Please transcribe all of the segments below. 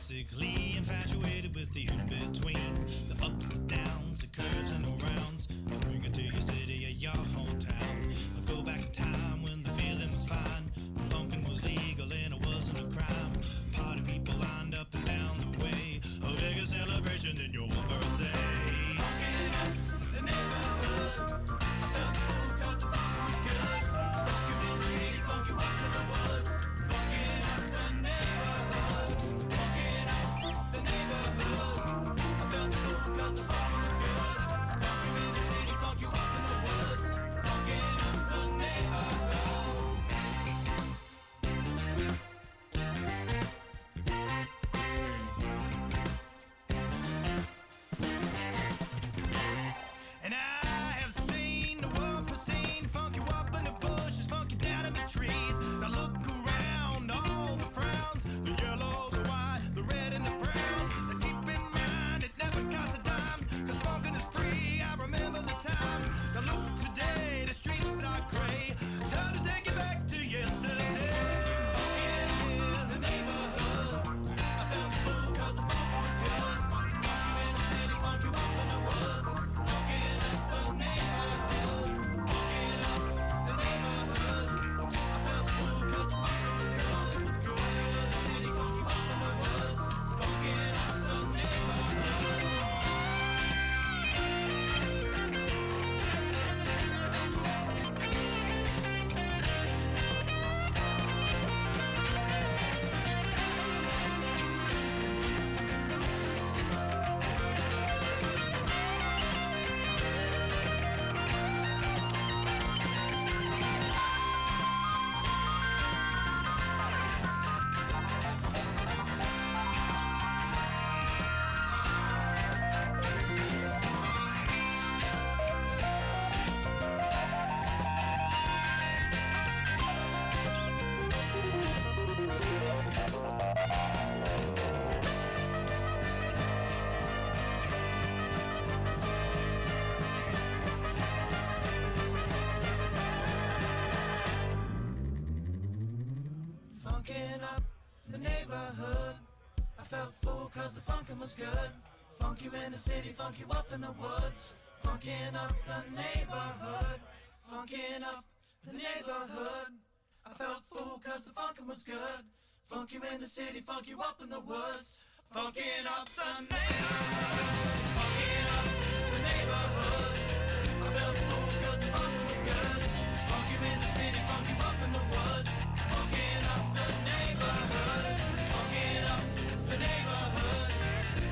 basically infatuated with the in-between. The ups, the downs, the curves and the rounds. I bring it to your city or your hometown. I go back in time when the feeling was fine. When funkin' was legal and it wasn't a crime. Party people lined up and down the way. A bigger celebration than your birthday. Funkin' up the neighborhood. I felt the food cause the funkin' was good. Funk you in the city, funk you up in the woods. Funkin' up the neighborhood. Funkin' up the neighborhood. I felt the food cause the funkin' was good. Funk you in the city, funk you up in the woods. Funkin' up the neighborhood. And I have seen the world pristine, funk you up in the bushes, funk you down in the trees. Now look around, all the frowns, the yellow, the white, the red and the brown. Now keep in mind, it never costs a dime, cause funkin' is free, I remember the time. Now look today, the streets are gray, time to take it back to yesterday. Funkin' in the neighborhood, I felt the food cause the funkin' was good. Funk you in the city, funk you up in the woods. Funkin' up the neighborhood, funkin' up the neighborhood. I felt the food cause the funkin' was good. It was good in the city, funk you up in the woods. Funkin' up the neighborhood. Funkin' up the neighborhood. I felt full cause the funkin' was good. Funk you in the city, funk you up in the woods. Funkin' up the neighborhood. Funkin' up the neighborhood. I felt full cause the funkin' was good. Funk you in the city, funk you up in the woods. Funkin' up the neighborhood. Funkin' up the neighborhood.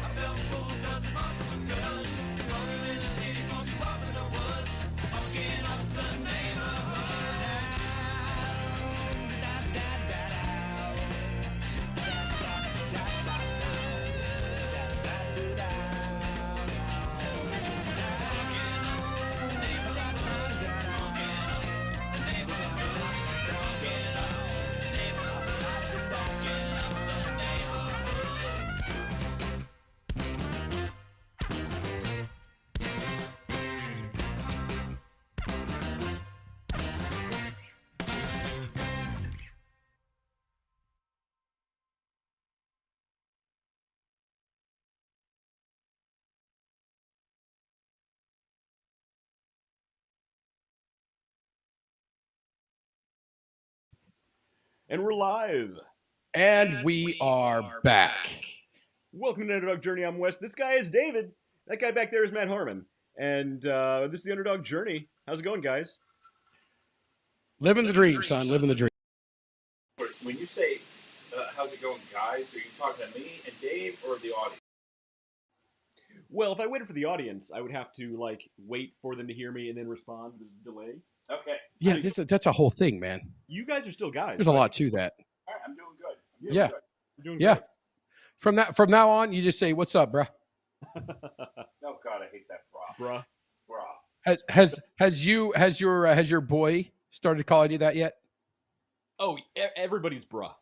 I felt full cause the funkin' was good. Funk you in the city, funk you up in the woods. Funkin' up the neighborhood. Funkin' up the neighborhood. I felt full cause the funkin' was good. Funk you in the city, funk you up in the woods. Funkin' up the neighborhood. And we're live. And we are back. Welcome to Underdog Journey. I'm Wes. This guy is David. That guy back there is Matt Harmon. And this is the Underdog Journey. How's it going, guys? Living the dream, son. Living the dream. When you say, how's it going, guys, are you talking to me and Dave or the audience? Well, if I waited for the audience, I would have to wait for them to hear me and then respond. There's a delay. Okay. Yeah, that's a whole thing, man. You guys are still guys. There's a lot to that. All right, I'm doing good. Yeah. Good. You're doing Yeah. great. From now on, you just say, "What's up, bruh?" Oh God, I hate that Bruh. Has your boy started calling you that yet? Oh, everybody's bruh.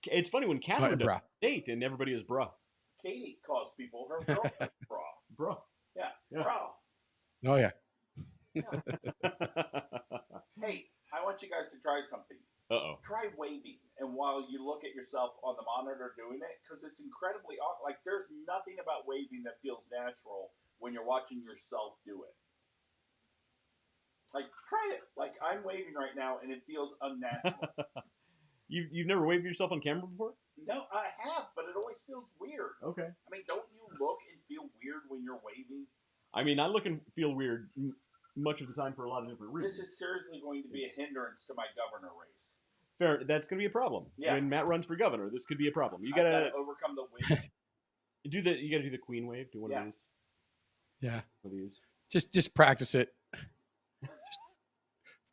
It's funny when Catherine does bruh. date and everybody is bruh. Katie calls people her girlfriend bra. Bruh. Yeah, Yeah. bra. Oh yeah. Hey, I want you guys to try something. Uh-oh. Try waving, and while you look at yourself on the monitor doing it, because it's incredibly awkward. Like there's nothing about waving that feels natural when you're watching yourself do it. Like try it. Like I'm waving right now, and it feels unnatural. You've never waved yourself on camera before? No, I have, but it always feels weird. Okay. I mean, don't you look and feel weird when you're waving? I mean, I look and feel weird much of the time for a lot of different reasons. This is seriously going to be a hindrance to my governor race. Fair. That's going to be a problem. Yeah. When Matt runs for governor, this could be a problem. You I've gotta gotta overcome the wind. You gotta do the queen wave. Do one of these. Yeah. One of these. Just practice it. Just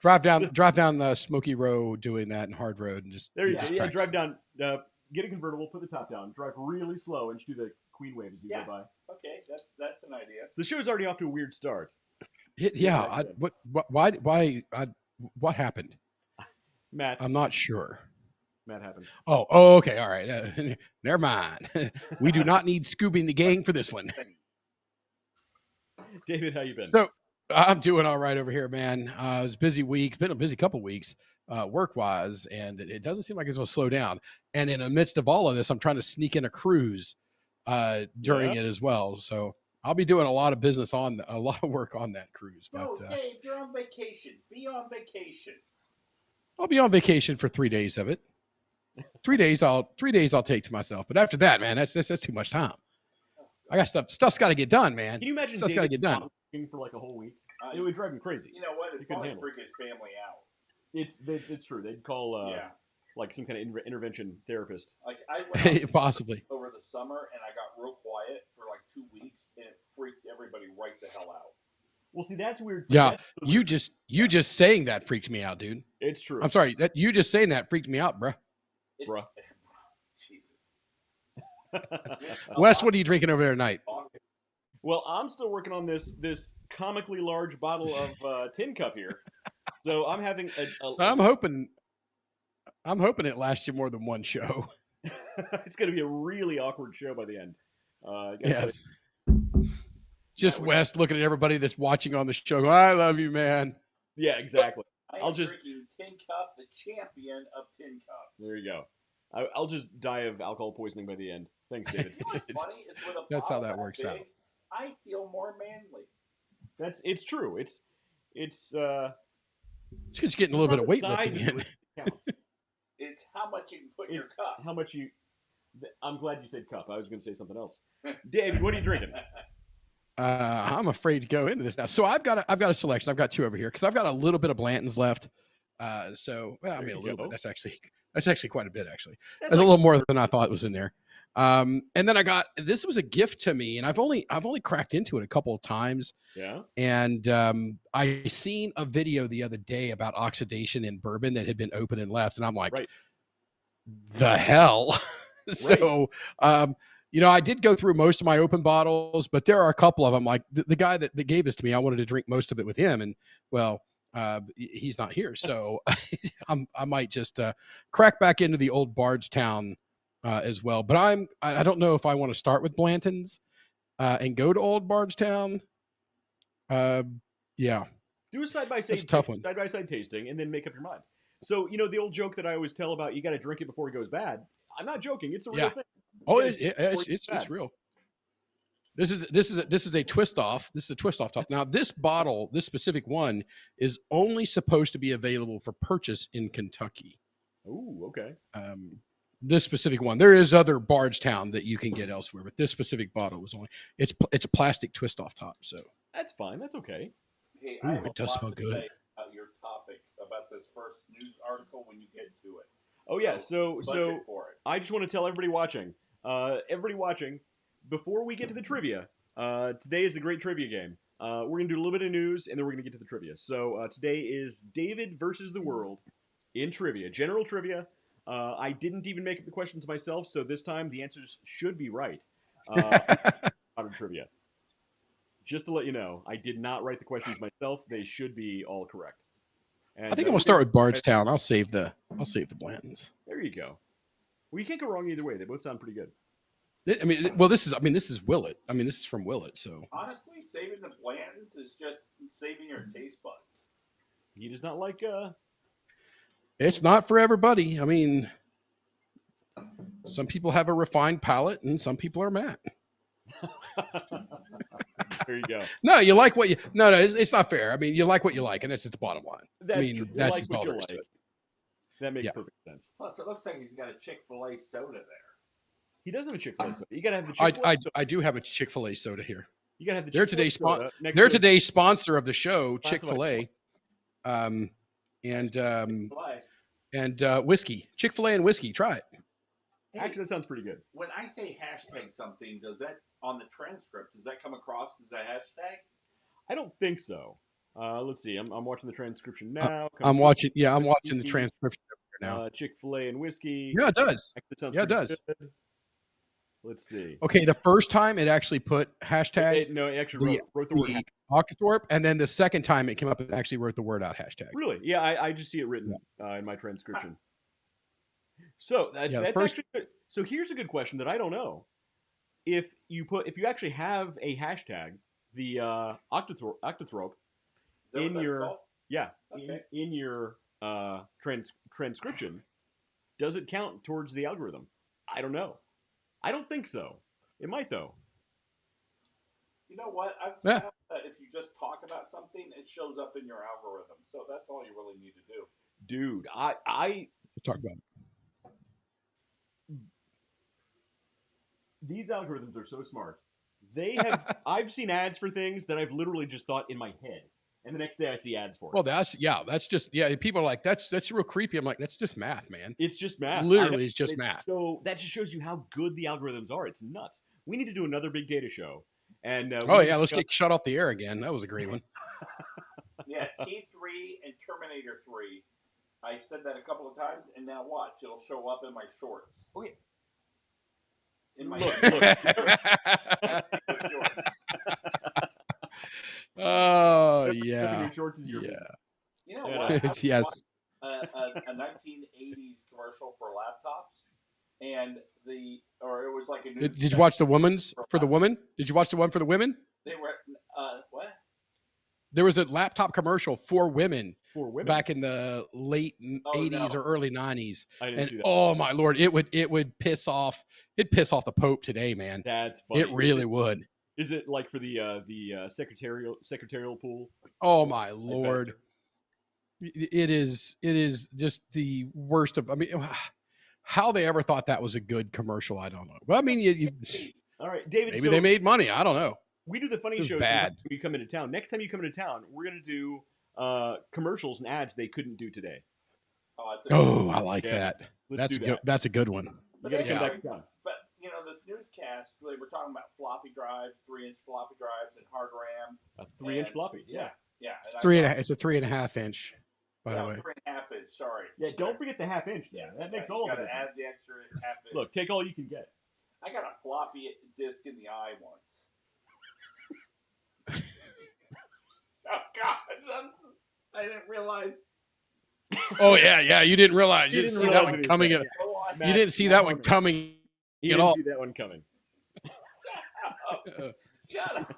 drive down the Smoky Road doing that and Hard Road and just There you just go. Yeah, practice drive it. down. Get a convertible. Put the top down. Drive really slow and just do the queen wave as you Yeah. go by. Okay, that's an idea. So the show's already off to a weird start. Yeah. What happened? Matt. I'm not sure. Matt happened. Oh, okay. All right. Never mind. We do not need Scooby the gang for this one. David, how you been? So I'm doing all right over here, man. It was a busy week. It's been a busy couple weeks, work-wise, and it doesn't seem like it's going to slow down. And in the midst of all of this, I'm trying to sneak in a cruise during it as well. So I'll be doing a lot of work on that cruise. No, But Dave, you're on vacation. Be on vacation. I'll be on vacation for 3 days of it. 3 days I'll take to myself. But after that, man, that's too much time. I got stuff's got to get done, man. Can you imagine Stuff's got to get done. working for like a whole week? It would drive him crazy. You know what? You It'd couldn't probably handle freak his family out. It's true. They'd call like some kind of intervention therapist. Like I went out Possibly over the summer and I got real quiet for like 2 weeks and it freaked everybody right the hell out. Well, see, that's weird. Yeah, you just saying that freaked me out, dude. It's true. I'm sorry that you just saying that freaked me out, bruh. Bruh. Jesus. Wes, what are you drinking over there tonight? Well, I'm still working on this comically large bottle of Tin Cup here. So I'm having I'm hoping it lasts you more than one show. It's going to be a really awkward show by the end. Yes. Just Wes looking at everybody that's watching on the show. I love you, man. Yeah, exactly. I'll just drinking Tin Cup, the champion of Tin Cups. There you go. I'll just die of alcohol poisoning by the end. Thanks, David. You know what's funny? Is with a That's how bottle that works out. I feel more manly. It's true. It's It's just getting a little bit of weightlifting in. It's how much you can put in your cup. How much you? I'm glad you said cup. I was going to say something else. David, what are you drinking? I'm afraid to go into this now. So I've got a selection. I've got two over here because I've got a little bit of Blanton's left. A little bit. That's actually quite a bit. Actually, that's a little more than I thought was in there. And then this was a gift to me, and I've only cracked into it a couple of times. Yeah. And I seen a video the other day about oxidation in bourbon that had been opened and left, and I'm like, right. The hell. So, I did go through most of my open bottles, but there are a couple of them. Like the guy that gave this to me, I wanted to drink most of it with him, and he's not here, so I might just crack back into the old Bardstown as well. But I don't know if I want to start with Blanton's and go to old Bardstown. Yeah, do a side by side tasting, and then make up your mind. So the old joke that I always tell about you got to drink it before it goes bad. I'm not joking; it's a real thing. Oh, it's real. This is a twist off. This is a twist off top. Now, this bottle, this specific one, is only supposed to be available for purchase in Kentucky. Oh, okay. This specific one. There is other Bardstown that you can get elsewhere, but this specific bottle was only. It's a plastic twist off top, so that's fine. That's okay. Hey, it does smell good. About your topic about this first news article when you get to it. Oh yeah, so I just want to tell everybody watching, before we get to the trivia, today is a great trivia game. We're going to do a little bit of news, and then we're going to get to the trivia. So today is David versus the world in trivia, general trivia. I didn't even make up the questions myself, so this time the answers should be right. Out of trivia. Just to let you know, I did not write the questions myself. They should be all correct. And, I think I'm gonna start with Bardstown. I'll save the Blantons. There you go. Well, you can't go wrong either way. They both sound pretty good. This is Willet. This is from Willet. So honestly, saving the Blantons is just saving your taste buds. He does not like It's not for everybody. I mean, some people have a refined palate, and some people are Matt. There you go. No, you like what you. No, it's not fair. I mean, you like what you like, and that's just the bottom line. That's I mean, true. You that's like just what all you there is to like. it. That makes Yeah. perfect sense. Plus, it looks like he's got a Chick-fil-A soda there. He does have a Chick-fil-A soda. You gotta have the I, Chick-fil-A I, soda. I do have a Chick-fil-A soda here. You gotta have the They're Chick-fil-A today's soda next They're to today's sponsor of the show, Classified. Chick-fil-A, and Chick-fil-A. whiskey. Chick-fil-A and whiskey. Try it. Hey, Actually, that sounds pretty good. when I say hashtag something, does that on the transcript? Does that come across as a hashtag? I don't think so. Let's see. I'm watching the transcription now. I'm watching. Yeah, I'm watching the transcription now. Chick-fil-A and whiskey. Yeah, it does. That sounds Yeah, it pretty does. good. Let's see. Okay, the first time it actually put hashtag No, it actually wrote the word. the Octothorpe, and then the second time it came up, it actually wrote the word out hashtag. Really? Yeah, I just see it written in my transcription. So that's actually good. So here's a good question that I don't know. If you actually have a hashtag, the Octothorpe in your in your transcription, does it count towards the algorithm? I don't know. I don't think so. It might though. You know what? I've found that if you just talk about something, it shows up in your algorithm. So that's all you really need to do. Dude, I Talk about it. These algorithms are so smart. They have I've seen ads for things that I've literally just thought in my head. And the next day I see ads for it. Well, that's just people are like, that's real creepy. I'm like, that's just math, man. It's just math. Literally, it's just math. So that just shows you how good the algorithms are. It's nuts. We need to do another big data show. And let's get shut off the air again. That was a great one. Yeah, T3 and Terminator 3. I said that a couple of times, and now watch. It'll show up in my shorts. Oh, yeah. In my Look. shorts. Oh Looking yeah, at shorts is your You know Yeah. what? I yes. watched a 1980s commercial for laptops, and it was like a new. Did you watch the woman's for the woman? Did you watch the one for the women? They were what? There was a laptop commercial for women for women back in the late 80s no. or early 90s. I didn't And see that. oh my lord, it would piss off the Pope today, man. That's funny. It really would. Is it like for the secretarial pool? Oh my Like lord. faster? It is just the worst of, I mean, how they ever thought that was a good commercial, I don't know. Well, I mean, you All right, David. maybe they made money. I don't know. We do the funny It was show bad. sometimes when you come into town. Next time you come into town, we're gonna do commercials and ads they couldn't do today. Oh, I like Yeah. that. Let's do Good. that. That's a good one. You gotta come Yeah. back to town. But you know, this newscast, they were talking about floppy drives, 3-inch floppy drives, and hard RAM. A 3-inch And- floppy. Yeah. Yeah. And It's a 3.5 inch, by the way. 3.5 inch. Sorry. Yeah. Don't forget the half-inch. Yeah. That makes all you of the gotta add difference. the extra half inch. Look, take all you can get. I got a floppy disk in the eye once. Oh God! I didn't realize. Oh yeah. You didn't realize. You You didn't didn't see that realize one what he coming. said. You didn't see that one coming. He at didn't all. see that one coming. Shut up.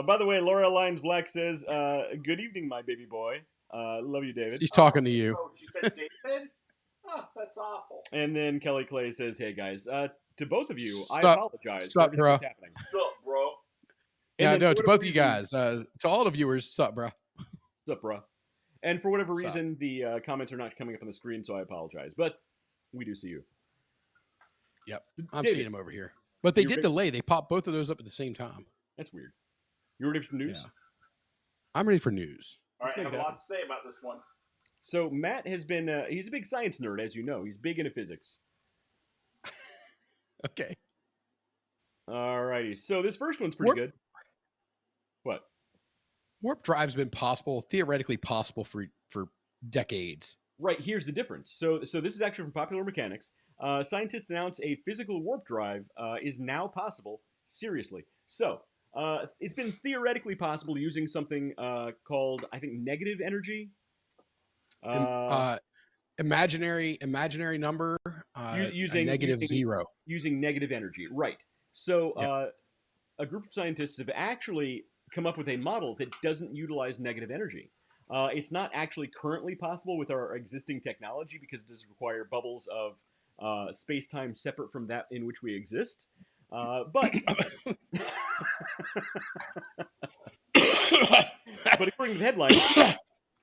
By the way, Laura Lyons Black says, "Good evening, my baby boy. Love you, David." She's talking to you. Oh, she said David. Oh, that's awful. And then Kelly Clay says, "Hey guys, to both of you, I Sup- apologize sup, for everything that's bro. happening." Sup, bro? And Yeah, then no, for to whatever both of you reason- guys, to all the viewers, sup, bro. Sup, bruh. And for whatever Sup. reason, the comments are not coming up on the screen, so I apologize. But we do see you. Yep, I'm David, seeing them over here. But they you're did big- delay. They popped both of those up at the same time. That's weird. You ready for some news? Yeah. I'm ready for news. All right, I make have it a happen. lot to say about this one. So Matt has been, he's a big science nerd, as you know. He's big into physics. Okay. Alrighty. So this first one's pretty good. What? Warp drive's been theoretically possible for decades. Right, here's the difference. So this is actually from Popular Mechanics. Scientists announce a physical warp drive is now possible. Seriously. So it's been theoretically possible using something called, I think, negative energy. Imaginary number using negative zero. Using negative energy, right? So a group of scientists have actually come up with a model that doesn't utilize negative energy. It's not actually currently possible with our existing technology because it does require bubbles of space-time separate from that in which we exist. But according to the headline,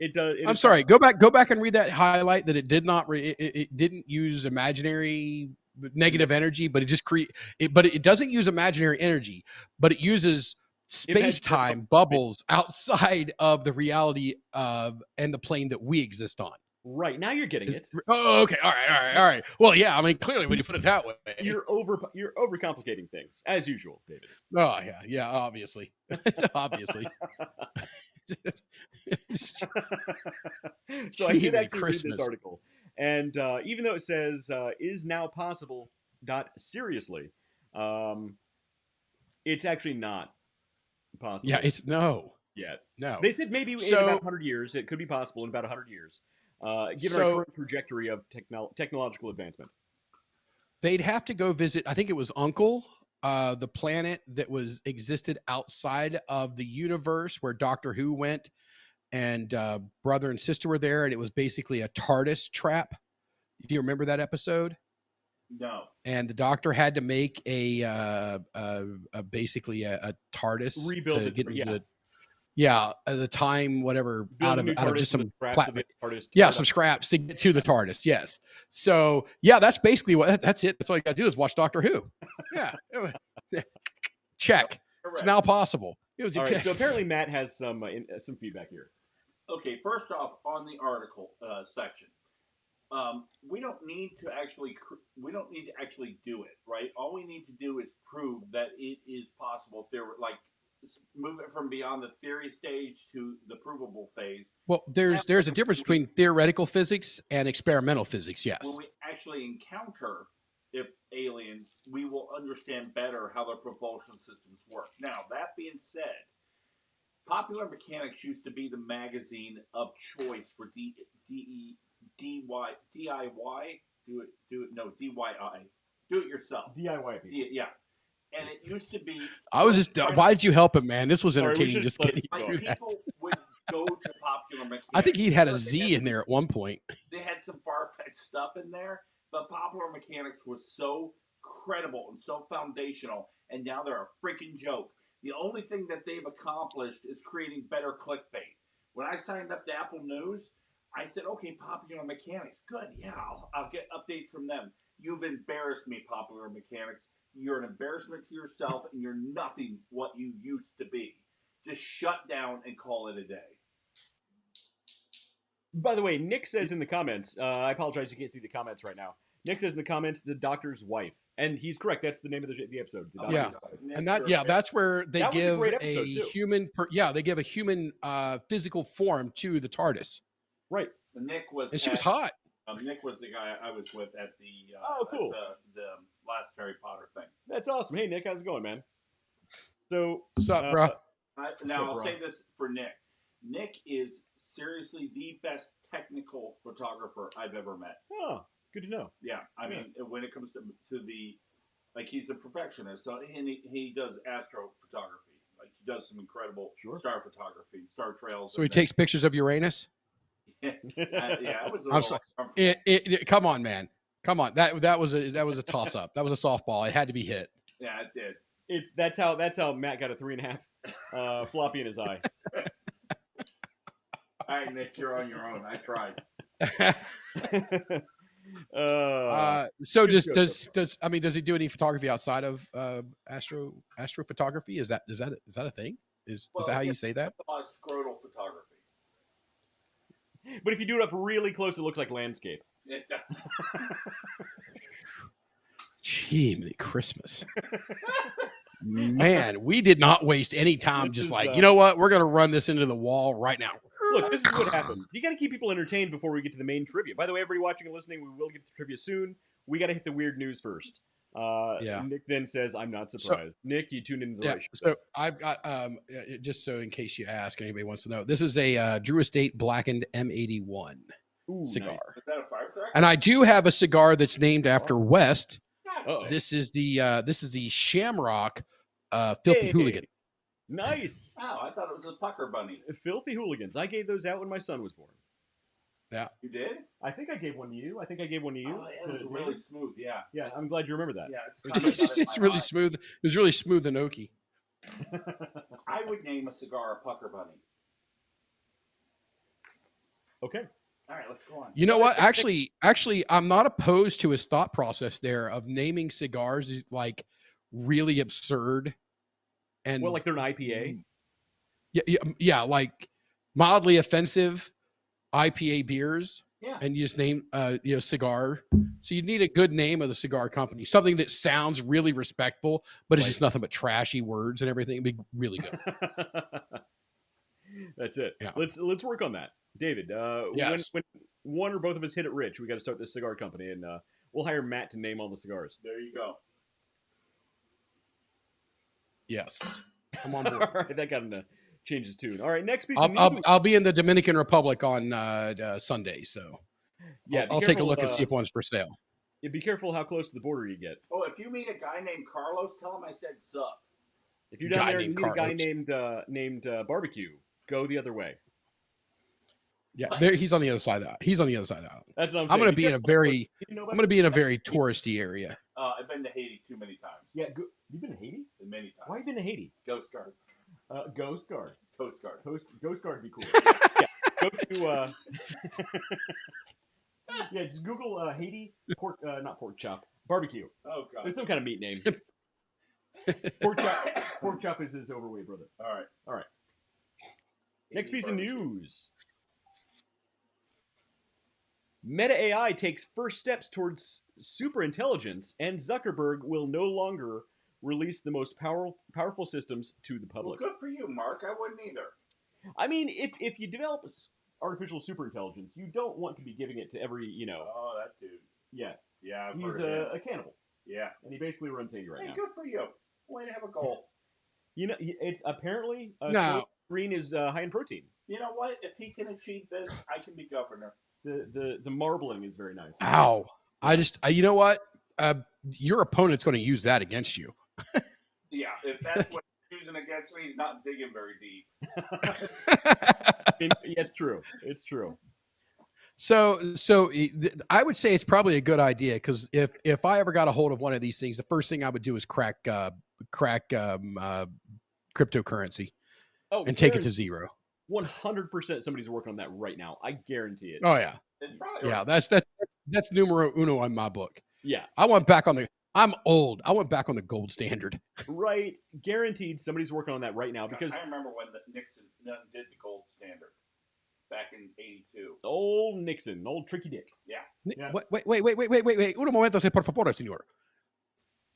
it does. I'm sorry. Go back and read that highlight that it did not. It didn't use imaginary negative energy, but it just But it doesn't use imaginary energy, but it uses space-time bubbles outside of the reality of and the plane that we exist on. Right, now you're getting it. Oh, okay. All right. Well, yeah. I mean, clearly, when you put it that way, you're overcomplicating things as usual, David. Oh yeah. Obviously. So I did actually read this article, and even though it says is now possible, seriously, it's actually not possible. Yeah, it's no. Yet. No. They said maybe in about 100 years, it could be possible in about 100 years, given our current trajectory of technological advancement. They'd have to go visit, I think it was Uncle, the planet that existed outside of the universe where Doctor Who went, and brother and sister were there, and it was basically a TARDIS trap. Do you remember that episode? No. And the Doctor had to make basically a TARDIS rebuild to it, get into the time, whatever, out of just some some scraps to get to the TARDIS. Yes. So yeah, that's basically that's it. That's all you got to do is watch Doctor Who. Yeah. Check. It's now possible. All right, so apparently Matt has some feedback here. Okay, first off, on the article section, we don't need to actually do it, right? All we need to do is prove that it is possible. Move it from beyond the theory stage to the provable phase. Well, there's a difference between theoretical physics and experimental physics. Yes. When we actually encounter aliens, we will understand better how their propulsion systems work. Now, that being said, Popular Mechanics used to be the magazine of choice for DIY. Do it yourself. DIY. Yeah. And it used to be. Why did you help him, man? This was entertaining. Just getting through that. People would go to Popular Mechanics. I think he'd had a Z in there at one point. They had some far-fetched stuff in there, but Popular Mechanics was so credible and so foundational, and now they're a freaking joke. The only thing that they've accomplished is creating better clickbait. When I signed up to Apple News, I said, okay, Popular Mechanics, good, yeah, I'll get updates from them. You've embarrassed me, Popular Mechanics. You're an embarrassment to yourself, and you're nothing what you used to be. Just shut down and call it a day. By the way, Nick says in the comments, I apologize, you can't see the comments right now. Nick says in the comments, the Doctor's wife. And he's correct. That's the name of the episode. The Doctor's wife. And that's where they give they give a human physical form to the TARDIS. Right. And she was hot. Nick was the guy I was with at the cool. the last Harry Potter thing. That's awesome. Hey, Nick, how's it going, man? So, what's up, bro? I'll say this for Nick. Nick is seriously the best technical photographer I've ever met. Oh, good to know. Yeah, I mean, when it comes to the, he's a perfectionist. So he does astrophotography. He does some incredible star photography, star trails. So he takes pictures of Uranus. It was. I'm sorry. Come on, man. Come on. That was a toss up. That was a softball. It had to be hit. Yeah, it did. That's how Matt got a 3.5 floppy in his eye. All right, Nick, you're on your own. I tried. So does he do any photography outside of astrophotography? Is that a thing? Is that how you say that? A lot of scrotal photography. But if you do it up really close, it looks like landscape. It does. Gee, Christmas. Man, we did not waste any time you know what? We're going to run this into the wall right now. Look, this is what happens. You got to keep people entertained before we get to the main trivia. By the way, everybody watching and listening, we will get to trivia soon. We got to hit the weird news first. Nick then says, I'm not surprised. Nick, you tuned into the right show. So I've got, just so in case you ask, anybody wants to know, this is a Drew Estate Blackened M81 cigar. Nice. Is that a firecracker? And I do have a cigar that's named after West. Uh-oh. This is the Shamrock Filthy Hooligan. Nice. Oh, I thought it was a pucker bunny. Filthy hooligans. I gave those out when my son was born. Yeah. You did? I think I gave one to you. I think I gave one to you. Oh, it was To really David. smooth. Yeah. Yeah, I'm glad you remember that. Yeah, it's It kind was of just- It's really smooth. It was really smooth and oaky. I would name a cigar a pucker bunny. Okay. All right, let's go on. You know what? Actually, I'm not opposed to his thought process there of naming cigars as like really absurd. And Well, like they're an IPA. yeah, like mildly offensive IPA beers. Yeah. And you just name cigar. So you need a good name of the cigar company, something that sounds really respectful, but it's just nothing but trashy words and everything. It'd be really good. That's it. Yeah. Let's work on that, David. Yes. When one or both of us hit it rich, we got to start this cigar company, and we'll hire Matt to name all the cigars. There you go. Yes, I'm on board. All right, that got him to change his tune. All right, next piece of news. I'll be in the Dominican Republic on Sunday, so Yeah, I'll take a look and see if one's for sale. Yeah, be careful how close to the border you get. Oh, if you meet a guy named Carlos, tell him I said sup. If you're down Guy there and you named meet a guy Carlos. named Barbecue, go the other way. Yeah, What? he's on the other side of that. He's on the other side of that. That's what I'm saying. I'm going to be in a careful. very You know I'm about going to be in a very touristy area. I've been to Haiti too many times. Yeah, you've been to Haiti? Many times. Why have you been to Haiti? Ghost Guard. Ghost Guard. Coast Guard. Ghost Guard would be cool. Yeah, go to yeah, just Google Haiti not pork chop, barbecue. Oh, God. There's some kind of meat name. Pork chop is his overweight brother. All right. Next piece of Barbecue. news. Meta AI takes first steps towards superintelligence, and Zuckerberg will no longer release the most powerful systems to the Well, public. good for you, Mark. I wouldn't either. I mean, if you develop artificial superintelligence, you don't want to be giving it to every, Oh, that dude. yeah. Yeah, I've He's heard of him. a cannibal, Yeah. and he basically runs Haiti right Hey, now. good for you. Way to have a goal. It's apparently No. green is high in protein. You know what? If he can achieve this, I can be governor. The marbling is very nice. Ow! You know what? Your opponent's going to use that against you. Yeah, if that's what he's using against me, he's not digging very deep. Yeah, it's true. It's true. So I would say it's probably a good idea because if I ever got a hold of one of these things, the first thing I would do is crack cryptocurrency Oh, and take it to zero. 100% somebody's working on that right now. I guarantee it. Oh yeah, It's probably yeah. That's numero uno on my book. Yeah, I'm old. I went back on the gold standard. right. Guaranteed somebody's working on that right now because I remember when Nixon did the gold standard back in '82. old Nixon, old Tricky Dick. Yeah. Yeah. Wait. Un momento, por favor, señor.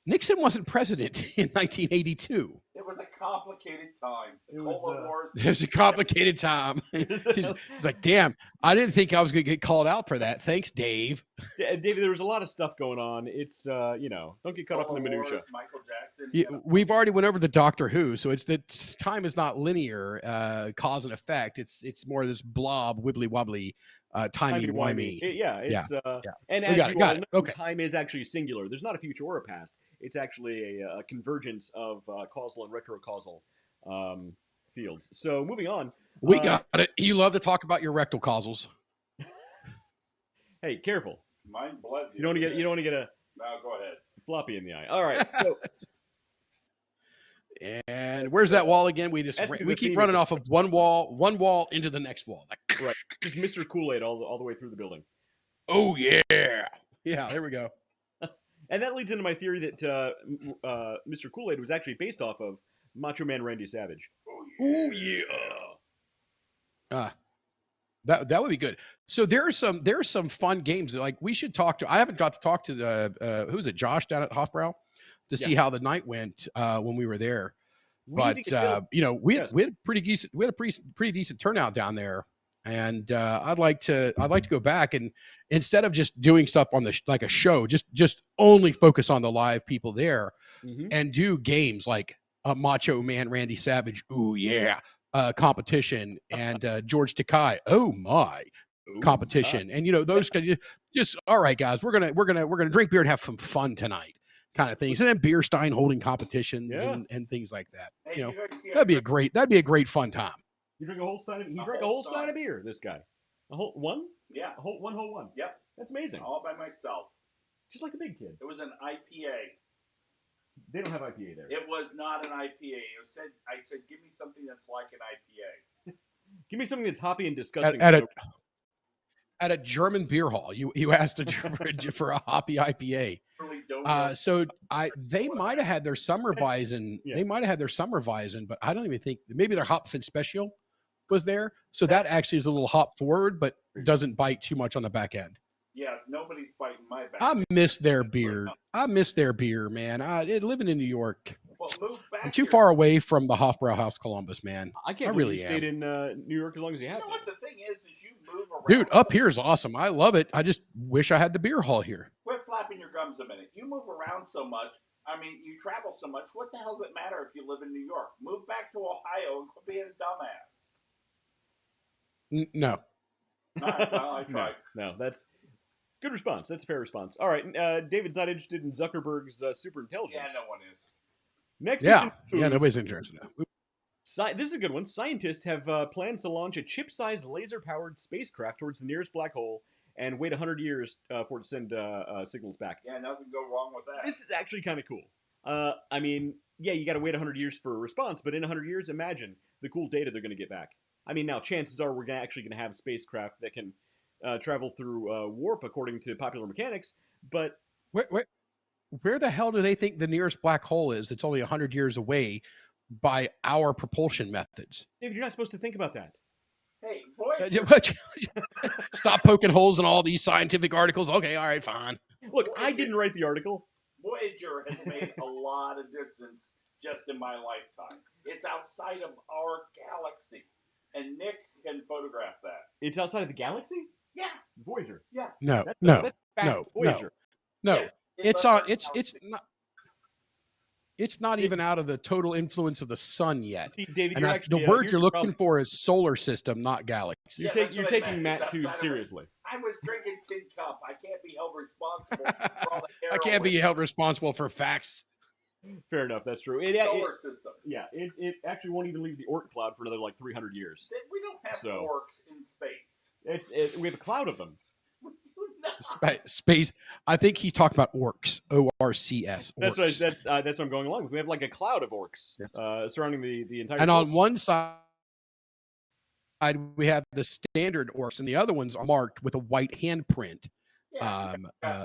Nixon wasn't president in 1982. It was a complicated time. The It was, Cold Wars. It was a complicated time. It's like, damn, I didn't think I was going to get called out for that. Thanks, Dave. Yeah, David, there was a lot of stuff going on. It's don't get caught up in the Cold minutia. Wars, Michael Jackson. Yeah, we've already went over the Doctor Who, so it's that time is not linear, cause and effect. It's more this blob, wibbly wobbly, timey-wimey. It's and We as got it, you got all it. know, Okay. time is actually singular. There's not a future or a past. It's actually a convergence of causal and retrocausal fields. So moving on. We got it. You love to talk about your rectal causals. Hey, careful. Mine bled. You don't want to get a No, go ahead. floppy in the eye. All right. So And where's that wall again? We that's the keep theme running of off of one wall into the next wall. Like, right, just Mr. Kool-Aid all the way through the building. oh yeah, yeah. There we go. And that leads into my theory that Mr. Kool-Aid was actually based off of Macho Man Randy Savage. Oh, yeah. That would be good. So there are some fun games that, like, we should talk to. I haven't got to talk to the who's it, Josh down at Hofbrau, to see how the night went when we were there. We need But to get those- we had pretty decent turnout down there, and I'd like to go back and instead of just doing stuff on the like a show, just only focus on the live people there Mhm. and do games like a Macho Man Randy Savage, ooh yeah, competition, and George Takei, oh my, Ooh, competition, and those just all right, guys, we're gonna drink beer and have some fun tonight. kind of things, and then beer stein holding competitions Yeah. and things like that. Hey, You know, you guys see that'd be a great fun time. You drink a whole stein of he A drank a whole whole stein stein. of beer. This guy, a whole one, Yeah. a whole one. Yep. That's amazing. All by myself. Just like a big kid. It was an IPA. They don't have IPA there. It was not an IPA. I said, give me something that's like an IPA. Give me something that's hoppy and disgusting. At a German beer hall, you asked for a hoppy IPA. Really don't know. So they might have had their summer Weizen. Yeah. They might have had their summer Weizen, but I don't even think maybe their Hopfen Special was there. So that actually is a little hop forward, but doesn't bite too much on the back end. Yeah, nobody's biting my back. I miss their beer. Man. Living in New York, Well, move back I'm too here. far away from the Hofbrauhaus Columbus, man. I can't I believe really you am. stayed in New York as long as you You have. know what the thing is you move around. Dude, up here is awesome. I love it. I just wish I had the beer hall here. Quit flapping your gums a minute. You move around so much. I mean, you travel so much. What the hell does it matter if you live in New York? Move back to Ohio and quit being a dumbass. No. All right, well, I tried. No, that's good response. That's a fair response. All right, David's not interested in Zuckerberg's super intelligence. Yeah, no one is. Next, Yeah. piece of Yeah, news. nobody's interested now. This is a good one. Scientists have plans to launch a chip-sized laser-powered spacecraft towards the nearest black hole and wait 100 years for it to send signals back. Yeah, nothing go wrong with that. This is actually kind of cool. I mean, yeah, you got to wait 100 years for a response, but in 100 years, imagine the cool data they're going to get back. I mean, now chances are we're actually going to have spacecraft that can travel through warp according to popular mechanics, but Where the hell do they think the nearest black hole is? It's only 100 years away by our propulsion methods. David, you're not supposed to think about that. Hey, boy. Stop poking holes in all these scientific articles. Okay, all right, fine. Look, I didn't write the article. Voyager has made a lot of distance just in my lifetime. It's outside of our galaxy. And Nick can photograph that. It's outside of the galaxy? Yeah. Voyager. Yeah. No, That's no, fast no, Voyager. no. Yes, It's our on. It's galaxy. not. It's not even out of the total influence of the sun yet. See, David, And you're the actually, word you're looking probably- for is solar system, not galaxy. You're, Yeah, that's you're what I taking meant. Matt It's too outside of it. seriously. I was drinking tin cup. I can't be held responsible for all the I can't be heroin. held responsible for facts. Fair enough, that's true. Solar system. It actually won't even leave the Oort cloud for another like 300 years. We don't have So- orcs in space. We have a cloud of them. We do not. Space. I think he's talking about orcs. ORCS. That's orcs. what I'm going along with. We have like a cloud of orcs Yes. surrounding the entire. And floor. on one side, we have the standard orcs, and the other ones are marked with a white handprint. Yeah,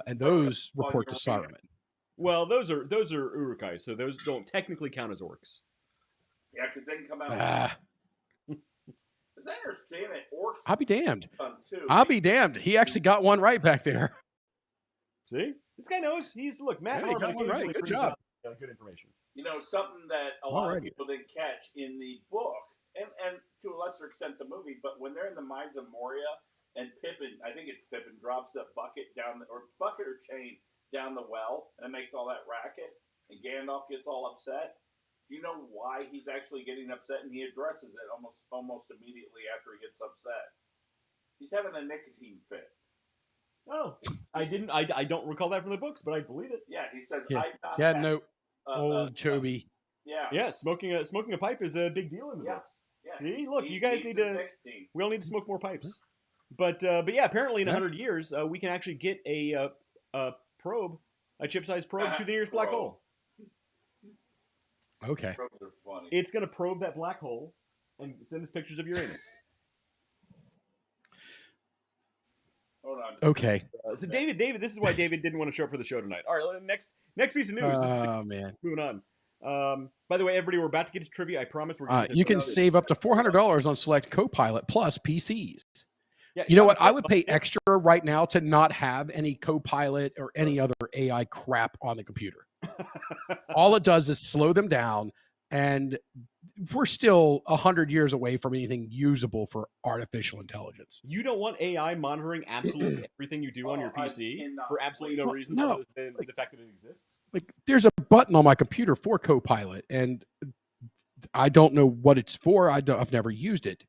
And those on report your to radar. Saruman. Well, those are urukai, so those don't technically count as orcs. yeah, because they can come out. Ah, As I understand it, orcs I'll be damned. come too. I'll be damned. He actually got one right back there. See, this guy knows. Matt Yeah, he Harmon got one right. occasionally Good brings job. out, good information. You know, something that a lot of Alrighty. people didn't catch in the book, and to a lesser extent the movie, but when they're in the Mines of Moria and Pippin, I think it's Pippin, drops a bucket bucket or chain down the well and makes all that racket, and Gandalf gets all upset. Do you know why he's actually getting upset? And he addresses it almost immediately after he gets upset. He's having a nicotine fit. Oh, I didn't. I don't recall that from the books, but I believe it. Yeah, he says, Yeah. "I'm not." Yeah, happy." no, old Toby. Yeah. Yeah, smoking a pipe is a big deal in the Yeah. books. Yeah. See, look, He you guys needs need his to. nicotine. We all need to smoke more pipes. But yeah, apparently in Yeah. 100 years, we can actually get a probe, a chip-sized probe to the nearest black Probe. hole. Okay. Probes are funny. It's going to probe that black hole and send us pictures of Uranus. Hold on. Okay. So David, this is why David didn't want to show up for the show tonight. All right, next piece of news. This is Oh man. moving on. By the way, everybody, we're about to get to trivia. I promise we're. Gonna get You to can save up to $400 on select Copilot Plus PCs. Yeah, You know Sean, what? I would pay extra right now to not have any Copilot or any other AI crap on the computer. All it does is slow them down, and we're still 100 years away from anything usable for artificial intelligence. You don't want AI monitoring absolutely everything you do on your Oh, I PC cannot for absolutely no wait. reason No, other than the fact that it exists. Like, there's a button on my computer for Copilot, and I don't know what it's for. I've never used it.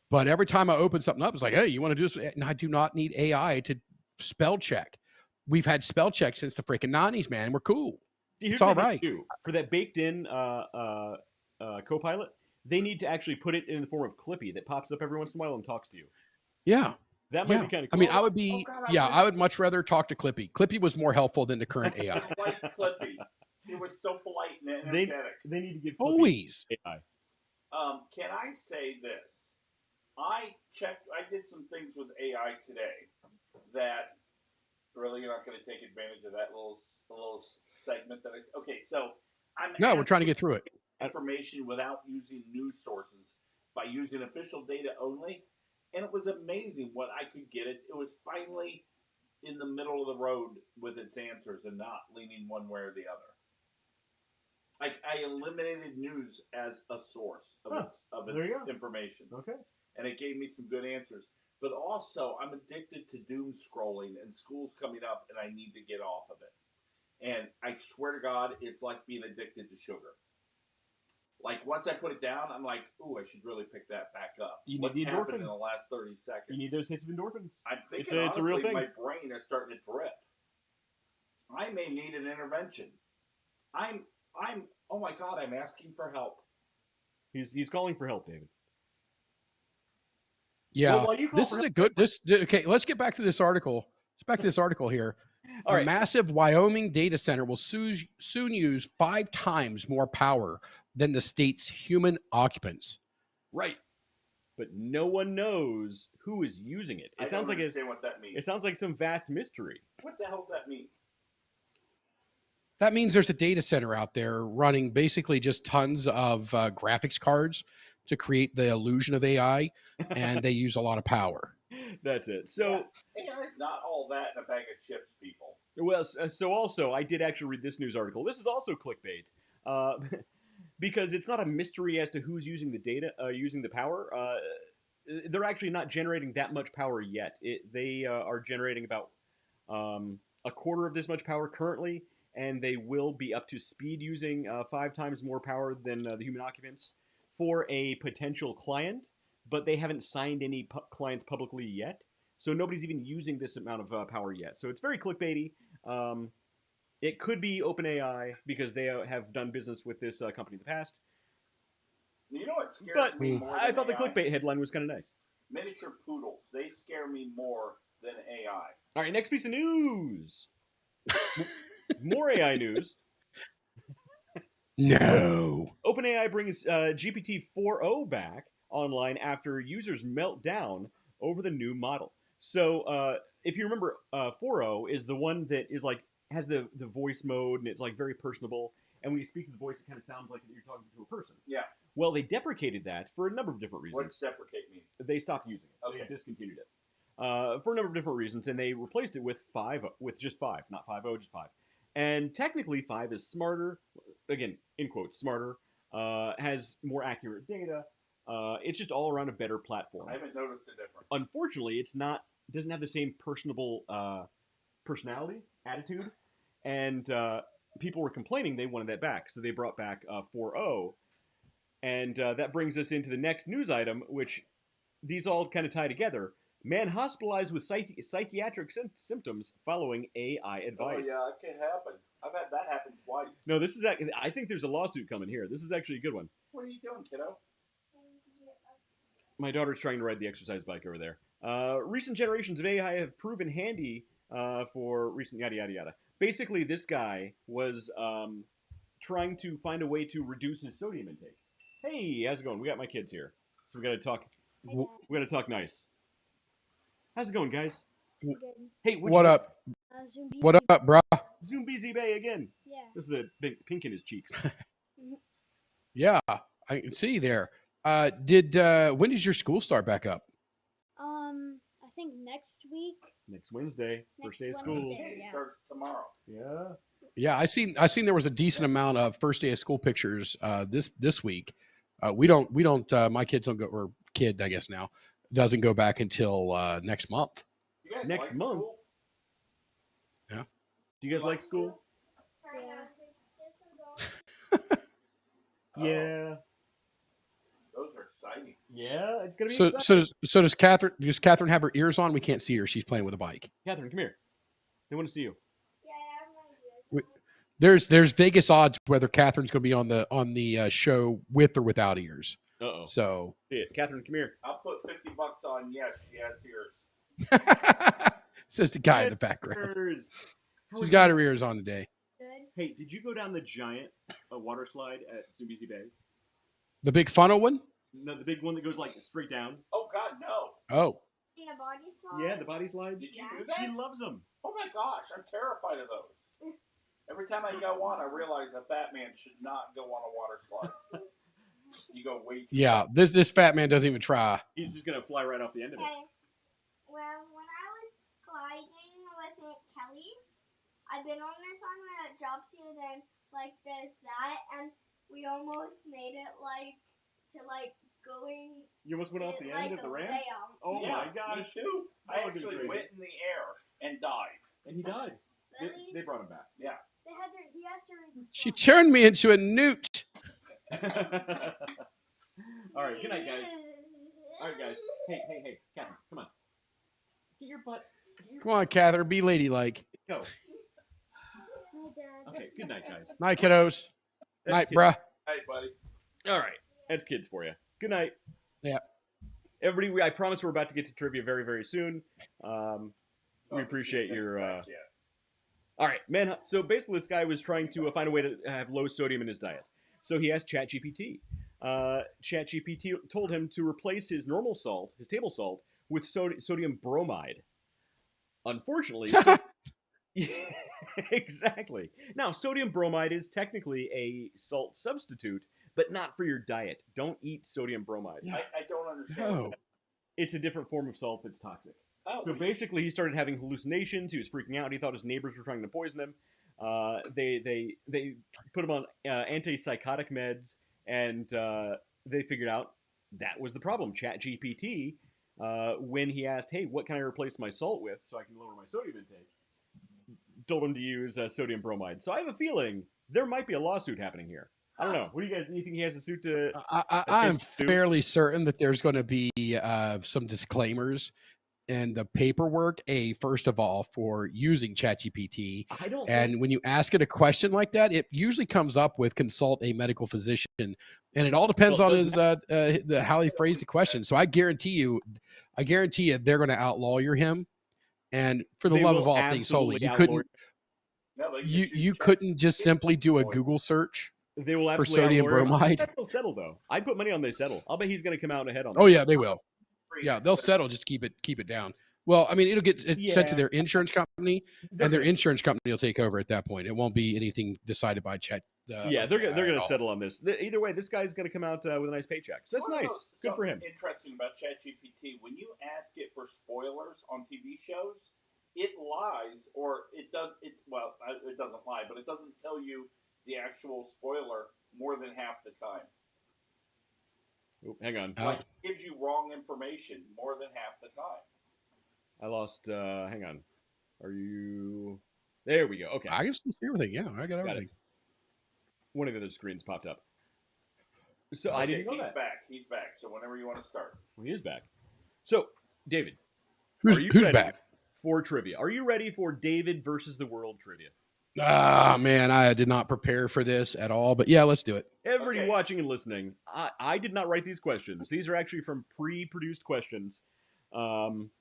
But every time I open something up, it's like, hey, you want to do this? And I do not need AI to spell check. we've had spell check since the freaking 90s, man. We're cool. See, here's It's what all they need right. to do. For that baked-in Copilot, they need to actually put it in the form of Clippy that pops up every once in a while and talks to you. Yeah. That might Yeah. be kind of I cool. mean, I would Oh, be, God, yeah, wish- I would much rather talk to Clippy. Clippy was more helpful than the current AI. I like Clippy. He was so polite and They- energetic. they need to give Clippy Always. AI. Can I say this? I did some things with AI today that really you're not going to take advantage of that little segment that I. Okay, so No, we're trying to get through it. information without using news sources by using official data only, and it was amazing what I could get. It was finally in the middle of the road with its answers and not leaning one way or the other. I eliminated news as a source of its there you go. information. Okay. And it gave me some good answers. But also, I'm addicted to doom scrolling, and school's coming up, and I need to get off of it. And I swear to God, it's like being addicted to sugar. Like, once I put it down, I'm like, ooh, I should really pick that back up. You need What's the happened endorphin. in the last 30 seconds? You need those hits of endorphins. I'm thinking, It's a honestly, real thing. my brain is starting to drip. I may need an intervention. Oh my God, I'm asking for help. He's calling for help, David. Yeah. Well, while you call This for is help- a good, okay, let's get back to this article. Let's back to this article here. All A right. massive Wyoming data center will soon use 5 times more power than the state's human occupants. Right. But no one knows who is using it. I It sounds don't like understand what that means. it sounds like some vast mystery. What the hell does that mean? That means there's a data center out there running basically just tons of graphics cards to create the illusion of AI, and they use a lot of power. That's it. So, AI is not all that in a bag of chips, people. well, so also, I did actually read this news article. This is also clickbait, because it's not a mystery as to who's using the data, using the power. They're actually not generating that much power yet. They are generating about a quarter of this much power currently, and they will be up to speed using 5 times more power than the human occupants for a potential client, but they haven't signed any clients publicly yet. So nobody's even using this amount of power yet. So it's very clickbaity. It could be OpenAI because they have done business with this company in the past. You know what scares But me more I than thought the AI? clickbait headline was kind of nice. Miniature poodles. They scare me more than AI. All right, next piece of news. More AI news. No. OpenAI brings GPT 4.0 back online after users melt down over the new model. So if you remember, 4.0 is the one that is like has the voice mode and it's like very personable. And when you speak to the voice, it kind of sounds like you're talking to a person. Yeah. Well, they deprecated that for a number of different reasons. What's deprecate mean? They stopped using it. Okay. They discontinued it for a number of different reasons, and they replaced it with just 5, not 5.0, just 5. And technically, 5 is smarter. Again, in quotes, smarter. Has more accurate data. It's just all around a better platform. I haven't noticed a difference. Unfortunately, doesn't have the same personable personality, attitude, and people were complaining they wanted that back, so they brought back 4.0, and that brings us into the next news item, which these all kind of tie together. Man hospitalized with psychiatric symptoms following AI advice. Oh yeah, it can happen. I've had that happen twice. No, this is I think there's a lawsuit coming here. This is actually a good one. What are you doing, kiddo? My daughter's trying to ride the exercise bike over there. Recent generations of AI have proven handy for recent yada yada yada. Basically, this guy was trying to find a way to reduce his sodium intake. Hey, how's it going? We got my kids here, so we got to talk. We got to talk nice. How's it going, guys? Good. Hey, What up? Zoom What BC. up, bruh? Zoom BZ Bay again. Yeah. This is the big pink in his cheeks. Yeah, I can see there. When does your school start back up? I think next week. Next Wednesday, first day of school. Wednesday. It Yeah. starts tomorrow. Yeah. Yeah, I seen there was a decent amount of first day of school pictures this week. We don't my kids don't go, or kid I guess now doesn't go back until next month. You guys Next like month? school? Yeah. Do you guys like school? Yeah. Oh, Yeah. Those are exciting. Yeah, it's gonna be So exciting. does Catherine have her ears on? We can't see her. She's playing with a bike. Catherine, come here. They want to see you. There's Vegas odds whether Catherine's going to be on the show with or without ears. Uh-oh. So See it. Catherine, come here. I'll put $50 on. Yes, she has ears. says the guy in the background. Ears. How She's was got that? her ears on today. Good. Hey, did you go down the giant water slide at Zumbisi Bay? The big funnel one? No, the big one that goes like straight down. Oh God, no! Oh, In the body slide. Yeah, the body slides. Did you Yeah. do that? She loves them. Oh my gosh, I'm terrified of those. Every time I go on, I realize a fat man should not go on a water slide. You go way too yeah. This fat man doesn't even try. He's just gonna fly right off the end of it. Okay. Well, when I was gliding with Aunt Kelly, I've been on this on a job suit and like this, that, and we almost made it like going You almost went off the like end of the a ramp. ramp. Oh Yeah, my god! me too. I That would've been actually crazy. went in the air and died. And he died. Really? They brought him back. Yeah. He has to read She strong. turned me into a newt. All right. Good night, guys. All right, guys. Hey, Catherine, come on. Get your butt. Come on, Catherine, be ladylike. Go. My dad. Okay. Good night, guys. Night, kiddos. That's Night, kids. bruh. Hey, buddy. All right. That's kids for you. Good night. Yeah. Everybody, I promise we're about to get to trivia very, very soon. We Oh, appreciate she's your. back yet. All right, man. So basically, this guy was trying to find a way to have low sodium in his diet. So he asked ChatGPT. ChatGPT told him to replace his normal salt, his table salt, with sodium bromide. Unfortunately, yeah, exactly. Now, sodium bromide is technically a salt substitute, but not for your diet. Don't eat sodium bromide. Yeah. I don't understand. No. It's a different form of salt that's toxic. Oh, So basically, he started having hallucinations. He was freaking out. He thought his neighbors were trying to poison him. They put him on antipsychotic meds, and they figured out that was the problem. ChatGPT, when he asked, "Hey, what can I replace my salt with so I can lower my sodium intake?" told him to use sodium bromide. So I have a feeling there might be a lawsuit happening here. I don't know. What do you guys? Do you think he has a suit to? I am against Stu? fairly certain that there's going to be some disclaimers in the paperwork. First of all, for using ChatGPT, I don't. and when you ask it a question like that, it usually comes up with consult a medical physician, and it all depends Well, on his how he phrased the question. So I guarantee you, they're going to outlaw him. And for the They love will of all things holy, absolutely you outlaw couldn't No, they you should you check couldn't just it simply do a before- Google search. They will for absolutely sodium outlaw him. bromide? I bet they'll settle though. I'd put money on they settle. I'll bet he's going to come out ahead on. Oh this. yeah, they will. free. Yeah, they'll settle. Just keep it down. Well, I mean, it'll get sent Yeah. to their insurance company, They're and their gonna- insurance company will take over at that point. It won't be anything decided by Chat. Yeah, they're going at to all. settle on this. Either way, this guy's going to come out with a nice paycheck. So that's Wanna know nice. Good for him. something Interesting about ChatGPT: when you ask it for spoilers on TV shows, it lies, or it does. It doesn't lie, but it doesn't tell you the actual spoiler more than half the time. Oop, hang on. Oh. Like, it gives you wrong information more than half the time. I lost. Hang on. Are you? There we go. Okay. I can still see everything. Yeah, I got it. everything. One of the other screens popped up. So I Okay, didn't know he's that. back. He's back. So whenever you want to start. Well, he is back. So, David, Who's are you who's ready back? for trivia? Are you ready for David versus the world trivia? Ah, man, I did not prepare for this at all. But yeah, let's do it. Everybody Okay. watching and listening, I did not write these questions. These are actually from pre-produced questions from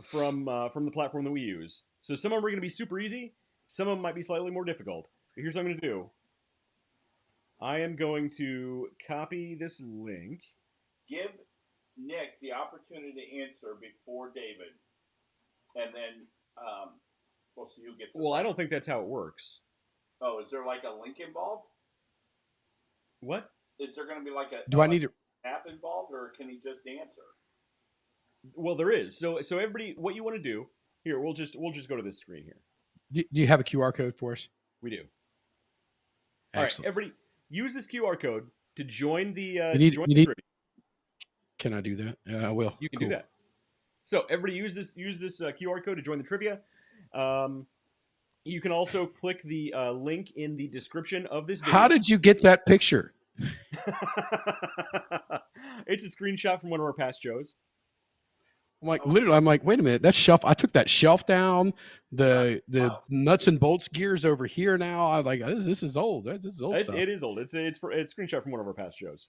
the platform that we use. So some of them are going to be super easy. Some of them might be slightly more difficult. But here's what I'm going to do. I am going to copy this link. Give Nick the opportunity to answer before David, and then we'll see who gets. Well, I don't think that's how it works. Oh, is there like a link involved? What? Is there going to be like a Do I need to? app involved, or can he just answer? Well, there is. So everybody, what you want to do here? We'll just go to this screen here. Do you have a QR code for us? We do. All right, Excellent. everybody, use this QR code to join the. You to need- join you the need- trivia. Can I do that? Yeah, I will. You can Cool. do that. So everybody, use this QR code to join the trivia. You can also click the link in the description of this video. How did you get that picture? It's a screenshot from one of our past shows. I'm like, literally, I'm like, wait a minute, that shelf. I took that shelf down. The Wow. nuts and bolts gears over here now. I was like, this is old. This is old stuff. It is old. It's a screenshot from one of our past shows.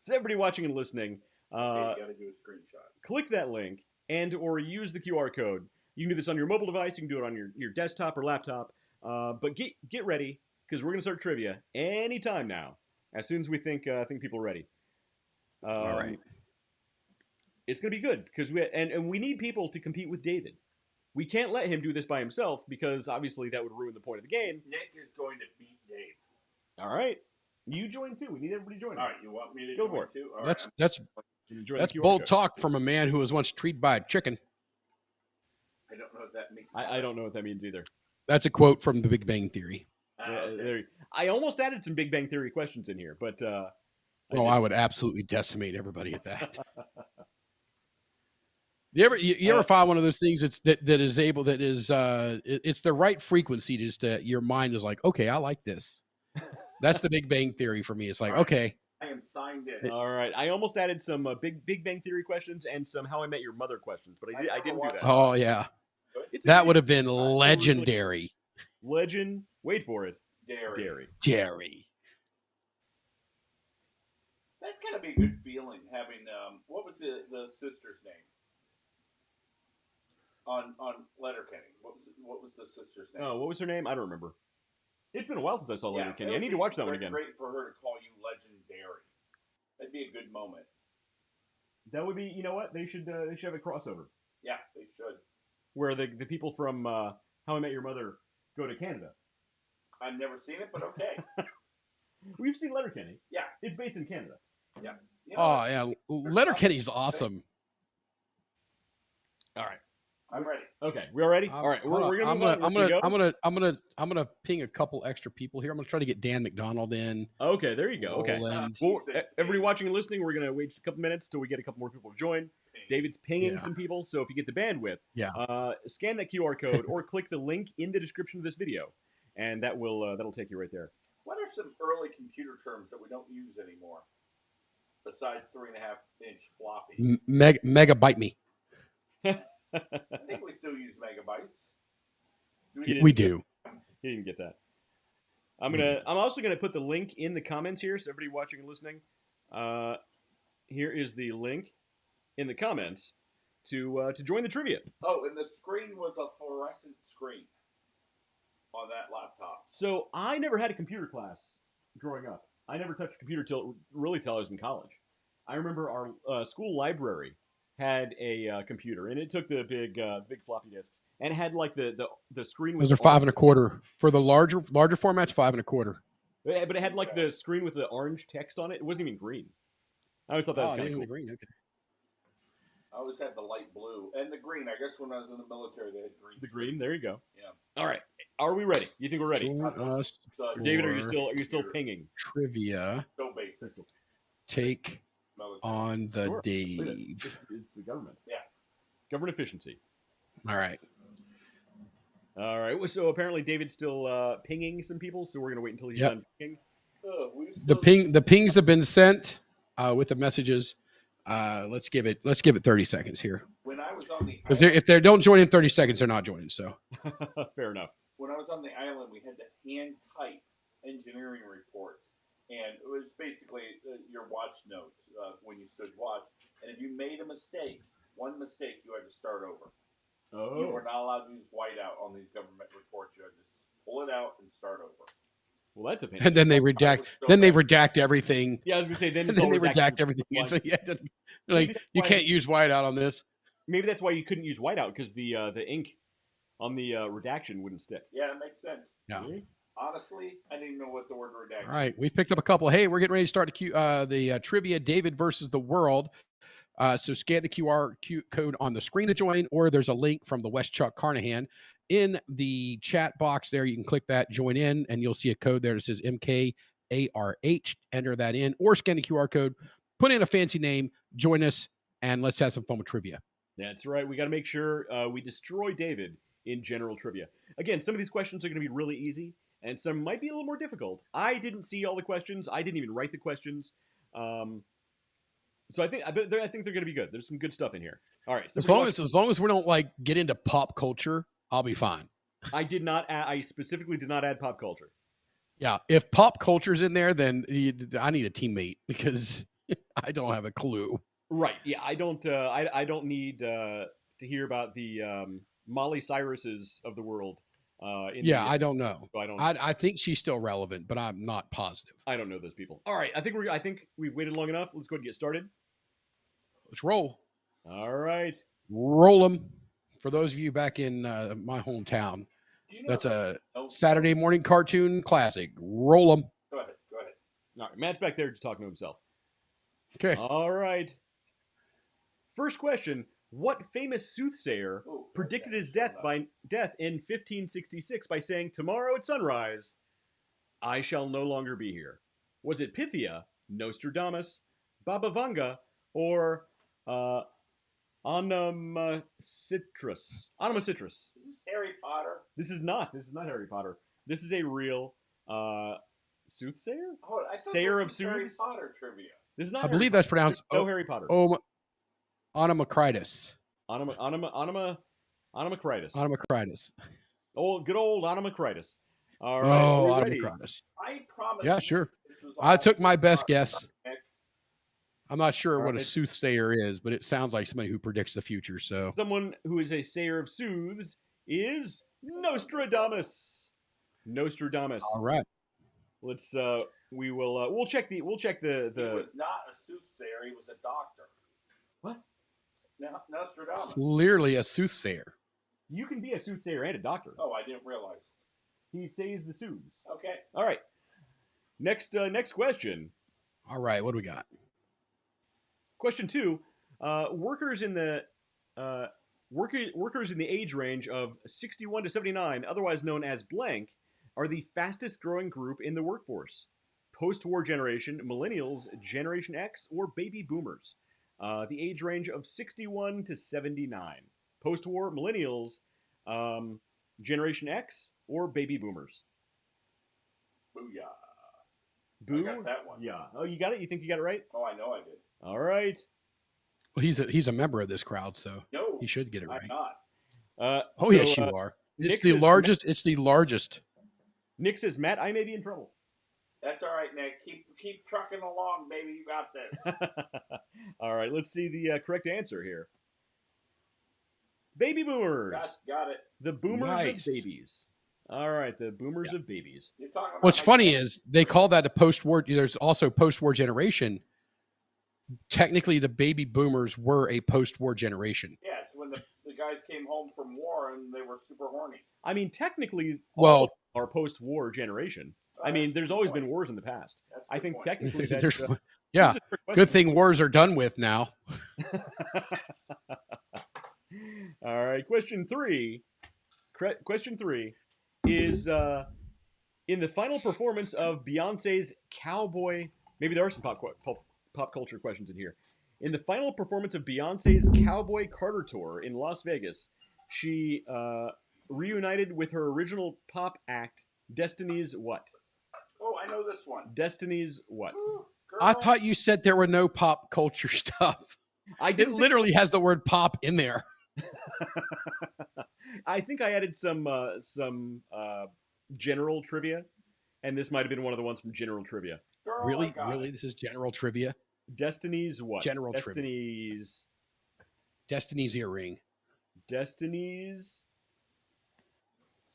So everybody watching and listening, Okay, you gotta do a screenshot. click that link and or use the QR code. You can do this on your mobile device. You can do it on your desktop or laptop. But get ready because we're gonna start trivia anytime now. As soon as we think people are ready. All right. It's gonna be good because we need people to compete with David. We can't let him do this by himself because obviously that would ruin the point of the game. Nick is going to beat Dave. All right, you join too. We need everybody joining. All right, you want me to Go join for it. too? All That's right. that's You can join that's the QR bold code. talk from a man who was once treated by a chicken. I don't know what that means. I don't know what that means either. That's a quote from The Big Bang Theory. Okay. I almost added some Big Bang Theory questions in here, but I would absolutely decimate everybody at that. You ever find one of those things it's the right frequency just your mind is like, okay, I like this. That's the Big Bang Theory for me. It's like, All right. okay. I am signed in. all right. I almost added some Big Bang Theory questions and some How I Met Your Mother questions, but I didn't do that. Oh yeah. It's That would have been legendary. Legend. Wait for it. Dairy. Jerry. That's gotta be a good feeling having what was the sister's name? On Letterkenny. What was the sister's name? Oh, what was her name? I don't remember. It's been a while since I saw Yeah, Letterkenny. it I would need be to watch that one again. Great for her to call you legendary. That'd be a good moment. That would be. You know what? They should have a crossover Yeah, they should. where the people from How I Met Your Mother go to Canada. I've never seen it, but okay. We've seen Letterkenny. Yeah. It's based in Canada. Yeah. You know Oh what? yeah. Letterkenny's awesome. All right. I'm ready. Okay, we all ready? All right, Hold we're on. gonna move on. I'm gonna ping a couple extra people here. I'm gonna try to get Dan McDonald in. Okay, there you go. Okay. Roland. Well, everybody watching and listening, we're gonna wait just a couple minutes till we get a couple more people to join. David's pinging Yeah. some people, so if you get the bandwidth, Yeah. scan that QR code or click the link in the description of this video, and that'll take you right there. What are some early computer terms that we don't use anymore? Besides 3.5-inch floppy. Megabyte me. I think we still use megabytes. We do. You didn't get that. I'm also gonna put the link in the comments here, so everybody watching and listening. Here is the link in the comments to join the trivia. Oh, and the screen was a fluorescent screen on that laptop. So I never had a computer class growing up. I never touched a computer till I was in college. I remember our school library had a computer, and it took the big floppy disks, and it had like the screen. Those are 5 1/4 for the larger formats. 5 1/4. But it had like the screen with the orange text on it. It wasn't even green. I always thought that was kind of cool. Green. Okay. I always had the light blue and the green. I guess when I was in the military, they had green. The green. There you go. Yeah. All right. Are we ready? You think we're ready? Join us for David, are you still pinging? trivia? So basic. Take Military. on the Sure. Look at it. Dave. It's the government. Yeah. Government efficiency. All right. All right. So apparently David's still pinging some people, so we're gonna wait until he's Yep. done pinging. The pings have been sent with the messages. Let's give it 30 seconds here. When I was on the Because island, if they don't join in 30 seconds, they're not joining. So Fair enough. when I was on the island, we had to hand type engineering reports, and it was basically your watch notes when you stood watch. And if you made a mistake, one mistake, you had to start over. You Oh. were not allowed to use whiteout on these government reports. You had to pull it out and start over. Well, that's a pain. and then they redact. Then they redact everything. Yeah, I was gonna say then And it's then all they redacted. redact everything. Like, So, yeah, they're Maybe like that's you why- can't use whiteout on this. Maybe that's why you couldn't use whiteout because the ink on the redaction wouldn't stick. Yeah, it makes sense. Yeah. Really? Honestly, I didn't know what the word redact. All right, we've picked up a couple. Hey, we're getting ready to start the trivia. David versus the world. So scan the QR code on the screen to join, or there's a link from the West Chuck Carnahan in the chat box there. You can click that, join in, and you'll see a code there that says MKARH. Enter that in, or scan the QR code, put in a fancy name, join us, and let's have some fun with trivia. That's right. We got to make sure we destroy David in general trivia. Again, some of these questions are going to be really easy, and some might be a little more difficult. I didn't see all the questions. I didn't even write the questions. So I think they're going to be good. There's some good stuff in here. All right. As long as we don't like get into pop culture, I'll be fine. I did not. I specifically did not add pop culture. Yeah, if pop culture's in there, then I need a teammate because I don't have a clue. Right. Yeah. I don't. I don't need to hear about the Molly Cyruses of the world. I don't know. So I don't. I think she's still relevant, but I'm not positive. I don't know those people. All right. I think we've waited long enough. Let's go ahead and get started. Let's roll. All right. Roll them. For those of you back in my hometown, that's a Saturday morning cartoon classic. Roll them. Go ahead. All right. Matt's back there just talking to himself. Okay. All right. First question. What famous soothsayer predicted his death in 1566 by saying, "Tomorrow at sunrise, I shall no longer be here"? Was it Pythia, Nostradamus, Baba Vanga, or Onomacitris? Is this Harry Potter? This is not Harry Potter. This is a real soothsayer? Oh, I thought Sayer this of was Harry sooths? Potter trivia. This is not I Harry believe Potter. that's pronounced No Harry Potter. Onomacritus. Onomacritus. Good old Onomacritus. All right. Oh, Are we ready? Onomacritus. I promise. Yeah, you sure. this was I all took my best Nick. guess. I'm not sure what a Alright. soothsayer is, but it sounds like somebody who predicts the future. So Someone who is a sayer of sooths is Nostradamus. Nostradamus. all right. Let's we'll check the He was not a soothsayer. He was a doctor. What? No, Nostradamus. Clearly a soothsayer. You can be a soothsayer and a doctor. Oh, I didn't realize. He says the sooths. Okay. All right. Next question. All right, what do we got? Question 2. Workers in the age range of 61 to 79, otherwise known as blank, are the fastest growing group in the workforce. Post-war generation, millennials, Generation X, or baby boomers. The age range of 61 to 79. Post-war, millennials, Generation X, or baby boomers. Booyah. Boo? I got that one. Yeah. Oh, you got it? You think you got it right? Oh, I know I did. All right. Well, he's a member of this crowd, so No, he should get it I'm right. not. Oh, yes, you are. It's Nick the says- largest. It's the largest. Nick says, Matt, I may be in trouble. That's all right, Nick. Keep trucking along, baby. You got this. All right, let's see the correct answer here. Baby boomers. Got it. The boomers Nice. of babies. All right, the boomers of babies. You're talking about What's my funny dad. is they call that the post-war. There's also post-war generation. Technically, the baby boomers were a post-war generation. Yeah, it's when the guys came home from war and they were super horny. I mean, technically, Well- all of our post-war generation. I mean, That's there's a good always point. been wars in the past. That's a I good think point. technically that's, There's, this yeah, is a trick good question. thing wars are done with now. All right, question 3. Question 3 is in the final performance of Beyonce's Cowboy. Maybe there are some pop culture questions in here. In the final performance of Beyonce's Cowboy Carter tour in Las Vegas, she reunited with her original pop act, Destiny's what? Oh, I know this one. Destiny's what? Ooh, girl. I thought you said there were no pop culture stuff. I It didn't literally has the word "pop" in there. I think I added some general trivia, and this might have been one of the ones from general trivia. Girl, Really, I got really, it. this is general trivia. Destiny's what? General trivia. Destiny's Destiny's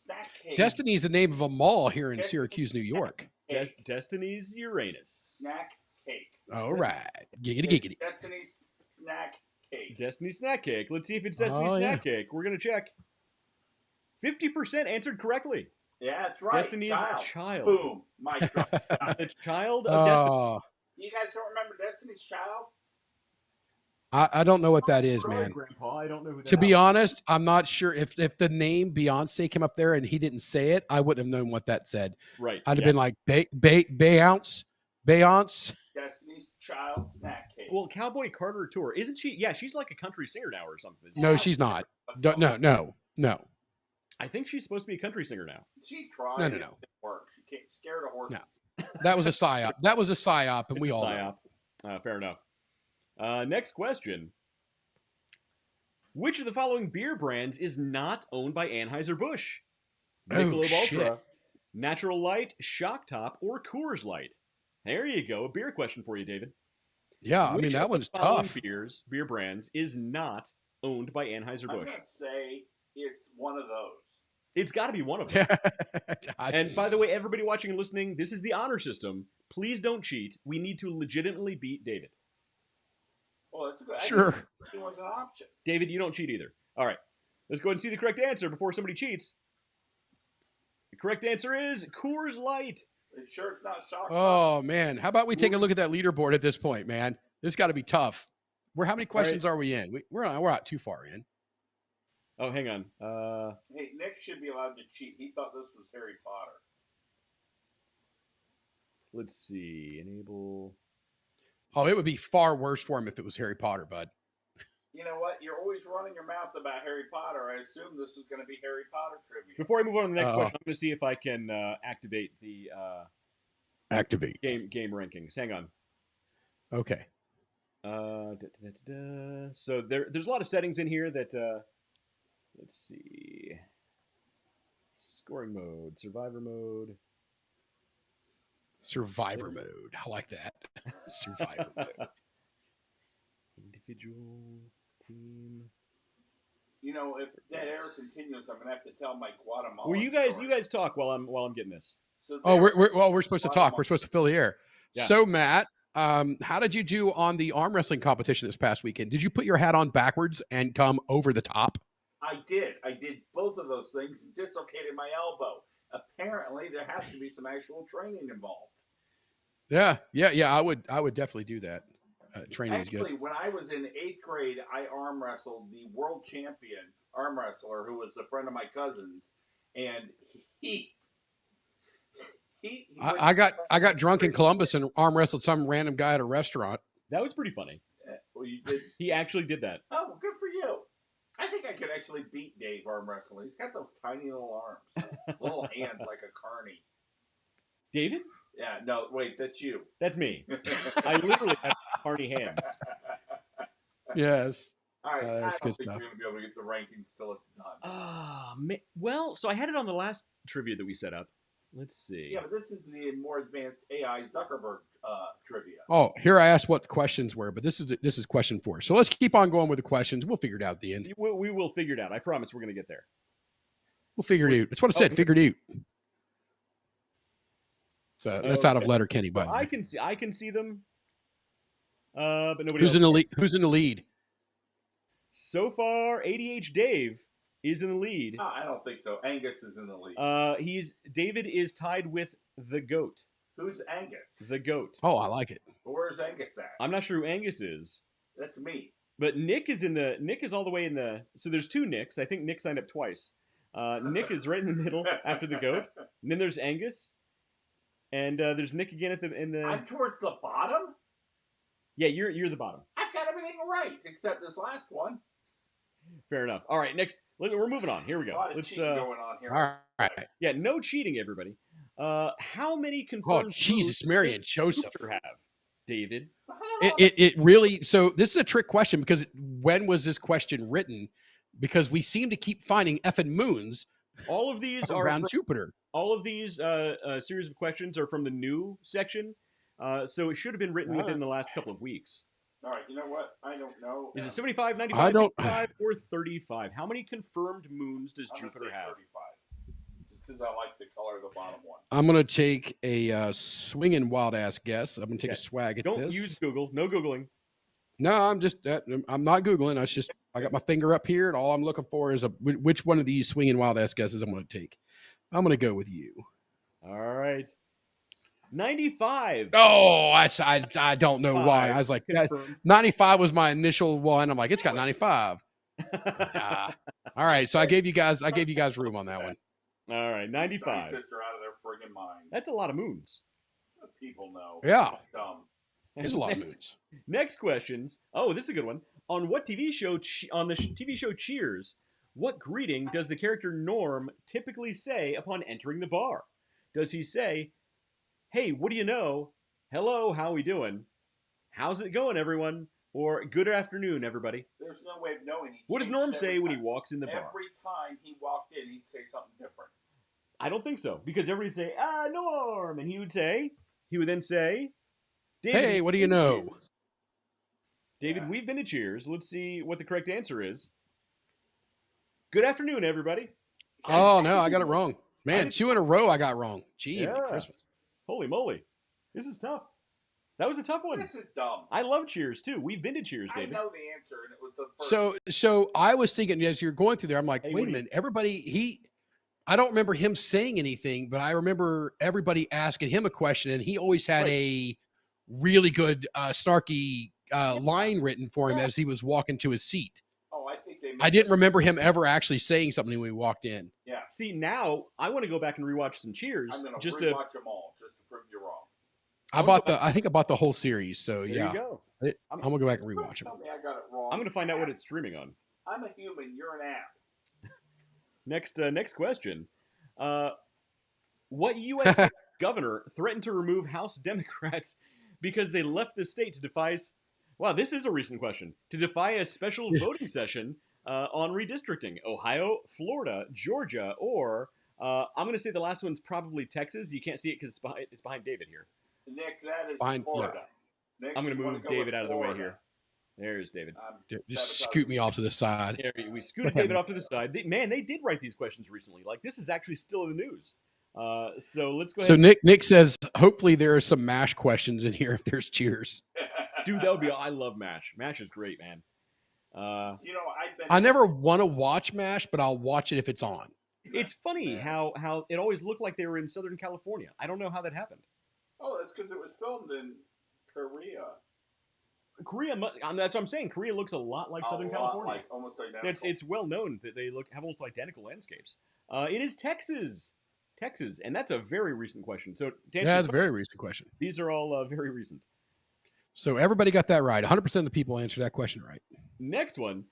Snack cake. Destiny's the name of a mall here in Destiny- Syracuse, New York. Cake. Destiny's Uranus. Snack cake. All right, giggity giggity. Destiny's snack cake. Destiny's snack cake. Let's see if it's Destiny's Oh, snack cake. We're gonna check. 50% answered correctly. Yeah, that's right. Destiny's Child. Boom. My drop. The child of Destiny. Oh, You guys don't remember Destiny's Child? I don't know what that is, Sorry, man. Grandpa, I don't know who that To be is. honest, I'm not sure if the name Beyonce came up there and he didn't say it, I wouldn't have known what that said. Right. I'd have yeah. been like Beyonce. Destiny's Child snack cake. Well, Cowboy Carter tour, isn't she? Yeah, she's like a country singer now or something. isn't No, she? she's not. No. I think she's supposed to be a country singer now. She tried. No. It didn't work. She can't scared of horses. No. That was a psyop. That was a psyop, and we It's a all know. psyop. Fair enough. Next question. Which of the following beer brands is not owned by Anheuser-Busch? Michelob shit. Ultra, Natural Light, Shock Top, or Coors Light? There you go. A beer question for you, David. Yeah, I Which mean, of that the one's following tough. beer brands is not owned by I'm Anheuser-Busch? going to say it's one of those. It's got to be one of them. I- And by the way, everybody watching and listening, this is the honor system. Please don't cheat. We need to legitimately beat David. Well, that's a good. Sure. It was an option. David, you don't cheat either. All right. Let's go ahead and see the correct answer before somebody cheats. The correct answer is Coors Light. Are you sure it's not shock? Oh man, how about we take a look at that leaderboard at this point, man? This got to be tough. How many questions are we in? We're not too far in. Oh, hang on. Hey, Nick should be allowed to cheat. He thought this was Harry Potter. Let's see. Enable. Oh, it would be far worse for him if it was Harry Potter, bud. You know what? You're always running your mouth about Harry Potter. I assumed this was going to be Harry Potter trivia. Before I move on to the next question, I'm going to see if I can activate the Activate game rankings. Hang on. Okay. So there's a lot of settings in here that let's see. Scoring mode, survivor mode. Survivor mode. I like that. Survivor mode. Individual, team. You know, if dead air continues, I'm going to have to tell my Guatemala. Well, you guys talk while I'm getting this. So Oh, we're supposed to talk. We're supposed to fill the air. Yeah. So, Matt, how did you do on the arm wrestling competition this past weekend? Did you put your hat on backwards and come over the top? I did both of those things and dislocated my elbow. Apparently, there has to be some actual training involved. Yeah. I would definitely do that. Training is good. Actually, when I was in 8th grade, I arm wrestled the world champion arm wrestler who was a friend of my cousin's, and he I got drunk in Columbus and arm wrestled some random guy at a restaurant. That was pretty funny. Well, you did. He actually did that. Oh, well, good for you. I think I could actually beat Dave arm wrestling. He's got those tiny little arms, little hands like a carny. David? Yeah, no, wait, that's you. That's me. I literally have carny hands. Yes. All right, that's I good don't think stuff. we're going to be able to get the rankings till it's done. Well, so I had it on the last trivia that we set up. Let's see. Yeah, but this is the more advanced AI Zuckerberg trivia. Oh, here I asked what the questions were, but this is question 4. So let's keep on going with the questions. We'll figure it out at the end. We will figure it out. I promise we're going to get there. We'll figure it out. That's what I said. Figured it out. So that's out of Letterkenny, by the way. I can see them. But nobody Who's else in the can. lead? Who's in the lead? So far, ADH Dave is in the lead. No, I don't think so. Angus is in the lead. David is tied with the GOAT. Who's Angus? The GOAT. Oh, I like it. Where's Angus at? I'm not sure who Angus is. That's me. But Nick is all the way in the. So there's 2 Nicks. I think Nick signed up twice. Nick is right in the middle after the GOAT. And then there's Angus. And there's Nick again in the. I'm towards the bottom? Yeah, you're the bottom. I've got everything right except this last one. Fair enough. All right, next. We're moving on. Here we A go. lot of Let's. cheating going on here. All right. Yeah, no cheating, everybody. How many confirmed? Oh, Jesus, moves Mary does and Joseph. Cooper have, David? It really. So this is a trick question because when was this question written? Because we seem to keep finding effing moons All of these are around from, Jupiter. all of these series of questions are from the new section. So it should have been written within the last couple of weeks. All right, you know what? I don't know. Is it 75, 95, I don't- 55, or 35? How many confirmed moons does I'm gonna Jupiter say have? 35. Just because I like the color of the bottom one. I'm gonna take a swinging wild ass guess. I'm gonna take Yeah. a swag at Don't this. use Google. No Googling. No, I'm not googling. I got my finger up here, and all I'm looking for is which one of these swinging wild ass guesses I'm gonna take. I'm gonna go with you. All right. 95. Oh, I don't know why. I was like, Confirmed. 95 was my initial one. I'm like, it's got 95. All right, so I gave you guys room on that one. All right, 95. Scientists are out of their friggin' minds. That's a lot of moons. People know. Yeah, Dumb. there's a lot of Next- moons. Next questions. Oh, this is a good one. On what TV show? On the TV show Cheers, what greeting does the character Norm typically say upon entering the bar? Does he say, "Hey, what do you know? Hello, how we doing? How's it going, everyone? or good afternoon, everybody? There's no way of knowing. What does changed Norm every say when he time. walks in the bar? Every time he walked in, he'd say something different. I don't think so, because everybody would say, Norm, and he would then say, David, Hey, what do you we've been to know? Cheers. David, Yeah. we've been to Cheers. Let's see what the correct answer is. Good afternoon, everybody. Oh no, I got it wrong. Man, did 2 in a row I got wrong. Gee, Yeah. Christmas. Holy moly. This is tough. That was a tough one. This is dumb. I love Cheers, too. We've been to Cheers, I David. know the answer, and it was the first. So I was thinking as you're going through there, I'm like, Hey, wait what a do you- minute, everybody I don't remember him saying anything, but I remember everybody asking him a question, and he always had Right. a really good snarky line written for him Yeah. as he was walking to his seat. Oh, I think they. I didn't remember him ever actually saying something when we walked in. Yeah, See, now I want to go back and rewatch some Cheers. I'm gonna just rewatch them all just to prove you wrong. I think I bought the whole series. So There yeah, you go. I'm gonna go back and rewatch them. Tell me I got it wrong. I'm going to find out what it's streaming on. I'm a human. You're an app. Next question. What U.S. governor threatened to remove House Democrats because they left the state to defy... Wow, this is a recent question. To defy a special voting session on redistricting. Ohio, Florida, Georgia, or... I'm going to say the last one's probably Texas. You can't see it because it's behind David here. Nick, that is Fine, yeah. Florida. Nick, I'm going to you wanna move go David with out of the way Florida? here. There's David. Just scoot me off to the side. There, we scooted David off to the side. They did write these questions recently. Like, this is actually still in the news. So let's go ahead. So Nick says, hopefully there are some MASH questions in here if there's Cheers. Dude, that would be... I love MASH. MASH is great, man. You know, I've been. I never want to watch MASH, but I'll watch it if it's on. It's funny how it always looked like they were in Southern California. I don't know how that happened. Oh, that's because it was filmed in Korea. Korea, that's what I'm saying. Korea looks a lot like Southern California. Like almost identical. It's well known that they have almost identical landscapes. It is Texas, and that's a very recent question. So to answer Yeah, your it's a very recent question. these are all very recent. So everybody got that right. 100% of the people answered that question right. Next one,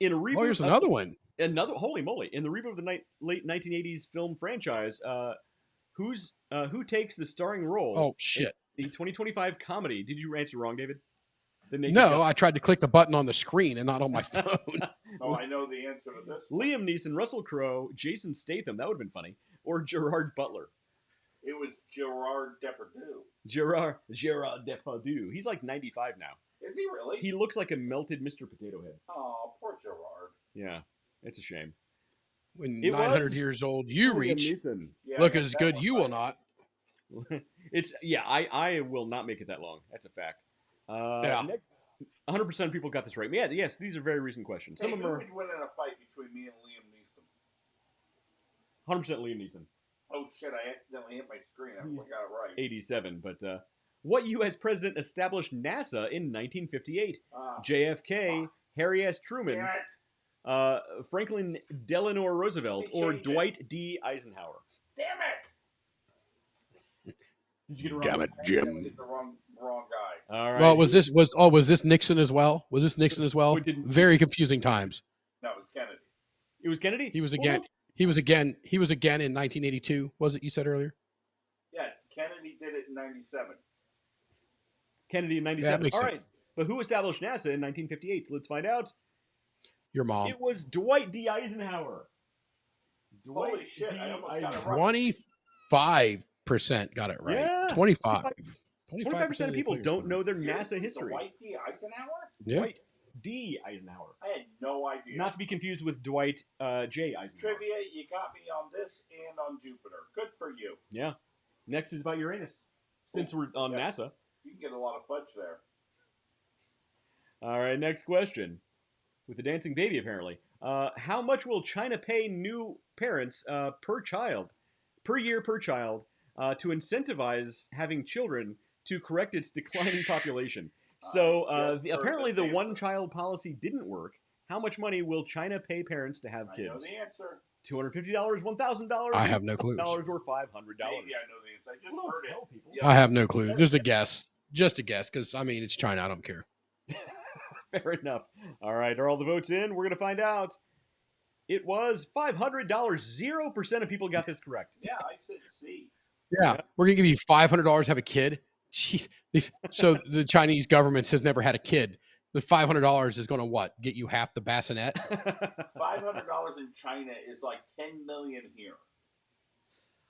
in a reboot. Oh, here's another one. Holy moly! In the reboot of the late 1980s film franchise, who takes the starring role? Oh, shit. In the 2025 comedy. Did you answer wrong, David? The Naked No, Gun. I tried to click the button on the screen and not on my phone. Oh, I know the answer to this one. Liam Neeson, Russell Crowe, Jason Statham. That would have been funny. Or Gerard Butler. It was Gerard Depardieu. Gerard Depardieu. He's like 95 now. Is he really? He looks like a melted Mr. Potato Head. Oh, poor Gerard. Yeah, it's a shame. When It 900 was years old, you Liam reach. Neeson. Yeah, Look I as got good that you one will right. not. I will not make it that long. That's a fact. Yeah. 100% of people got this right. Yeah, yes, these are very recent questions. Some Hey, of who them are would win in a fight between me and Liam Neeson? 100% Liam Neeson. Oh shit! I accidentally hit my screen. I He's got it right. 87. But what U.S. president established NASA in 1958? Ah, JFK, fuck. Harry S. Truman, damn it! Franklin Delano Roosevelt, They or changed it. Dwight D. Eisenhower. Damn it! Did you get it wrong? Damn it, I accidentally Jim. hit the wrong guy. All right. Well, was this Nixon as well? Was this Nixon as well? We didn't- Very confusing times. No, it was Kennedy. It was Kennedy? He was Well, again. He was again in 1982. Was it you said earlier? Yeah, Kennedy did it in '97. Kennedy in Yeah, 97. that makes All sense. right. But who established NASA in 1958? Let's find out. Your mom. It was Dwight D. Eisenhower. Holy shit, I almost got it right. 25% got it right. Yeah. 25. 25% of people players don't got it know their Seriously? NASA history. Dwight D. Eisenhower? Yeah. Dwight D. Eisenhower. I had no idea. Not to be confused with Dwight J. Eisenhower. Trivia, you got me on this and on Jupiter. Good for you. Yeah. Next is about Uranus. Since we're on Yeah. NASA. You can get a lot of fudge there. All right, next question. With the dancing baby, apparently. How much will China pay new parents per year per child, to incentivize having children to correct its declining population? So just heard apparently this the answer. one-child policy didn't work. How much money will China pay parents to have I know kids? the answer. $250, $1,000, I have no clue. $1,000, or $500. Maybe I know the answer. I just Well, don't heard it. tell people. Yeah. I have no clue. Just a guess. Just a guess, because I mean it's China. I don't care. Fair enough. All right, are all the votes in? We're going to find out. It was $500. 0% of people got this correct. Yeah, I said C. Yeah, we're gonna give you $500 to have a kid. Jeez. So the Chinese government has never had a kid. The $500 is going to what? Get you half the bassinet? $500 in China is like 10 million here.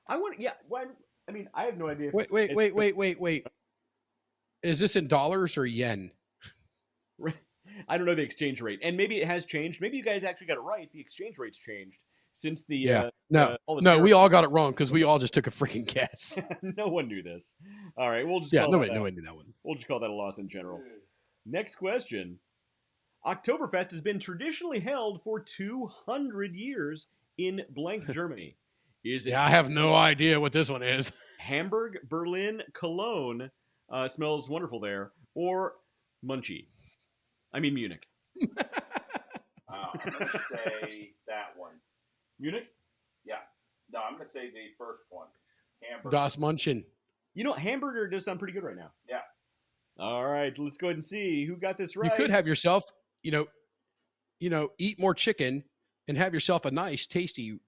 I want. Yeah. Well, I mean, I have no idea. If Wait. Is this in dollars or yen? I don't know the exchange rate, and maybe it has changed. Maybe you guys actually got it right. The exchange rate's changed since the No, we all got it wrong because we all just took a freaking guess. No one knew this. All right, we'll just nobody knew that one. We'll just call that a loss in general. Next question. Oktoberfest has been traditionally held for 200 years in blank Germany. Is it? Yeah, I have no idea what this one is. Hamburg, Berlin, Cologne, smells wonderful there, or Munchie. I mean Munich. I'm going to say that one. Munich? Yeah. No, I'm going to say the first one. Hamburg. Das Munchen. You know, hamburger does sound pretty good right now. Yeah. All right, let's go ahead and see who got this right. You could have yourself, eat more chicken and have yourself a nice, tasty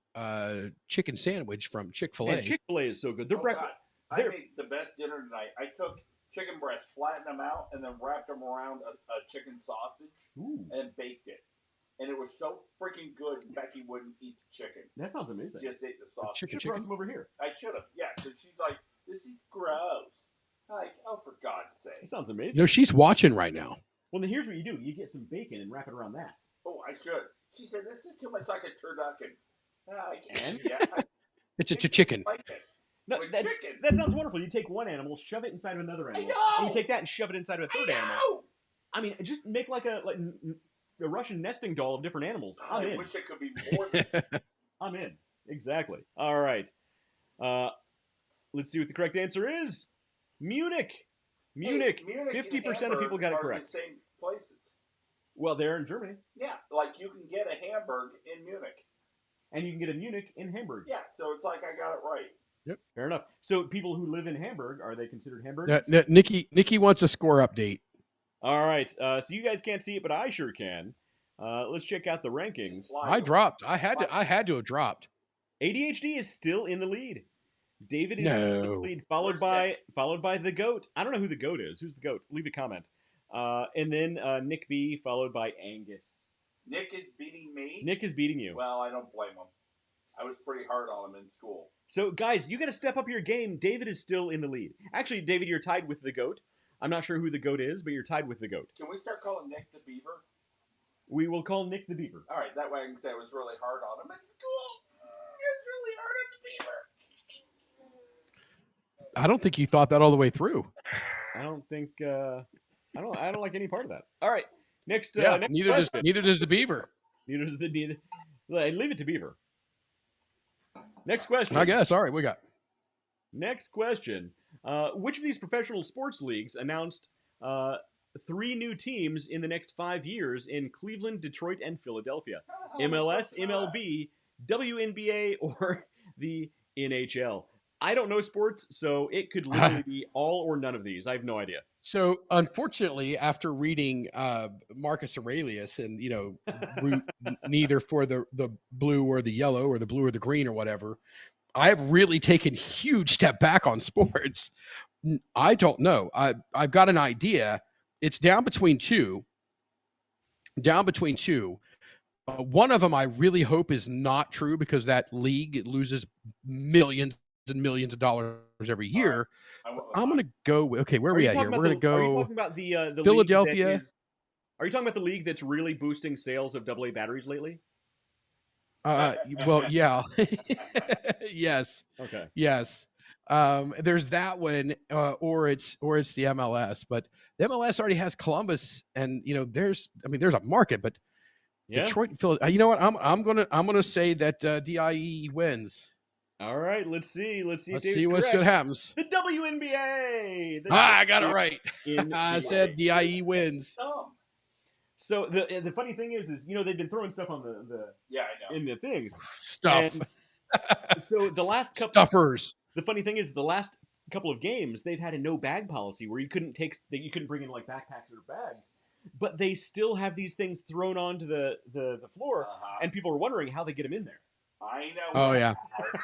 chicken sandwich from Chick-fil-A. Man, Chick-fil-A is so good. Their breakfast. I made the best dinner tonight. I took chicken breasts, flattened them out, and then wrapped them around a chicken sausage and baked it. And it was so freaking good, Becky wouldn't eat the chicken. That sounds amazing. Just ate the sausage. Chicken. Brought some over here. I should have, yeah, because she's like, this is gross. Like, oh, for God's sake. That sounds amazing. No, she's watching right now. Well, then here's what you do. You get some bacon and wrap it around that. Oh, I should. She said, this is too much like a turducken. I can. Yeah. It's a chicken. Like it. No, that sounds wonderful. You take one animal, shove it inside of another animal. And you take that and shove it inside of a third animal. I mean, just make like a Russian nesting doll of different animals. I'm in. I wish it could be more than I'm in. Exactly. All right. Let's see what the correct answer is. Munich. Munich. 50% of people got it correct. The same places. Well, they're in Germany. Yeah, like you can get a Hamburg in Munich. And you can get a Munich in Hamburg. Yeah, so it's like I got it right. Yep. Fair enough. So people who live in Hamburg, are they considered Hamburg? Nikki wants a score update. All right. So you guys can't see it, but I sure can. Let's check out the rankings. I dropped. I had to have dropped. ADHD is still in the lead. David is still in the lead, followed by the GOAT. I don't know who the GOAT is. Who's the GOAT? Leave a comment. And then Nick B, followed by Angus. Nick is beating me? Nick is beating you. Well, I don't blame him. I was pretty hard on him in school. So, guys, you got to step up your game. David is still in the lead. Actually, David, you're tied with the GOAT. I'm not sure who the GOAT is, but you're tied with the GOAT. Can we start calling Nick the Beaver? We will call Nick the Beaver. All right, that way I can say I was really hard on him in school. It's really hard on the Beaver. I don't think you thought that all the way through. I don't think. I don't like any part of that. All right, next. Neither does the Beaver. Neither does the neither. Leave it to Beaver. Next question. I guess. All right, we got. Next question. Which of these professional sports leagues announced 3 new teams in the next 5 years in Cleveland, Detroit, and Philadelphia? MLS, MLB, WNBA, or the NHL? I don't know sports, so it could literally be all or none of these. I have no idea. So, unfortunately, after reading Marcus Aurelius and, root neither for the blue or the yellow or the blue or the green or whatever, I have really taken a huge step back on sports. I don't know. I've got an idea. It's down between two. One of them I really hope is not true because that league loses millions and millions of dollars every year. I'm going to go. Okay, where are we at here? We're going to go. Are you talking about the Philadelphia? Are you talking about the league that's really boosting sales of AA batteries lately? Well, yeah. Yes. Okay. Yes. There's that one, or it's the MLS, but the MLS already has Columbus, and there's a market, but Detroit and Philly. You know what? I'm gonna say that DIE wins. All right, let's see. Let's see what happens. The WNBA. I got it right. I said DIE wins. So the funny thing is they've been throwing stuff on the I know in the things stuff. And so the last couple stuffers. The funny thing is the last couple of games they've had a no bag policy where you couldn't bring in like backpacks or bags, but they still have these things thrown onto the floor, and people are wondering how they get them in there. I know. Oh yeah,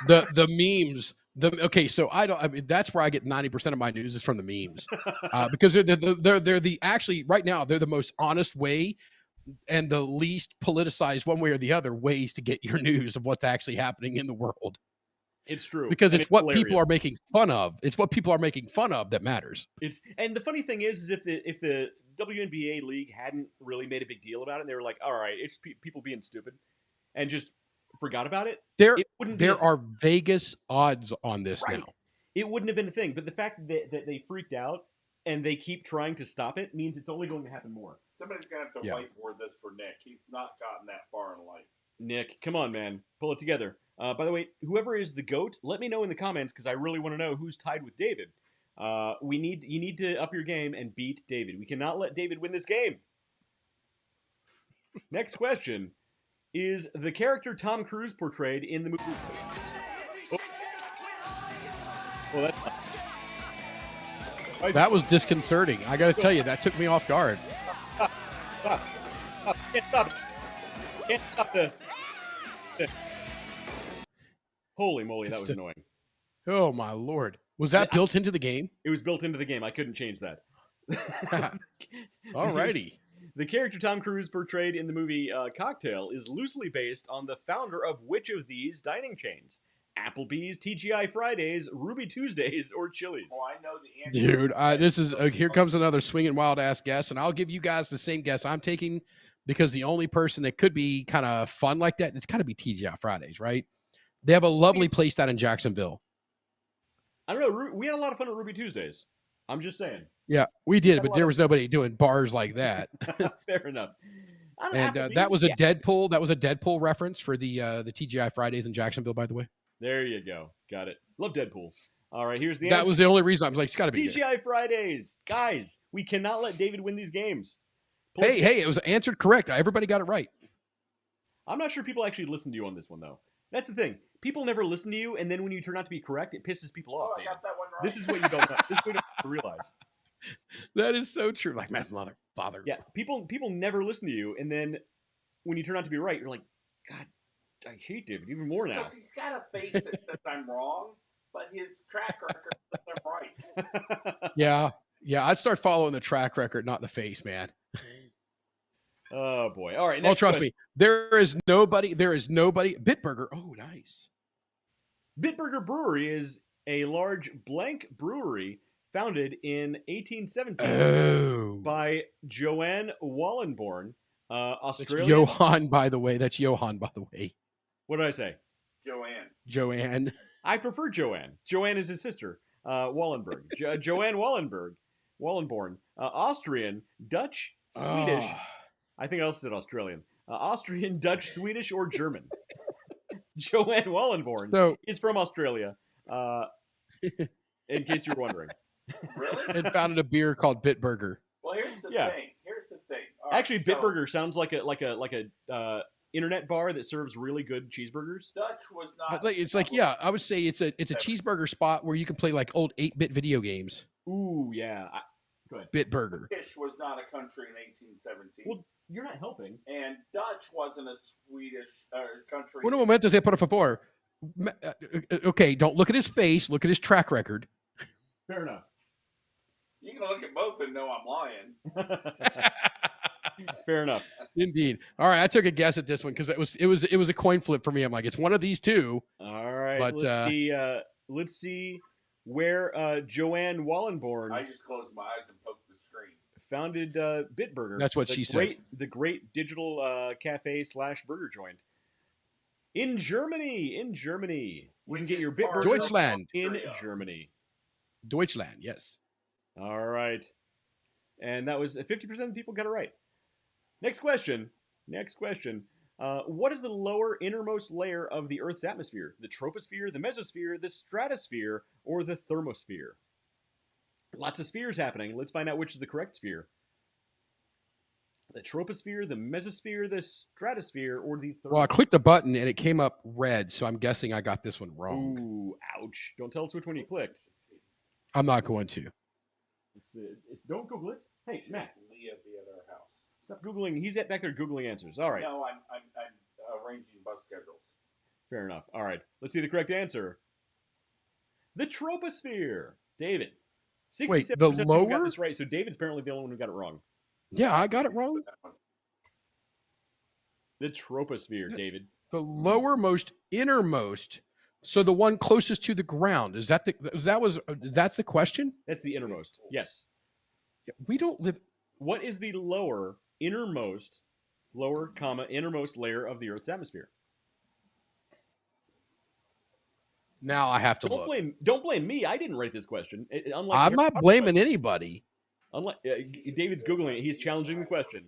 the memes Okay, so I mean, that's where I get 90% of my news is from the memes, because they're the actually right now they're the most honest way and the least politicized one way or the other ways to get your news of what's actually happening in the world. It's true Because and it's what people are hilarious. making fun of. It's what people are making fun of that matters. And the funny thing is if the WNBA league hadn't really made a big deal about it, and they were like, all right, it's people being stupid, and just forgot about it, There it wouldn't be there are Vegas odds on this right. now. It wouldn't have been a thing. But the fact that they freaked out and they keep trying to stop it means it's only going to happen more. Somebody's gonna have to Yeah. whiteboard this for Nick. He's not gotten that far in life. Nick, come on, man, pull it together. By the way, whoever is the GOAT, let me know in the comments because I really want to know who's tied with David. You need to up your game and beat David. We cannot let David win this game. Next question: is the character Tom Cruise portrayed in the movie? Oh. Well, That was disconcerting. I got to tell you, that took me off guard. Stop. Can't stop it. Can't stop the. Holy moly, that was annoying. Oh my lord. Was that built into the game? It was built into the game. I couldn't change that. Alrighty. The character Tom Cruise portrayed in the movie Cocktail is loosely based on the founder of which of these dining chains? Applebee's, TGI Fridays, Ruby Tuesdays, or Chili's? Oh, I know the answer. Dude, this is here comes another swinging wild ass guess, and I'll give you guys the same guess I'm taking because the only person that could be kind of fun like that, it's got to be TGI Fridays, right? They have a lovely place down in Jacksonville. I don't know. We had a lot of fun at Ruby Tuesdays. I'm just saying. Yeah, we did, but there was nobody doing bars like that. Fair enough. And that was a Deadpool. That was a Deadpool reference for the TGI Fridays in Jacksonville, by the way. There you go. Got it. Love Deadpool. All right, here's the That answer. was the only reason I'm like, it's got to be TGI there. Fridays. Guys, we cannot let David win these games. Hey, it was answered correct. Everybody got it right. I'm not sure people actually listen to you on this one, though. That's the thing. People never listen to you, and then when you turn out to be correct, it pisses people off. Oh, I got that one right. This is what you don't know. This is what you don't realize. That is so true. Like, man, mother, father. Yeah, people never listen to you, and then when you turn out to be right, you're like, God, I hate David even more now. Because he's got a face that says I'm wrong, but his track record says I'm right. Yeah. I'd start following the track record, not the face, man. Oh boy! All right. Oh, trust me, there is nobody. Bitburger. Oh, nice. Bitburger Brewery is a large blank brewery founded in 1817 by Joanne Wallenborn, Australian. Johan, by the way. That's Johan, by the way. What did I say? Joanne. I prefer Joanne. Joanne is his sister. Wallenberg. Joanne Wallenborn. Austrian, Dutch, Swedish. I think I also said Australian. Austrian, Dutch, Swedish, or German. Joanne Wallenborn is from Australia, in case you're wondering. Really? And founded a beer called Bitburger. Well, here's the thing. All Actually, right, so Bitburger sounds like a internet bar that serves really good cheeseburgers. Dutch was not. It's like, yeah, I would say it's a cheeseburger spot where you can play like old 8-bit video games. Ooh, yeah. Go ahead. Bitburger. British was not a country in 1817. Well, you're not helping. And Dutch wasn't a Swedish country. Un momento, se por favor. Okay, don't look at his face. Look at his track record. Fair enough. You can look at both and know I'm lying. Fair enough. Indeed. All right, I took a guess at this one because it was a coin flip for me. I'm like, it's one of these two. All right. But let's see where Joanne Wallenborn. I just closed my eyes and poked the screen. Founded Bitburger. That's what she said. The great digital cafe / burger joint in Germany. You can get your Bitburger Deutschland in Germany. Deutschland, yes. All right, and that was 50% of the people got it right. Next question. What is the lower innermost layer of the Earth's atmosphere? The troposphere, the mesosphere, the stratosphere, or the thermosphere? Lots of spheres happening. Let's find out which is the correct sphere. The troposphere, the mesosphere, the stratosphere, or the thermosphere? Well, I clicked the button and it came up red, so I'm guessing I got this one wrong. Ooh, ouch. Don't tell us which one you clicked. I'm not going to. Don't Google it. Hey, Matt. Leah be at our house. Stop Googling. He's back there Googling answers. All right. No, I'm arranging bus schedules. Fair enough. All right. Let's see the correct answer. The troposphere. David. Wait, 67% the of people got lower? this right, so David's apparently the only one who got it wrong. Yeah, I got it wrong. The troposphere, David. The lowermost, innermost. So the one closest to the ground. Is that that's the question? That's the innermost. Yes. We don't live. What is the innermost layer of the Earth's atmosphere? Now I have to Don't look. don't blame me. I didn't write this question. Unlike I'm Harry not Potter blaming question. anybody. Unlike David's googling it. He's challenging the question.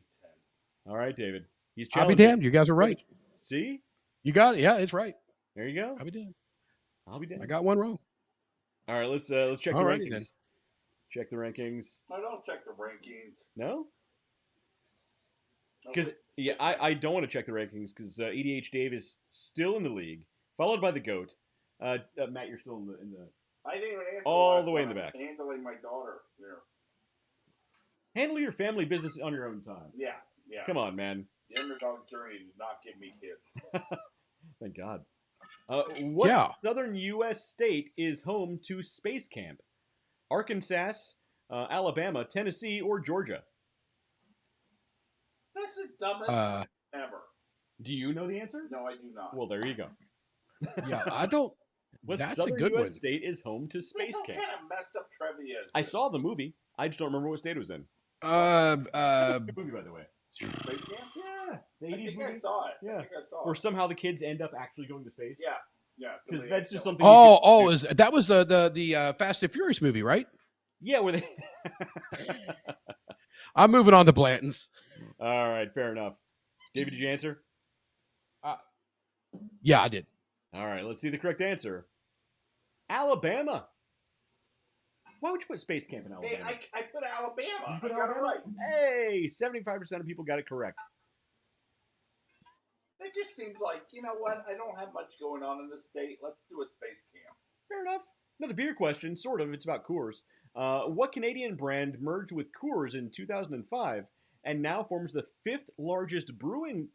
All right, David. He's I'll challenging. be damned. You guys are right. See? You got it. Yeah, it's right. There you go. I'll be damned. I'll be damned. I got one wrong. All right, let's check the Alrighty rankings. then. Check the rankings. I don't check the rankings. No? Okay. Because I don't want to check the rankings because EDH Dave is still in the league, followed by the GOAT. Matt, you're still in the I didn't even answer all last the way in time. the back. Handling my daughter there. Handle your family business on your own time. Yeah. Come on, man. The Underdog journey did not give me kids. Thank God. What Yeah. southern U.S. state is home to Space Camp? Arkansas, Alabama, Tennessee, or Georgia? That's the dumbest ever. Do you know the answer? No, I do not. Well, there you go. Yeah, I don't. What That's a southern good U.S. one. state is home to Space What Camp? kind of messed up trivia is I this? saw the movie. I just don't remember what state it was in. Good movie, by the way. Space Camp? Yeah, the I 80s think movie. I saw it. Yeah. I think I saw Where it. somehow the kids end up actually going to space. Yeah. Because somebody that's just killed something. Oh, that was the Fast and Furious movie, right? Yeah, where they. I'm moving on to Blanton's. All right, fair enough. David, did you answer? Yeah, I did. All right, let's see the correct answer. Alabama. Why would you put Space Camp in it. Hey, Alabama? I put Alabama. You put I got it Alabama? right. Hey, 75% of people got it correct. It just seems like, you know what? I don't have much going on in this state. Let's do a space camp. Fair enough. Another beer question, sort of. It's about Coors. What Canadian brand merged with Coors in 2005 and now forms the 5th largest brewery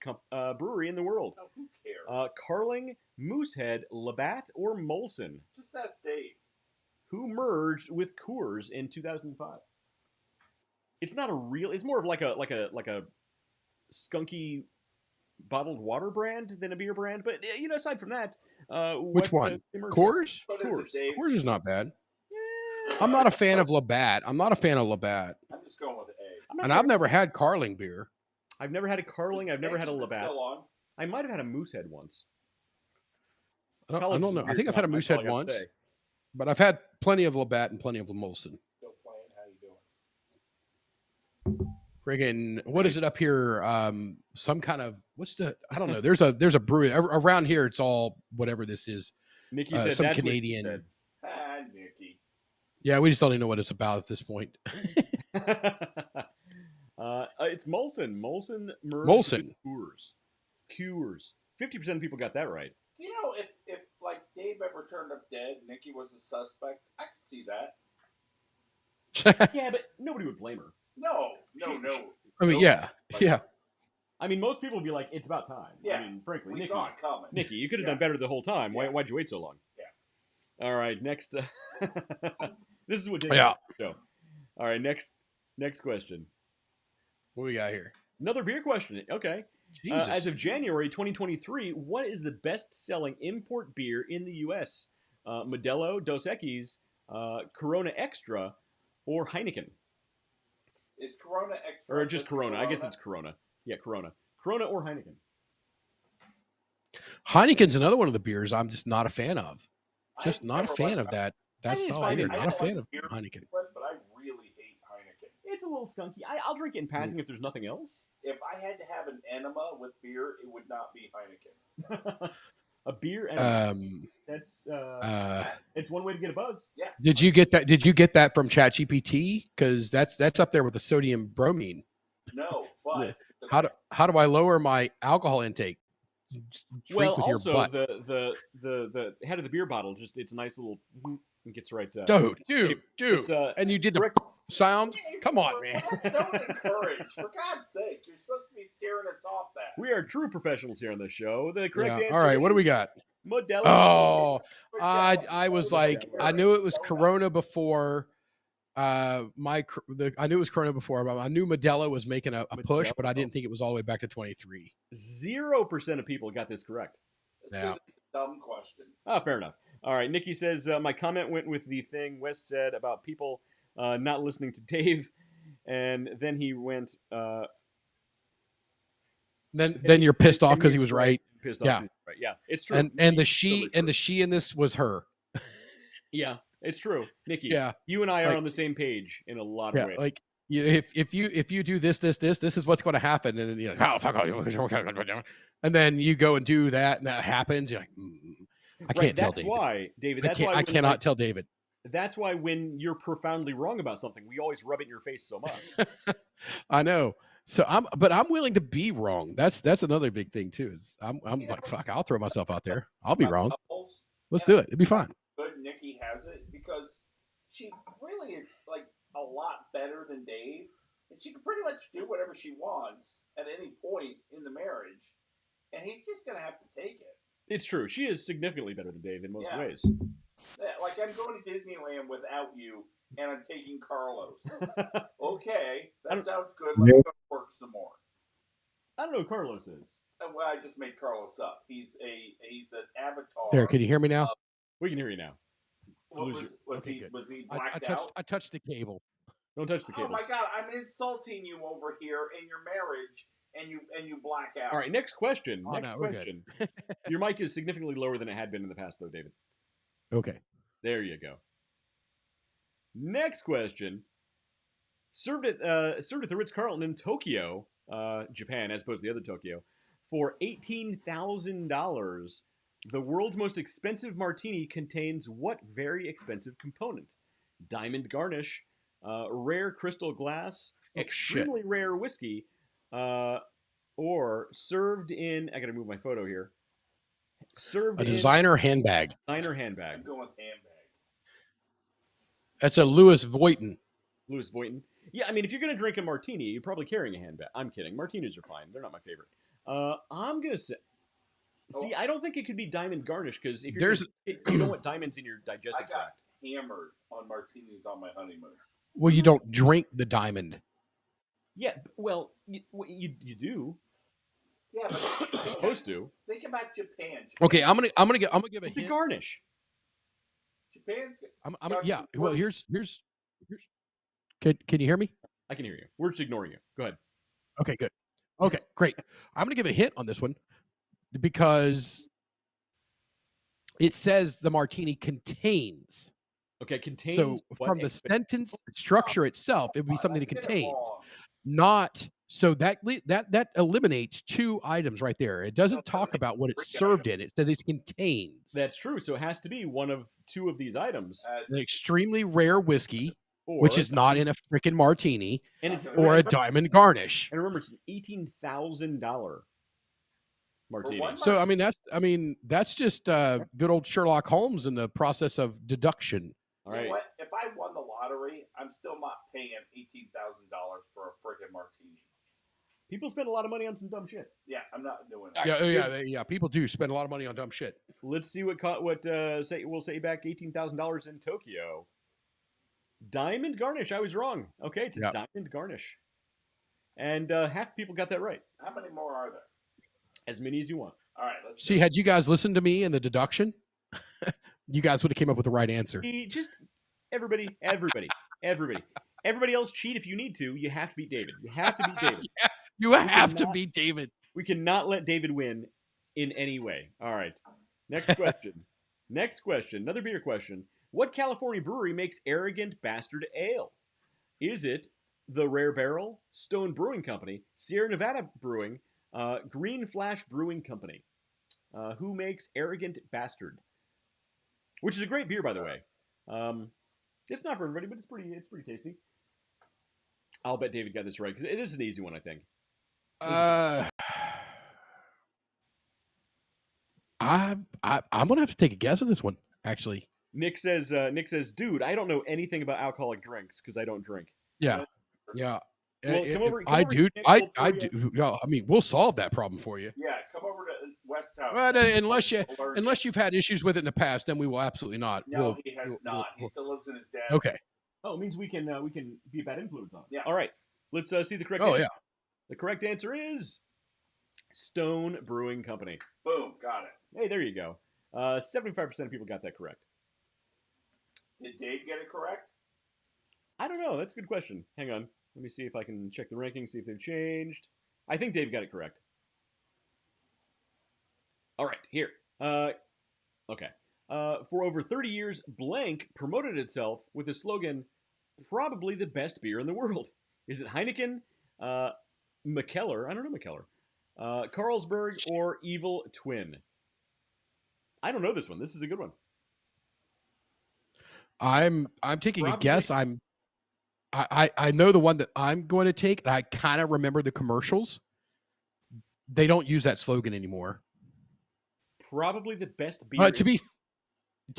in the world? Oh, who cares? Carling, Moosehead, Labatt, or Molson? Just ask Dave. Who merged with Coors in 2005? It's not a real. It's more of like a skunky bottled water brand than a beer brand. But aside from that, Which one? Coors? What is Coors. it, Dave? Coors is not bad. Yeah. I'm not a fan of Labatt. I'm just going with A. And I've never had Carling beer. I've never had a Carling. I've never had a It's Labatt. still on. I might have had a Moosehead once. I don't College is know. a I weird think I've had a time, that's all I Moosehead gotta once, say. but I've had plenty of Labatt and plenty of Molson. Still playing. How you doing? Friggin', what is it up here? Some kind of I don't know. There's a brewery around here. It's all whatever this is. Nikki said Some that's Canadian. What Ah, Nikki. Yeah, we just don't even know what it's about at this point. she said. It's Molson. Molson merged Molson. with Coors. 50% of people got that right. You know, if like Dave ever turned up dead, Nikki was a suspect, I could see that. Yeah, but nobody would blame her. No. I mean, yeah. I mean, most people would be like, "It's about time." Yeah. I mean, frankly, We Nikki, saw it coming. Nikki, you could have Yeah. done better the whole time. Yeah. Why'd you wait so long? Yeah. All right, next. This is what. Dave Yeah. Show. All right, next question. What we got here? Another beer question. Okay. Jesus. As of January 2023, what is the best-selling import beer in the U.S.? Modelo, Dos Equis, Corona Extra, or Heineken? Is Corona extra? Or just Corona. I guess it's Corona. Yeah, Corona. Corona or Heineken? Heineken's another one of the beers I'm just not a fan of. Just I've not a never fan liked of that I think it's style fine. beer. I Not a don't fan like of beer. Heineken. But I really hate Heineken. It's a little skunky. I'll drink it in passing if there's nothing else. If I had to have an enema with beer, it would not be Heineken. A beer and that's Uh, it's one way to get a buzz. Yeah. Did you get that? Did you get that from ChatGPT? Because that's up there with the sodium bromine. No, but How do I lower my alcohol intake? Drink Well, with your also butt. the head of the beer bottle it's a nice little it gets right. Dude. It's, And you did the correct. sound? Come on, man. Don't encourage. For God's sake, you're supposed to be steering us off that. We are true professionals here on this show. The correct Yeah. answer. All right, what do we is got? Modelo. Oh, Modelo. I was Modelo. like, I knew it was Donut. Corona before. I knew it was Corona before, but I knew Modelo was making a push, but I Modelo. didn't think it was all the way back to 23. 0% of people got this correct. Yeah. It's a dumb question. Oh, fair enough. All right. Nikki says, my comment went with the thing West said about people not listening to Dave. And then he went. Then you're pissed off and because he was right. Pissed off. Yeah. 'cause he was right. Yeah. It's true. And Nikki, the it's she totally and the true. she in this was her. Yeah, it's true. Nikki, Yeah. you and I are Like- on the same page in a lot of Yeah, ways. like if you do this is what's going to happen, and then you're like, oh fuck, and then you go and do that, and that happens. You're like, I can't tell That's David. why, David. I That's can't. why I cannot tell David. That's why when you're profoundly wrong about something, we always rub it in your face so much. I know. So I'm willing to be wrong. That's another big thing too. Is I'm like, fuck, I'll throw myself out there. I'll be wrong. Couples, Let's and do it. It'd be fun. Good Nikki has it because she really is like a lot better than Dave, and she can pretty much do whatever she wants at any point in the marriage, and he's just gonna have to take it. It's true. She is significantly better than Dave in most Yeah. ways. Yeah, like I'm going to Disneyland without you, and I'm taking Carlos. Okay, that sounds good. Let me go work some more. I don't know who Carlos is. Well, I just made Carlos up. He's an avatar. There, can you hear me now? We can hear you now. Was Okay, he good. was he I blacked touched out? I touched the cable. Don't touch the Oh cables. my God! I'm insulting you over here in your marriage, and you black out. All right, next question. Oh, Next no, we're good. question. Your mic is significantly lower than it had been in the past, though, David. Okay. There you go. Next question. Served at the Ritz-Carlton in Tokyo, Japan, as opposed to the other Tokyo, for $18,000. The world's most expensive martini contains what very expensive component? Diamond garnish, rare crystal glass, Oh, extremely rare whiskey, or served in. I gotta move my photo here. Served A in designer handbag. designer handbag. I'm going with handbag. That's a Louis Vuitton. Louis Vuitton. Yeah, I mean, if you're gonna drink a martini, you're probably carrying a handbag. I'm kidding. Martinis are fine. They're not my favorite. I'm gonna say. See, I don't think it could be diamond garnish because if you're you don't want diamonds in your digestive I got tract. hammered on martinis on my honeymoon. Well, you don't drink the diamond. Yeah, well, you do. Yeah, but You're supposed to. think about Japan. Okay, I'm gonna give a It's a hint. garnish. Japan's. Yeah. Well, here's. Can you hear me? I can hear you. We're just ignoring you. Go ahead. Okay, good. Okay, great. I'm gonna give a hint on this one because it says the martini contains. Okay, contains. So what from the expe- sentence structure itself, it would be something that I did it contains. wrong. Not so that eliminates two items right there. It doesn't talk about what it's served in. It says it contains That's true. So it has to be one of two of these items, an extremely rare whiskey, or which is not in a freaking martini, and it's or a diamond garnish. And remember, it's an $18,000 martini. one So I mean that's just good old Sherlock Holmes in the process of deduction. All You know right. what? If I won the lottery, I'm still not paying $18,000 for a friggin' martini. People spend a lot of money on some dumb shit. Yeah, I'm not doing All that. right, Yeah. People do spend a lot of money on dumb shit. Let's see we'll say back $18,000 in Tokyo. Diamond garnish. I was wrong. Okay, it's a Yep. diamond garnish, and half people got that right. How many more are there? As many as you want. All right, let's See, do it. had you guys listened to me in the deduction, you guys would have came up with the right answer. Just everybody else cheat if you need to. You have to beat David. You have to beat David. You have to cannot- be David. We cannot let David win in any way. All right. Next question. Next question. Another beer question. What California brewery makes Arrogant Bastard Ale? Is it the Rare Barrel, Stone Brewing Company, Sierra Nevada Brewing, Green Flash Brewing Company? Who makes Arrogant Bastard? Which is a great beer, by the way. It's not for everybody, but it's pretty tasty. I'll bet David got this right because this is an easy one, I think. I'm gonna have to take a guess on this one. Actually, Nick says, dude, I don't know anything about alcoholic drinks because I don't drink. yeah. Well, come over- I come do. over, Nick, I we'll pour you- do. Yeah, I mean, we'll solve that problem for you. Yeah, come over to Westhouse. Well, unless Allergic. you've had issues with it in the past, then we will absolutely not. No, he has not. He still lives in his dad's. Okay. Oh, it means we can be a bad influence on it. Yeah. All right. Let's see the correct Oh answer. yeah. The correct answer is Stone Brewing Company. Boom, got it. Hey, there you go. 75% of people got that correct. Did Dave get it correct? I don't know. That's a good question. Hang on. Let me see if I can check the rankings, see if they've changed. I think Dave got it correct. All right, here. Okay. For over 30 years, Blank promoted itself with the slogan, probably the best beer in the world. Is it Heineken, Mikkeller, I don't know Mikkeller, Carlsberg, or Evil Twin? I don't know this one. This is a good one. I'm taking Probably. a guess. I know the one that I'm going to take, and I kind of remember the commercials. They don't use that slogan anymore. Probably the best beer. To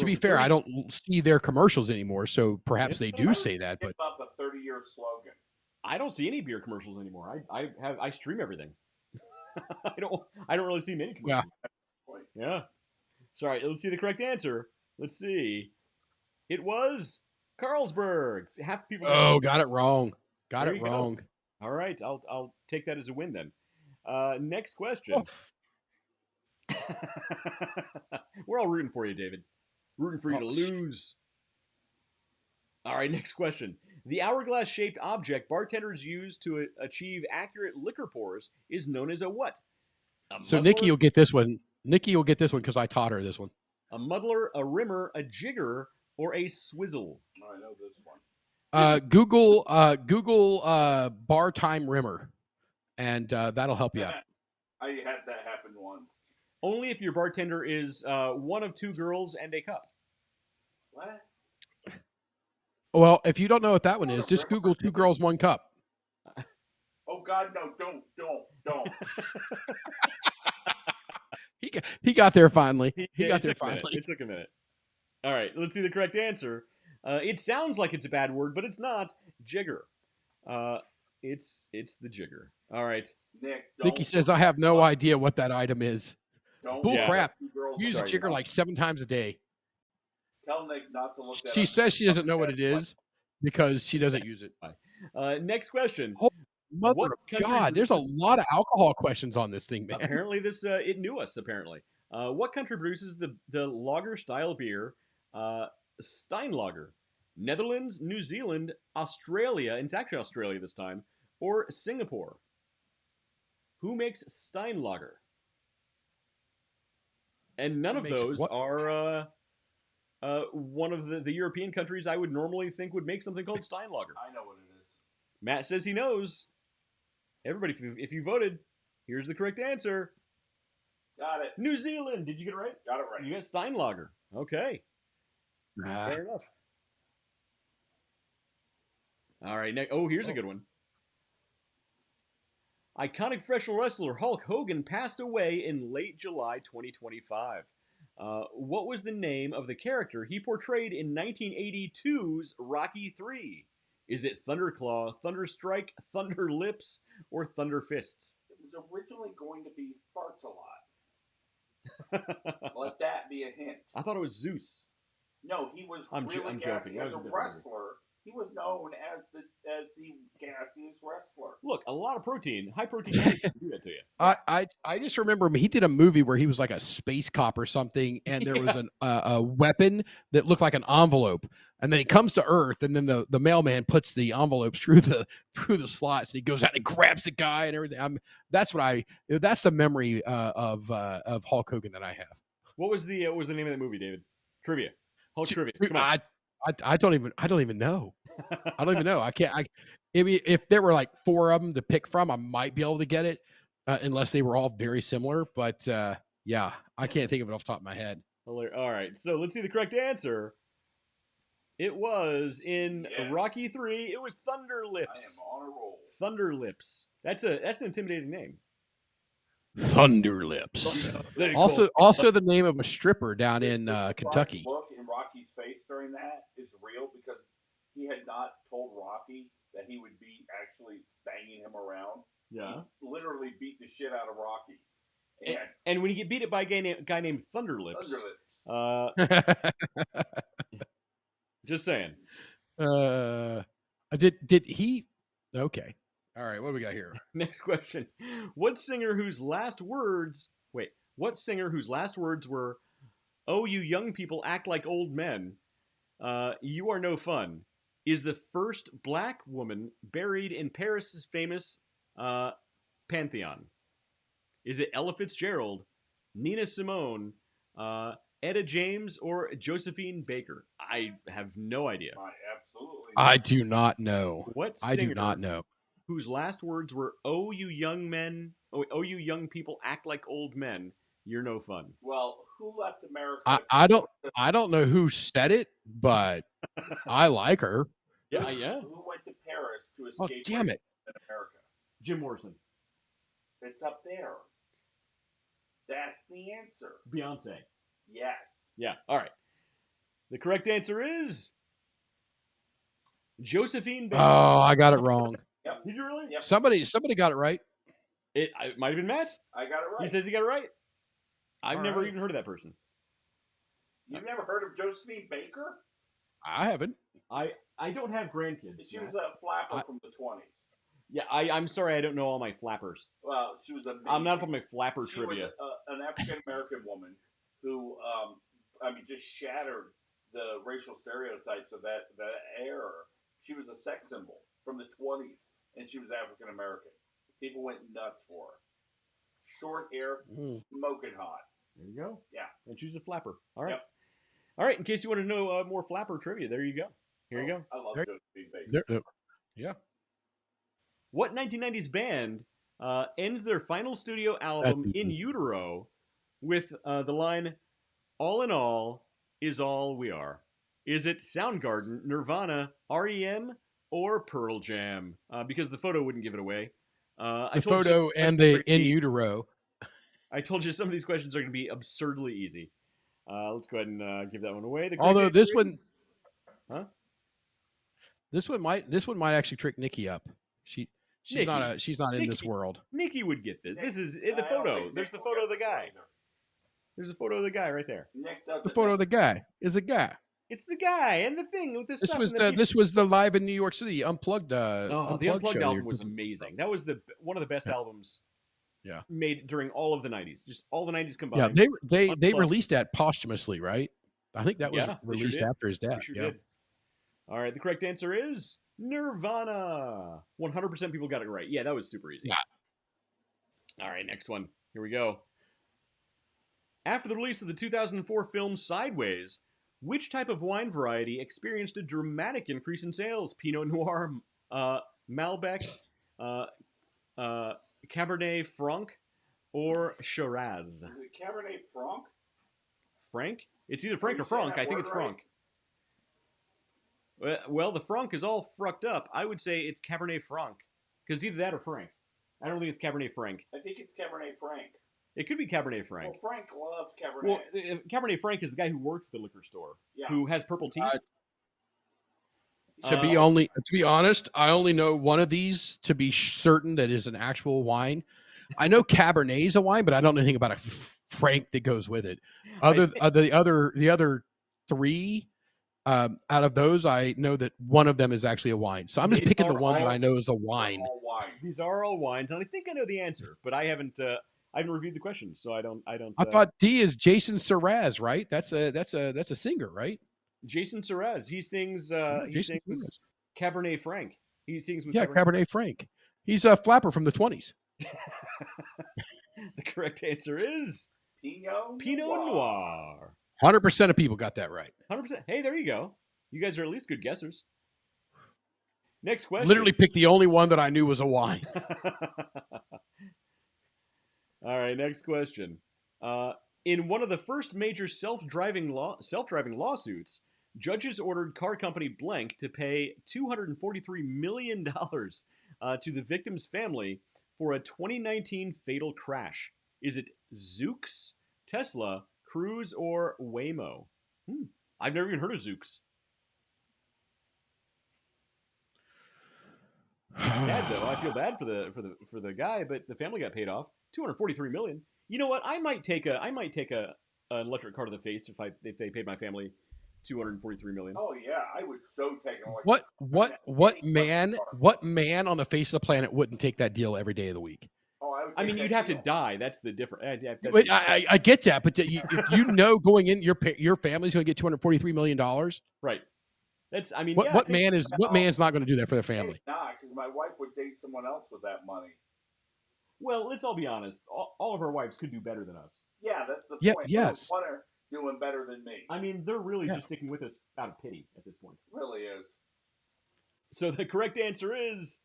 be fair, I don't see their commercials anymore, so perhaps they do say that. But about the 30-year slogan. I don't see any beer commercials anymore. I stream everything. I don't really see many commercials. Yeah. Sorry, let's see the correct answer. Let's see. It was Carlsberg. Half the people. Oh, got it wrong. Got There it you go. wrong. All right, I'll take that as a win then. Next question. Oh. We're all rooting for you, David. Rooting for you to lose. All right, next question. The hourglass-shaped object bartenders use to achieve accurate liquor pours is known as a what? So Nikki will get this one. Nikki will get this one because I taught her this one. A muddler, a rimmer, a jigger, or a swizzle? Oh, I know this one. Google bar time rimmer, and that'll help you out. I had that happen once. Only if your bartender is one of two girls and a cup. What? Well, if you don't know what that one is, just Google 2 girls, 1 cup. Oh God, no! Don't. He got there finally. He Yeah, got there finally. It took a minute. All right, let's see the correct answer. It sounds like it's a bad word, but it's not. Jigger. It's the jigger. All right. Nikki says, I have no idea what that item is. Bull Yeah. crap. Girls Use a jigger like 7 times a day. Tell Nick not to look that She up. says she doesn't know what it is because she doesn't use it. Next question. Oh, mother What of country God, there's a lot of alcohol questions on this thing, man. Apparently, this it knew us. Apparently, what country produces the lager style beer, Steinlager? Netherlands, New Zealand, Australia, and it's actually Australia this time, or Singapore? Who makes Steinlager? And none of those are one of the European countries I would normally think would make something called Steinlager. I know what it is. Matt says he knows. Everybody, if you voted, here's the correct answer. Got it. New Zealand. Did you get it right? Got it right. You got Steinlager. Okay. Fair enough. All right. Here's a good one. Iconic professional wrestler Hulk Hogan passed away in late July 2025. What was the name of the character he portrayed in 1982's Rocky III? Is it Thunderclaw, Thunderstrike, Thunder Lips, or Thunder Fists? It was originally going to be Farts a Lot. Let that be a hint. I thought it was Zeus. No, he was I'm really joking. gassy. As a wrestler, he was known as the gassiest wrestler. Look, a lot of protein, high protein can do that to you. I just remember him. He did a movie where he was like a space cop or something, and there was a weapon that looked like an envelope, and then he comes to Earth, and then the mailman puts the envelope through the slots, and he goes out and grabs the guy and everything. That's the memory of Hulk Hogan that I have. What was the name of that movie, David? Trivia. Hulk trivia. Come on. I don't even know. I don't even know. If there were like 4 of them to pick from, I might be able to get it, unless they were all very similar. But yeah, I can't think of it off the top of my head. All right, so let's see the correct answer. It was in Rocky III. It was Thunder Lips. I am on a roll. Thunder Lips. That's an intimidating name. Thunder Lips. Also the name of a stripper down in Kentucky. Look in Rocky's face during that is real because he had not told Rocky that he would be actually banging him around. Yeah. He literally beat the shit out of Rocky. And when you get beat up by a guy named Thunderlips, Underlips. just saying. Did he? Okay. All right. What do we got here? Next question. What singer whose last words were, "Oh, you young people act like old men. You are no fun," is the first black woman buried in Paris's famous Pantheon? Is it Ella Fitzgerald, Nina Simone, Etta James, or Josephine Baker? I have no idea. I absolutely. I do not know. What I do singer not know. whose last words were, "Oh, you young men, oh, you young people act like old men. You're no fun." Well, who left America? I don't know who said it, but I like her. Yeah. Who went to Paris to Oh, escape damn racism it. in America? Jim Morrison. It's up there. That's the answer. Beyonce. Yes. Yeah. All right. The correct answer is Josephine Baker. Oh, I got it wrong. Yep. Did you really? Yep. Somebody got it right. It might have been Matt. I got it right. He says he got it right. I've All never right. even heard of that person. You've never heard of Josephine Baker? I haven't. I don't have grandkids. She Matt. was a flapper from the 20s. Yeah, I'm sorry, I don't know all my flappers. Well, she was amazing. I'm not up on my flapper She trivia. was an African American woman who, just shattered the racial stereotypes of that era. She was a sex symbol from the 20s, and she was African American. People went nuts for her. Short hair, smoking hot. There you go. Yeah. And she's a flapper. All right. Yep. All right, in case you want to know more flapper trivia, there you go. Here you go. I love There- Josephine Baker. Yeah. What 1990s band ends their final studio album, That's easy. In Utero, with the line, "All in all is all we are"? Is it Soundgarden, Nirvana, REM, or Pearl Jam? Because the photo wouldn't give it away. The photo and the in utero. I told you some of these questions are going to be absurdly easy. Let's go ahead and give that one away. The correct Although this answer one, is- huh? this one might actually trick Nikki up. She's not in this Nikki. world. Nikki would get this. This is I in the don't photo. think There's Nick the will photo get of the this guy. either. There's a photo of the guy right there. Nick doesn't. The photo of the guy is a guy. It's the guy and the thing with the This stuff. was and the this was the live in New York City unplugged. Oh, the Unplugged show. album was amazing. That was one of the best albums. Yeah. Made during all of the '90s, just all the '90s Yeah, combined. they Unplugged. released that posthumously, right? I think that was Yeah, they sure released did. after his We death. sure Yeah. did. All right, the correct answer is Nirvana. 100% people got it right. Yeah, that was super easy. Yeah. All right, next one. Here we go. After the release of the 2004 film Sideways, which type of wine variety experienced a dramatic increase in sales? Pinot Noir, Malbec, Cabernet Franc, or Shiraz? Is it Cabernet Franc? Frank? It's either Frank you or saying Franc. that I think word it's right? Franc. Well, the Franc is all frucked up. I would say it's Cabernet Franc. Because it's either that or Frank. I don't think it's Cabernet Franc. I think it's Cabernet Franc. It could be Cabernet Franc. Well, Frank loves Cabernet. Well, Cabernet Franc is the guy who works at the liquor store, Yeah. who has purple teeth. To be honest, I only know one of these to be certain that is an actual wine. I know Cabernet is a wine, but I don't know anything about a Frank that goes with it. The other three, out of those, I know that one of them is actually a wine. So I'm just These picking the are one that all- I know is a They're wine. all wine. These are all wines, and I think I know the answer, but I haven't reviewed the questions, so I don't. I thought D is Jason Seraz, right? That's a singer, right? Jason Seraz. He sings. He Jason sings Seraz. Cabernet Franc. He sings with Yeah, Cabernet Franc. He's a flapper from the 20s. The correct answer is Pinot Noir. 100% of people got that right. 100%. Hey, there you go. You guys are at least good guessers. Next question. Literally picked the only one that I knew was a wine. All right, next question. In one of the first major self-driving lawsuits, judges ordered car company blank to pay $243 million to the victim's family for a 2019 fatal crash. Is it Zoox, Tesla, Cruise, or Waymo? I've never even heard of Zoox. It's sad though. I feel bad for the guy, but the family got paid off. $243 million. You know what? I might take a an electric car to the face if they paid my family 243 million. Oh yeah, I would so take an electric What car. Any car. what man on the face of the planet wouldn't take that deal every day of the week? Oh, I would. I Take mean, that you'd have to deal. die. That's the difference. Wait, I get that, but if you know going in your family's going to get $243 million, right. That's. I mean, what yeah. what man's not going to do that for their family? Maybe not, because my wife would date someone else with that money. Well, let's all be honest. All of our wives could do better than us. Yeah, that's the Yeah, point. yes. One are doing better than me. I mean, they're really Yeah. just sticking with us out of pity at this point. Really is. So the correct answer is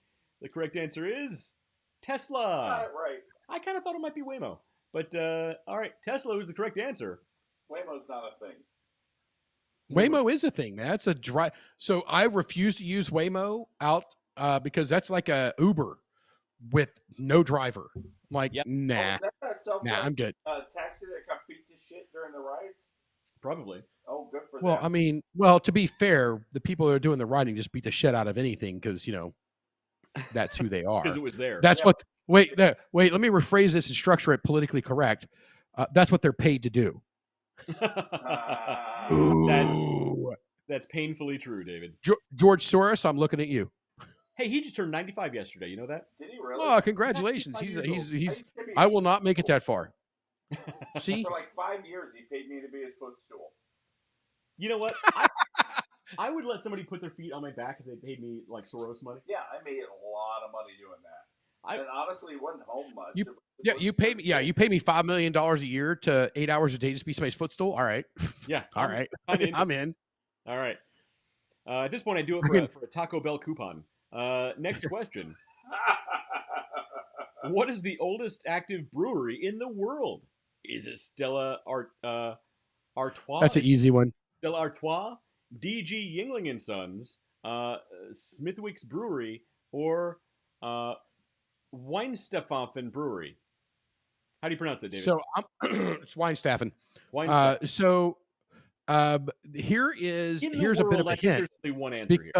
Tesla. Got it right. I kind of thought it might be Waymo, but all right, Tesla was the correct answer. Waymo's not a thing. Waymo is a thing, man. That's a drive. So I refuse to use Waymo out because that's like a Uber with no driver. I'm like, Yep. Oh, nah, is that I'm good. taxi that got beat to shit during the riots? Probably. Oh, good for Well, them. I mean, well, to be fair, the people that are doing the riding just beat the shit out of anything because that's who they are. Because it was there. That's Yeah. what. Wait. Let me rephrase this and structure it politically correct. That's what they're paid to do. That's painfully true, David. George Soros, I'm looking at you. Hey, he just turned 95 yesterday. You know that? Did he really? Oh, congratulations! 95 He's years he's. used to be I his will not make it footstool. that far. See, For like 5 years, he paid me to be his footstool. You know what? I would let somebody put their feet on my back if they paid me like Soros money. Yeah, I made a lot of money doing that. And honestly, it wasn't home much. You- It was- yeah, you pay me. Yeah, you pay me $5 million a year to 8 hours a day to be somebody's footstool. All right, Yeah. all right, I'm in. I'm in. All right. At this point, I do it for a Taco Bell coupon. Next question. What is the oldest active brewery in the world? Is it Stella Artois? That's an easy one. Stella Artois, DG Yingling and Sons, Smithwick's Brewery, or Weinstephafen Brewery. How do you pronounce it, David? So it's Weinstephafen. Here's In the a bit world, of I a think hint there's only one answer here.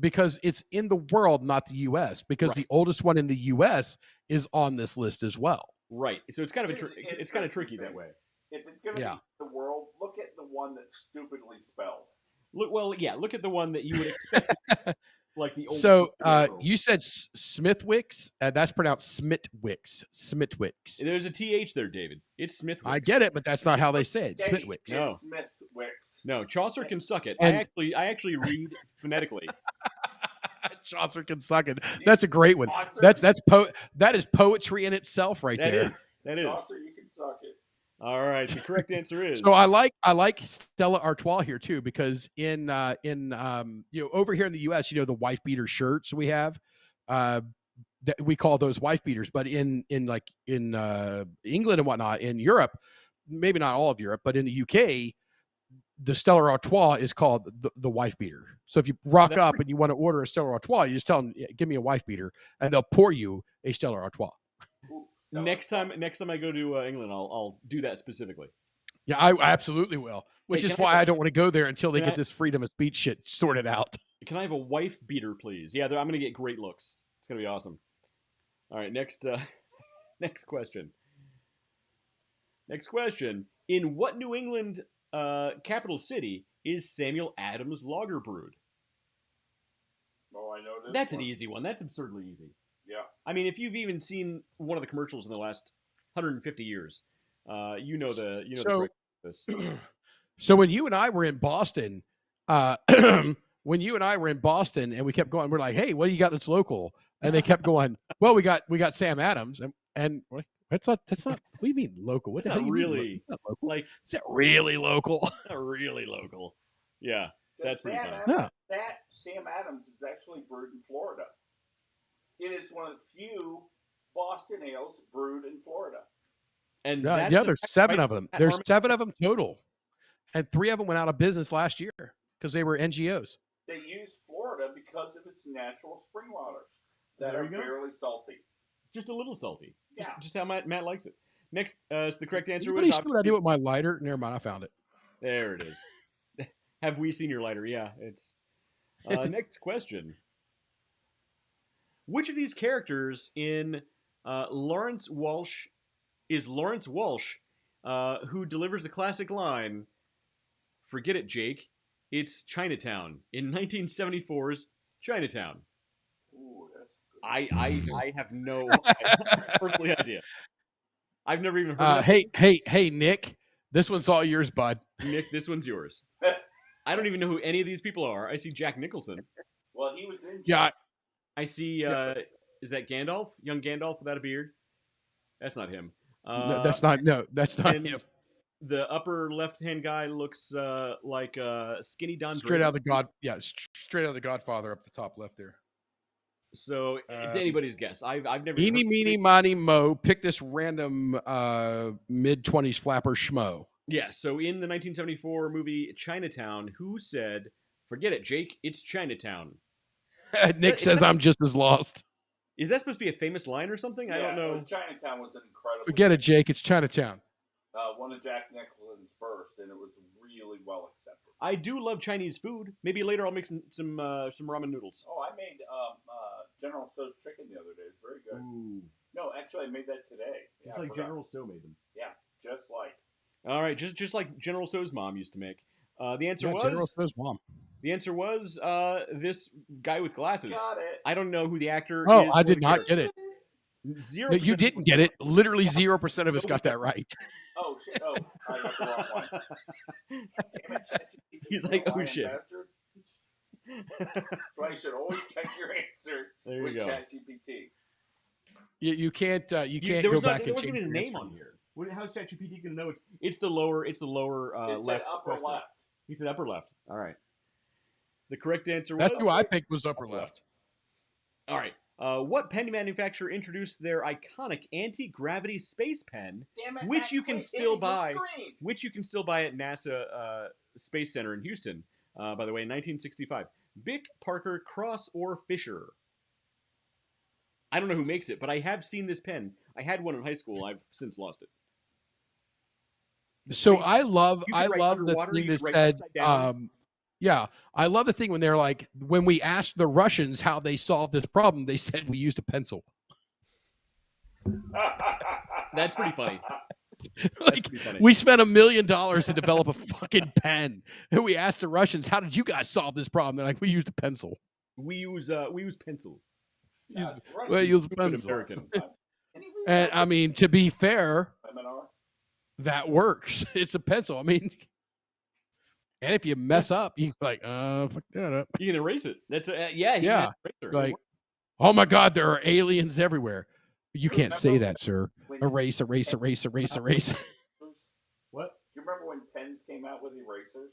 because it's in the world, not the U.S. Because Right. the oldest one in the U.S. is on this list as well. Right. So it's kind of It's it's kind of tricky that way. If it's going to Yeah. be the world, look at the one that's stupidly spelled. Look at the one that you would expect, like the oldest So brewery in the world. you said Smithwicks. That's pronounced Smitwicks. Smithwicks. There's a TH there, David. It's Smithwick. I get it, but that's not how they say it. Hey, Smithwicks. it's No. Smithwicks. No, Chaucer can suck it. And- I actually read phonetically. Chaucer can suck it. That's a great one. Chaucer, That is poetry in itself, right That there. is. That is. Chaucer, you can suck it. All right. The correct answer is. So I like Stella Artois here too because in over here in the U.S. the wife beater shirts we have that we call those wife beaters, but in England and whatnot, in Europe, maybe not all of Europe, but in the U.K. the Stella Artois is called the wife beater. So if you rock That's up and you want to order a Stella Artois, you just tell them, give me a wife beater, and they'll pour you a Stella Artois. Ooh, next time I go to England, I'll do that specifically. Yeah, I absolutely will. Which Hey, is can I why have I don't want to go there until they can get I- this freedom of speech shit sorted out. Can I have a wife beater, please? Yeah, I'm gonna get great looks. It's gonna be awesome. All right, next question. Next question. In what New England capital city is Samuel Adams Lager brewed? Oh, I know this. That's an one. easy one. That's absurdly easy. Yeah. I mean, if you've even seen one of the commercials in the last 150 years, you know the So- correct this. So when you and I were in Boston, and we kept going, we're like, hey, what do you got that's local? And they kept going, well, we got Sam Adams, and we're like, that's not. What do you mean local? What It's the hell not you mean? really- It's not local. Like, Is that really local? not really local. Yeah. That's pretty Sam funny. Adams, Yeah. Sam Adams is actually brewed in Florida. It is one of the few Boston ales brewed in Florida. And Yeah, that's yeah, a there's fact, 7 right? of them. At There's Harmon- 7 of them total, and 3 of them went out of business last year because they were NGOs. They use Florida because of its natural spring waters that There are you go. barely salty. Just a little salty. Yeah. Just how Matt likes it. Next, so the correct answer Anybody was see what I did with my lighter? Never mind, I found it. There it is. Have we seen your lighter? Yeah, it's. Next question. Which of these characters in Lawrence Walsh is Lawrence Walsh, who delivers the classic line, "Forget it, Jake. It's Chinatown," in 1974's Chinatown. Ooh, that's good. I have no earthly idea. I've never even heard of that. Hey, Nick. This one's all yours, bud. Nick, this one's yours. I don't even know who any of these people are. I see Jack Nicholson. Well, he was in. Yeah, I see. Is that Gandalf? Young Gandalf without a beard? That's not him. no, that's not and him. The upper left-hand guy looks like skinny Don. Straight Draper. out of the straight out of the Godfather up the top left there. So it's anybody's guess. I've never. Eeny, meeny, miny, mo. Pick this random mid-20s flapper schmo. Yeah. So in the 1974 movie Chinatown, who said, "Forget it, Jake. It's Chinatown"? Nick says I'm just as lost. Is that supposed to be a famous line or something? I don't know. Chinatown was an incredible. Forget it, Jake. It's Chinatown. One of Jack Nicholson's first, and it was really well accepted. I do love Chinese food. Maybe later I'll make some ramen noodles. Oh, I made General Tso's chicken the other day. It's very good. Ooh. No, actually, I made that today. It's like General Tso made them. Yeah, just like. All right, just like General Tso's mom used to make. The answer was General Tso's mom. The answer was this guy with glasses. Got it. I don't know who the actor is. Oh, I did not get it. 0%. No, you didn't get it. Literally 0% of us got that right. Oh shit! Oh, I got the wrong one. Damn it, ChatGPT, He's like, you oh lying shit. bastard. That's why you should always check your answer There with you go. ChatGPT. You can't There go was back there and wasn't change even a your name answer. on here. How's ChatGPT gonna know it's the lower It left? said upper question. left. He said upper left. All right. The correct answer was That's who I picked was upper left. All right. What pen manufacturer introduced their iconic anti-gravity space pen, Damn it, which Matt, you can quit still hitting the buy, screen. which you can still buy at NASA Space Center in Houston, by the way, in 1965. Bic, Parker, Cross, or Fisher? I don't know who makes it, but I have seen this pen. I had one in high school. I've since lost it. So I love You could write the underwater, thing you that could write said upside down. yeah, I love the thing when they're like, when we asked the Russians how they solved this problem, they said we used a pencil. That's pretty funny. Like, pretty funny. we spent $1 million to develop a fucking pen, and we asked the Russians, "How did you guys solve this problem?" They're like, "We used a pencil." We use pencil. We use a Stupid pencil. American. And I mean, to be fair, MNR? that works. It's a pencil. I mean, and if you mess up, you can be like, fuck that up. You can erase it. That's yeah. He Yeah, can erase it. like, oh my God, there are aliens everywhere. You can't say Remember that, sir. when- Erase, erase, erase, erase, erase. What? You remember when pens came out with erasers?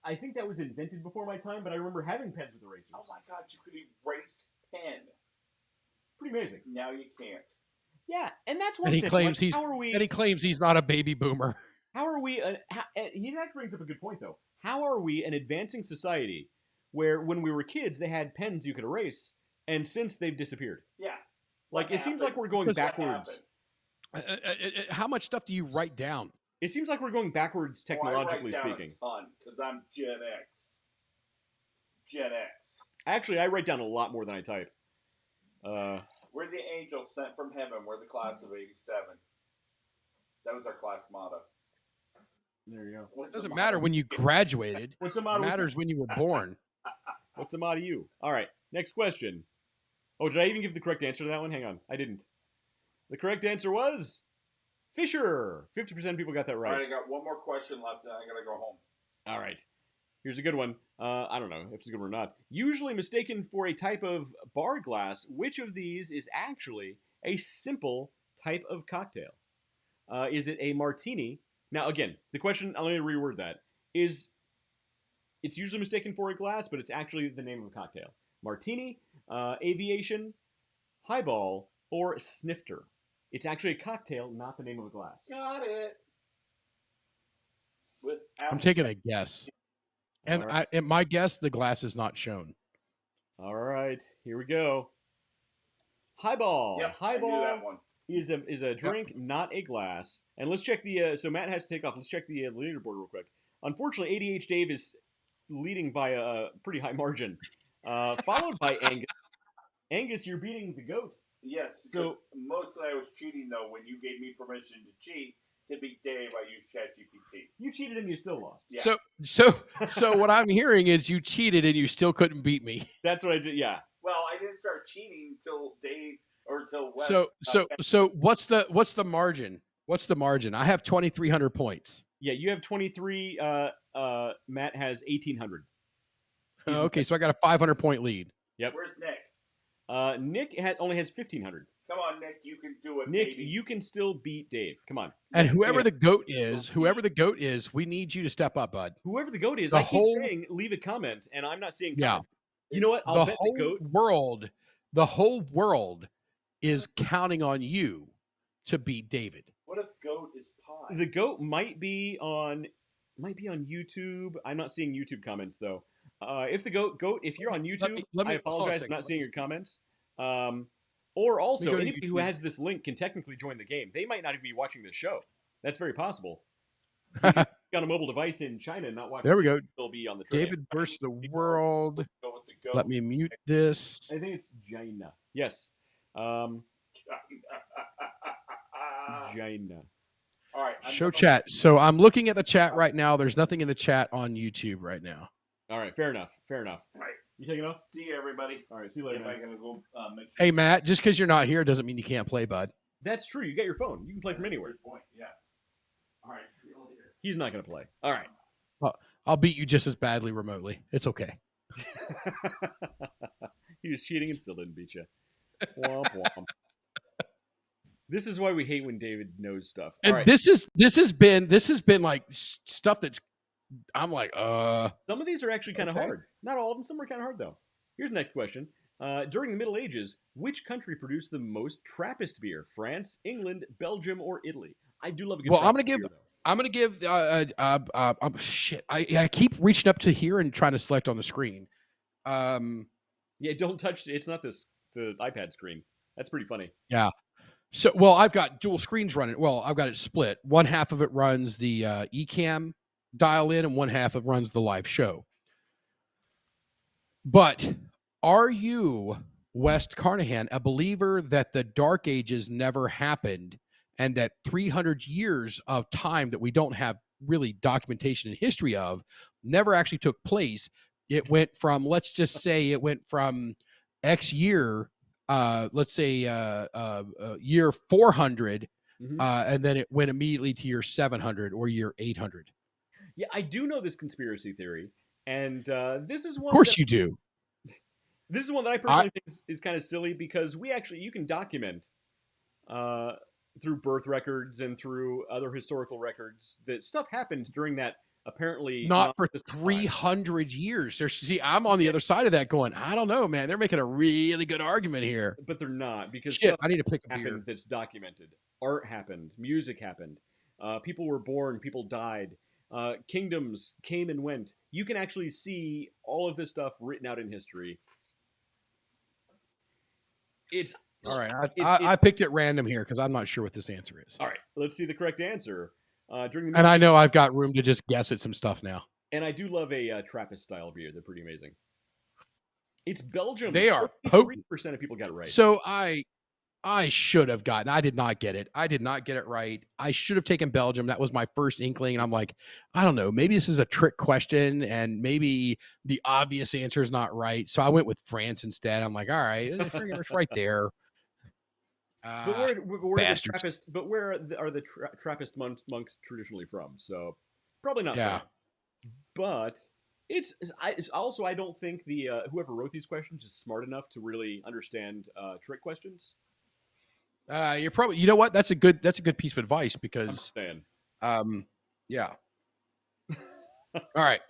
I think that was invented before my time, but I remember having pens with erasers. Oh my god, you could erase pen. Pretty amazing. Now you can't. Yeah, and that's one And he thing. claims like, how are we? and he claims he's not a baby boomer. How are we? That brings up a good point, though. How are we an advancing society where, when we were kids, they had pens you could erase, and since they've disappeared? Yeah. Like What it seems happened? like we're going What backwards. happened? How much stuff do you write down? It seems like we're going backwards technologically I write down speaking. a ton because I'm Gen X. Gen X. Actually, I write down a lot more than I type. We're the angels sent from heaven. We're the class of '87. That was our class motto. There you go. What's It the doesn't motto? matter when you graduated. What's the It motto? matters when you were born. What's the motto you? All right, next question. Oh, did I even give the correct answer to that one? Hang on, I didn't. The correct answer was Fisher. 50% of people got that All right. right, I got one more question left, and I gotta go home. All right. Here's a good one. I don't know if it's a good one or not. Usually mistaken for a type of bar glass, which of these is actually a simple type of cocktail? Is it a martini? Now, again, the question, let me reword that, is it's usually mistaken for a glass, but it's actually the name of a cocktail. Martini, aviation, highball, or snifter. It's actually a cocktail, not the name of a glass. Got it. I'm taking a guess. And All right. in my guess, the glass is not shown. All right, here we go. Highball. Yep, Highball I knew that one. is a drink, not a glass. And let's check the. So Matt has to take off. Let's check the leaderboard real quick. Unfortunately, ADH Dave is leading by a pretty high margin, followed by Angus. Angus, you're beating the goat. Yes. So mostly I was cheating though. When you gave me permission to cheat to beat Dave, I used ChatGPT. you cheated and you still lost. Yeah. So what I'm hearing is you cheated and you still couldn't beat me. That's what I did. Yeah. Well, I didn't start cheating till Dave or till Wes. So what's the margin? What's the margin? I have 2,300 points. Yeah. You have 23. Matt has 1,800. He's in Okay, second. so I got a 500 point lead. Yep. Where's Nick? Nick only has 1,500. Come on, Nick. You can do it. Nick, baby. you can still beat Dave. Come on. And Yeah. whoever the goat is, we need you to step up, bud. Whoever the goat is, The I whole- keep saying leave a comment, and I'm not seeing Yeah. comments. You know what? I'll bet the whole world is counting on you to beat David. What if goat is pie? the goat might be on YouTube. I'm not seeing YouTube comments though. If the goat, if you're on YouTube, let me- I apologize for not seeing your comments. Or also, go to anybody who YouTube. has this link can technically join the game. They might not even be watching this show. That's very possible. They just got a mobile device in China and not watching. There we go. They'll be on the trivia. David versus the world. Go with the goat. Let me mute this. I think it's China. Yes. China. All right. Show chat. So I'm looking at the chat right now. There's nothing in the chat on YouTube right now. All right. Fair enough. Fair enough. All right. You taking off? See you, everybody. All right. See you later, Am I man. gonna go make? Hey Matt, just because you're not here doesn't mean you can't play, bud. That's true. You got your phone. You can play from That's a anywhere. good point. Yeah. All right. See you later. He's not going to play. All right. I'll beat you just as badly remotely. It's okay. He was cheating and still didn't beat you. Womp womp. This is why we hate when David knows stuff. All And right. this has been like stuff that's I'm like, Some of these are actually kind of Okay. hard. Not all of them. Some are kind of hard though. Here's the next question. During the Middle Ages, which country produced the most Trappist beer? France, England, Belgium, or Italy? I do love a good. Well, I'm Trappist gonna give- beer, though. I'm gonna give shit. I keep reaching up to here and trying to select on the screen. Yeah, don't touch. It's not the iPad screen. That's pretty funny. So well, I've got dual screens running. Well, I've got it split. One half of it runs the eCam dial in, and one half it runs the live show. But are you, West Carnahan, a believer that the Dark Ages never happened and that 300 years of time that we don't have really documentation and history of never actually took place? It went from, let's just say it went from X year, let's say year 400, Mhm. and then it went immediately to year 700 or year 800. Yeah, I do know this conspiracy theory, and this is one. Of course that, you do. This is one that I personally think is kind of silly because you can document through birth records and through other historical records that stuff happened during that apparently Not for this time. 300 years. See, I'm on the other side of that going, I don't know, man. They're making a really good argument here. But they're not because Shit, stuff I need to pick a beer. happened that's documented. Art happened. Music happened. People were born. People died. Kingdoms came and went. You can actually see all of this stuff written out in history. It's All right, It's- I picked it random here because I'm not sure what this answer is. all right. Let's see the correct answer. During the And I know I've got room to just guess at some stuff now. And I do love a Trappist style beer. They're pretty amazing. It's Belgium. They are 3% of people got it right. So I should have gotten. I did not get it. I did not get it right. I should have taken Belgium. That was my first inkling, and I'm like, I don't know. Maybe this is a trick question, and maybe the obvious answer is not right. So I went with France instead. I'm like, all right, it's right there. But where are the bastards. Trappist? But where are the Trappist monks traditionally from? So probably not. Yeah. From. But it's also I don't think the whoever wrote these questions is smart enough to really understand trick questions. You're probably. You know what? That's a good piece of advice I'm because saying. yeah. All right.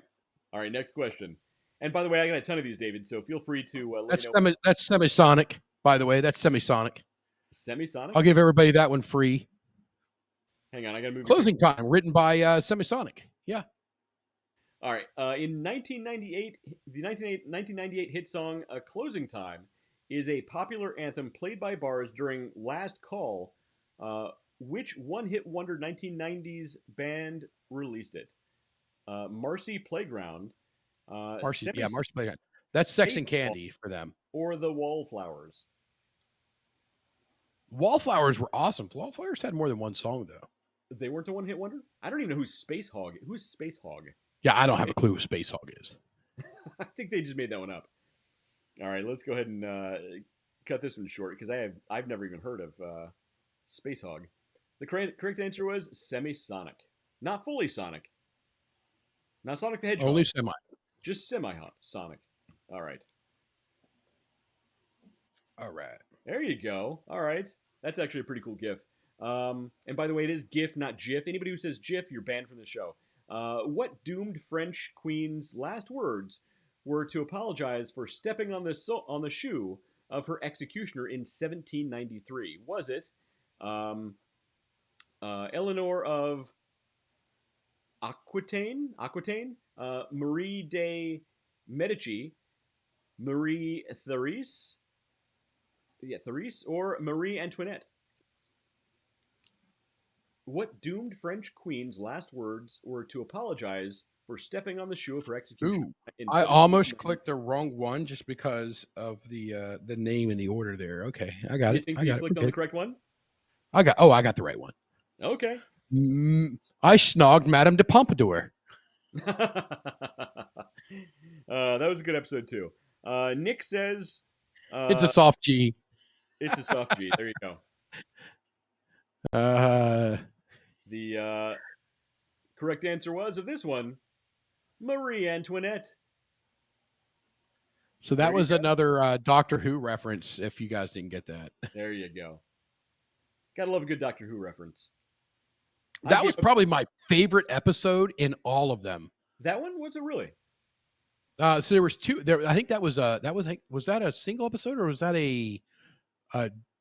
All right, next question. And by the way, I got a ton of these, David. So feel free to let me know. That's semisonic. By the way, that's semisonic. Semisonic. I'll give everybody that one free. Hang on, I got to move. Closing Time, written by Semisonic. Yeah. All right. In 1998, the 1998 hit song "Closing Time" is a popular anthem played by bars during last call. Which one-hit wonder 1990s band released it? Marcy Playground. Marcy Playground. That's Sex and Candy for them. Or the Wallflowers. Wallflowers were awesome. Wallflowers had more than one song though. They weren't a one-hit wonder? I don't even know who's Space Hog. Who's Space Hog? Yeah, I don't have a clue who Space Hog is. I think they just made that one up. All right, let's go ahead and cut this one short because I've never even heard of Space Hog. The correct answer was Semisonic, not fully Sonic, not Sonic the Hedgehog, Only semi. just semi-Sonic. All right, All right. there you go. All right, that's actually a pretty cool GIF. And by the way, it is GIF, not GIF. Anybody who says GIF, you're banned from the show. What doomed French queen's last words were to apologize for stepping on the shoe of her executioner in 1793? Was it Eleanor of Aquitaine, Marie de Medici, Marie Therese, or Marie Antoinette? What doomed French queen's last words were to apologize for stepping on the shoe of her execution? Ooh, I almost clicked the wrong one just because of the name and the order there. Okay, I got You it. think I you got clicked it. on the correct one? I got the right one. Okay. I snogged Madame de Pompadour. That was a good episode too. Nick says It's a soft G. it's a soft G. There you go. The correct answer was of this one, Marie Antoinette. So that was another Doctor Who reference. If you guys didn't get that, There you go. Gotta love a good Doctor Who reference. that was probably my favorite episode in all of them. That one? Was it really? So there was two. There, I think that was that a single episode or was that a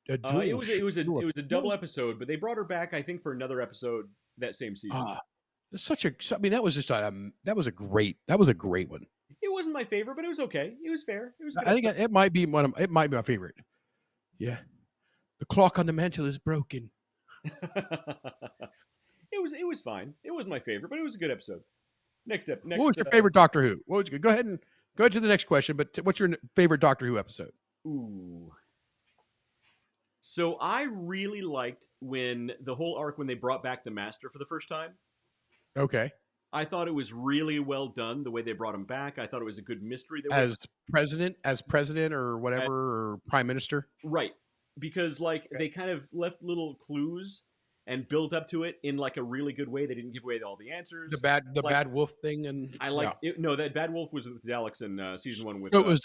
dual? It was a dual double episode, but they brought her back, I think, for another episode that same season. It's I mean, that was just that was a great one. It wasn't my favorite, but it was okay. It was fair. It was. I think it might be it might be my favorite. Yeah, the clock on the mantle is broken. It was fine. It wasn't my favorite, but it was a good episode. Next up. What was your favorite Doctor Who? What was, go ahead to the next question. But what's your favorite Doctor Who episode? Ooh. So I really liked when the whole arc when they brought back the Master for the first time. Okay. I thought it was really well done the way they brought him back. I thought it was a good mystery. As president or whatever, or prime minister. Right. Because they kind of left little clues and built up to it in like a really good way. They didn't give away all the answers. The bad wolf thing, and I like it. No, that bad wolf was with the Daleks in season 1 with so it was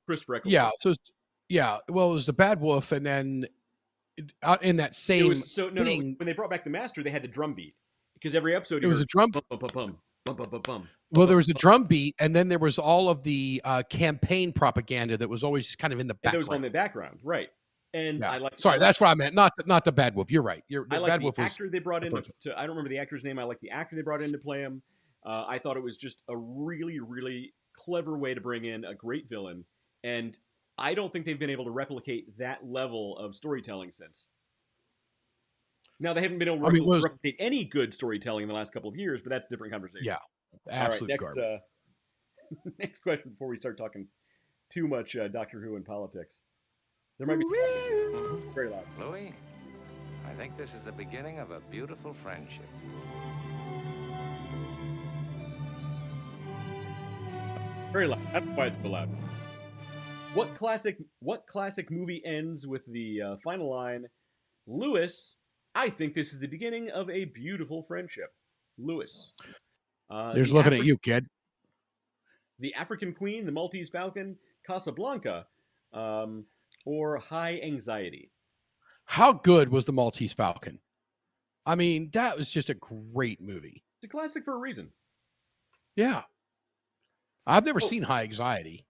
Christopher Eccleston. Yeah. So well, it was the bad wolf, and then in that same thing, when they brought back the Master, they had the drum beat because every episode it was a drum. Well, there was a drum beat, and then there was all of the campaign propaganda that was always kind of in the background. That was on the background, right? And yeah. I like. Sorry, that's what I meant. Not the bad wolf. You're right. I like the actor they brought in. I don't remember the actor's name. I like the actor they brought in to play him. I thought it was just a really, really clever way to bring in a great villain, and I don't think they've been able to replicate that level of storytelling since. Now they haven't been able to replicate any good storytelling in the last couple of years, but that's a different conversation. Yeah, absolutely. All right, next question before we start talking too much Doctor Who and politics. There might be very loud. Louis, I think this is the beginning of a beautiful friendship. Very loud. I don't know why it's so loud. What classic movie ends with the final line, Louis, I think this is the beginning of a beautiful friendship. Louis. There's looking at you, kid. The African Queen, the Maltese Falcon, Casablanca, or High Anxiety. How good was the Maltese Falcon? I mean, that was just a great movie. It's a classic for a reason. Yeah. I've never seen High Anxiety.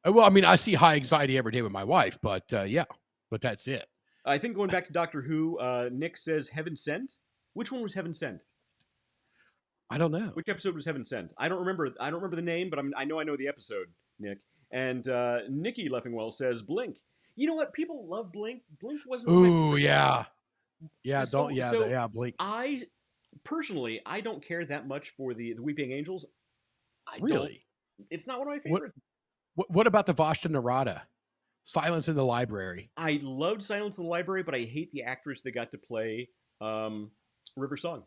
Well, I mean, I see High Anxiety every day with my wife, but yeah, but that's it. I think going back to Doctor Who, Nick says Heaven Sent. Which one was Heaven Sent? I don't know. Which episode was Heaven Sent? I don't remember the name, but I know the episode, Nick. And Nikki Leffingwell says Blink. You know what? People love Blink. Blink wasn't. Ooh, yeah. Yeah, so, Blink. I personally, I don't care that much for the Weeping Angels. Really? It's not one of my favorites. What about the Vashta Narada? Silence in the Library. I loved Silence in the Library, but I hate the actress that got to play River Song.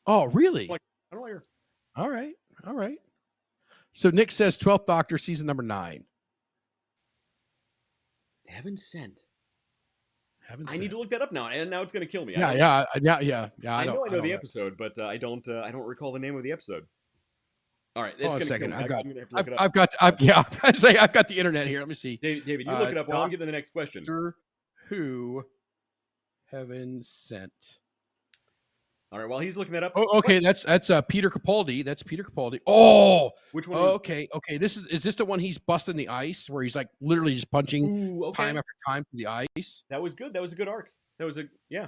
Oh, really? Like, I don't like her. All right. All right. So Nick says 12th Doctor, season number 9. Heaven Sent. Haven't I need seen to it. look that up now, and now it's going to kill me. Yeah. I know don't the episode, but I don't recall the name of the episode. All right, it's Hold on going a to kill second. me. I've got. I'm going to have to look it up. I've got the internet here. Let me see. David, you look it up while I'm getting to the next question. Doctor Who, Heaven Sent. All right, while he's looking that up. Oh, okay. That's Peter Capaldi. That's Peter Capaldi. Oh, Which one? Okay. Is this the one he's busting the ice where he's like literally just punching time after time through the ice? That was good. That was a good arc. Yeah,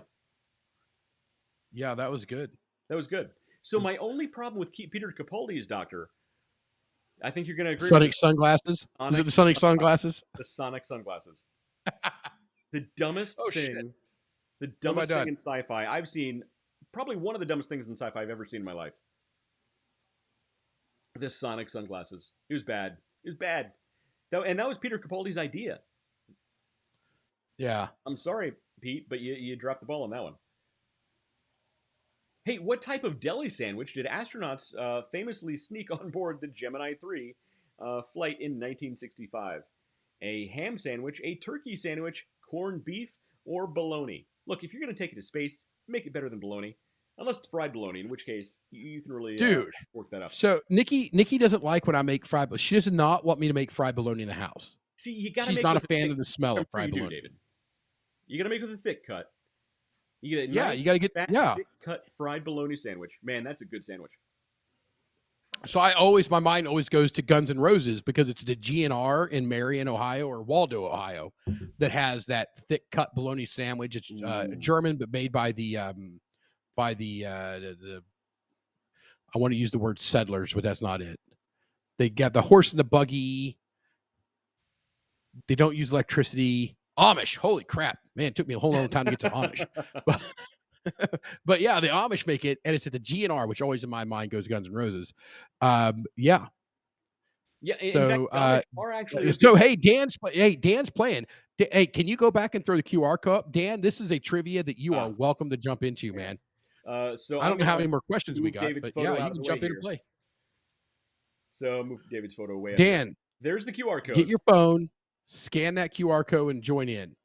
that was good. That was good. So my only problem with Peter Capaldi's Doctor, I think you're going to agree. Sonic sunglasses. Is it the Sonic sunglasses? The Sonic sunglasses. The dumbest thing. Shit. The dumbest thing in sci-fi I've seen. Probably one of the dumbest things in sci-fi I've ever seen in my life. The Sonic sunglasses. It was bad. It was bad. And that was Peter Capaldi's idea. Yeah. I'm sorry, Pete, but you dropped the ball on that one. Hey, what type of deli sandwich did astronauts famously sneak on board the Gemini 3 flight in 1965? A ham sandwich, a turkey sandwich, corned beef, or bologna? Look, if you're going to take it to space, make it better than bologna. Unless it's fried bologna, in which case you can really work that up. So Nikki doesn't like when I make fried bologna. She does not want me to make fried bologna in the house. See, she's not a fan of the smell of fried bologna. David. You got to make it with a thick cut. You get you got to get thick cut fried bologna sandwich. Man, that's a good sandwich. So my mind always goes to Guns N' Roses because it's the GNR in Marion, Ohio, or Waldo, Ohio, that has that thick cut bologna sandwich. It's German, but made by the I want to use the word settlers, but that's not it. They got the horse and the buggy. They don't use electricity. Amish, holy crap, man! It took me a whole long time to get to Amish, but yeah, the Amish make it, and it's at the GNR, which always in my mind goes Guns N' Roses. Yeah. So, fact, are actually hey, Dan's playing. Hey, can you go back and throw the QR code up? Dan, this is a trivia that you are welcome to jump into, man. So I don't know how many more questions we got, David's but yeah, you can jump in and play. So move David's photo away. Dan, there's the QR code. Get your phone, scan that QR code, and join in.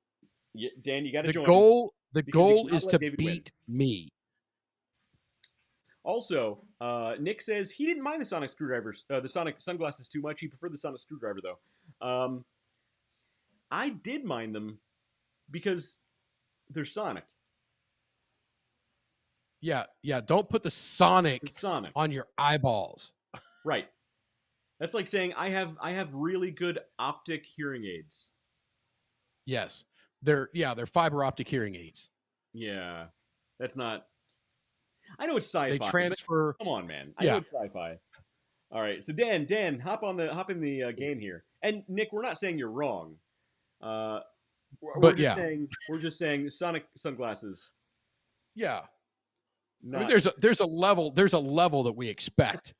Yeah, Dan, you got to join. The goal is to beat me. Also, Nick says he didn't mind the Sonic screwdrivers, the Sonic sunglasses too much. He preferred the Sonic screwdriver though. I did mind them because they're Sonic. Yeah. Don't put the Sonic on your eyeballs. Right. That's like saying I have really good optic hearing aids. Yes. They're fiber optic hearing aids. Yeah. That's not. I know it's sci-fi. They transfer. Come on, man. I know it's sci-fi. All right. So Dan, hop in the game here. And Nick, we're not saying you're wrong. We're just saying Sonic sunglasses. Yeah. I mean, there's a level that we expect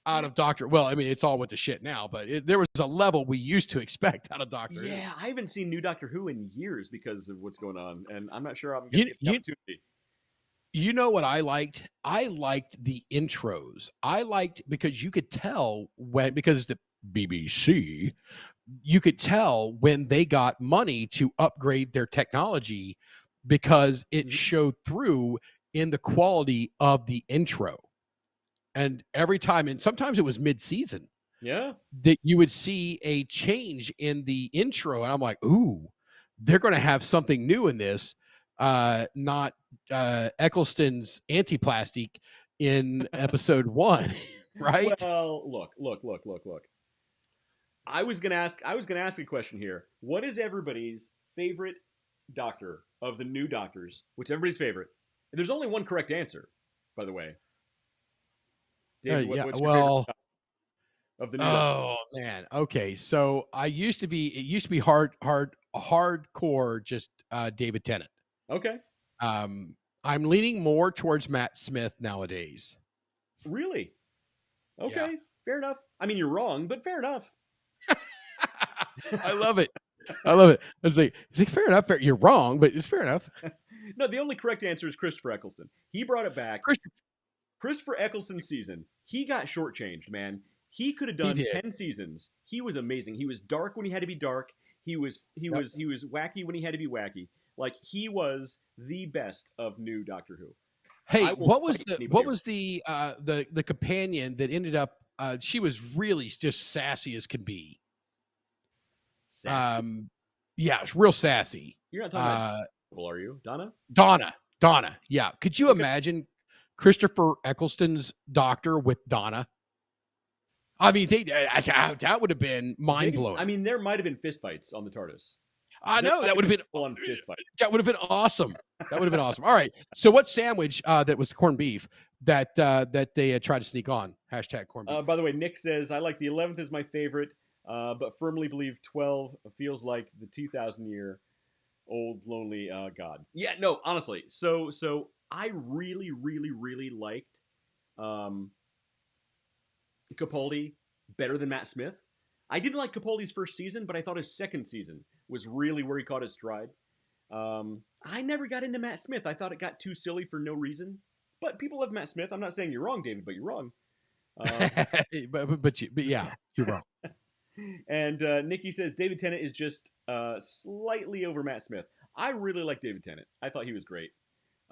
out of Doctor. Well, I mean, it's all with the shit now, but there was a level we used to expect out of Doctor. Yeah, I haven't seen new Doctor Who in years because of what's going on, and I'm not sure I'm going to get the opportunity. You know what I liked? I liked the intros. Because you could tell because the BBC, you could tell when they got money to upgrade their technology because it showed through in the quality of the intro. And every time, and sometimes it was mid-season, that you would see a change in the intro. And I'm like, ooh, they're going to have something new in this. Not Eccleston's antiplastic in episode 1, right? Well, look. I was gonna ask a question here. What is everybody's favorite Doctor of the new Doctors? What's everybody's favorite? There's only one correct answer, by the way. David, what's your favorite of the new Doctor? Man. Okay, so it used to be hardcore, just David Tennant. Okay. I'm leaning more towards Matt Smith nowadays. Really? Okay, fair enough. I mean, you're wrong, but fair enough. I love it. I love it. It's like fair enough. You're wrong, but it's fair enough. No, the only correct answer is Christopher Eccleston. He brought it back. Christopher, Christopher Eccleston's season, he got shortchanged, man. He could have done did. 10 seasons. He was amazing. He was dark when he had to be dark. He was wacky when he had to be wacky. Like he was the best of new Doctor Who. Hey, I will what was fight the anybody what over was the companion that ended up? She was really just sassy as can be. Sassy. Yeah, it's real sassy. You're not talking about people, are you, Donna? Donna. Yeah, could you imagine Christopher Eccleston's Doctor with Donna? I mean, that would have been mind blowing. I mean, there might have been fistfights on the TARDIS. I know that would have been on fist fight. That would have been awesome. That would have been awesome. All right. So, what sandwich that was corned beef that they tried to sneak on? Hashtag corned beef. By the way, Nick says I like the 11th is my favorite, but firmly believe 12 feels like the 2,000-year old lonely god. Yeah, no, honestly. So I really, really, really liked Capaldi better than Matt Smith. I didn't like Capaldi's first season, but I thought his second season was really where he caught his stride. I never got into Matt Smith. I thought it got too silly for no reason. But people love Matt Smith. I'm not saying you're wrong, David, but you're wrong. But yeah, you're wrong. And Nikki says David Tennant is just slightly over Matt Smith. I really like David Tennant. I thought he was great.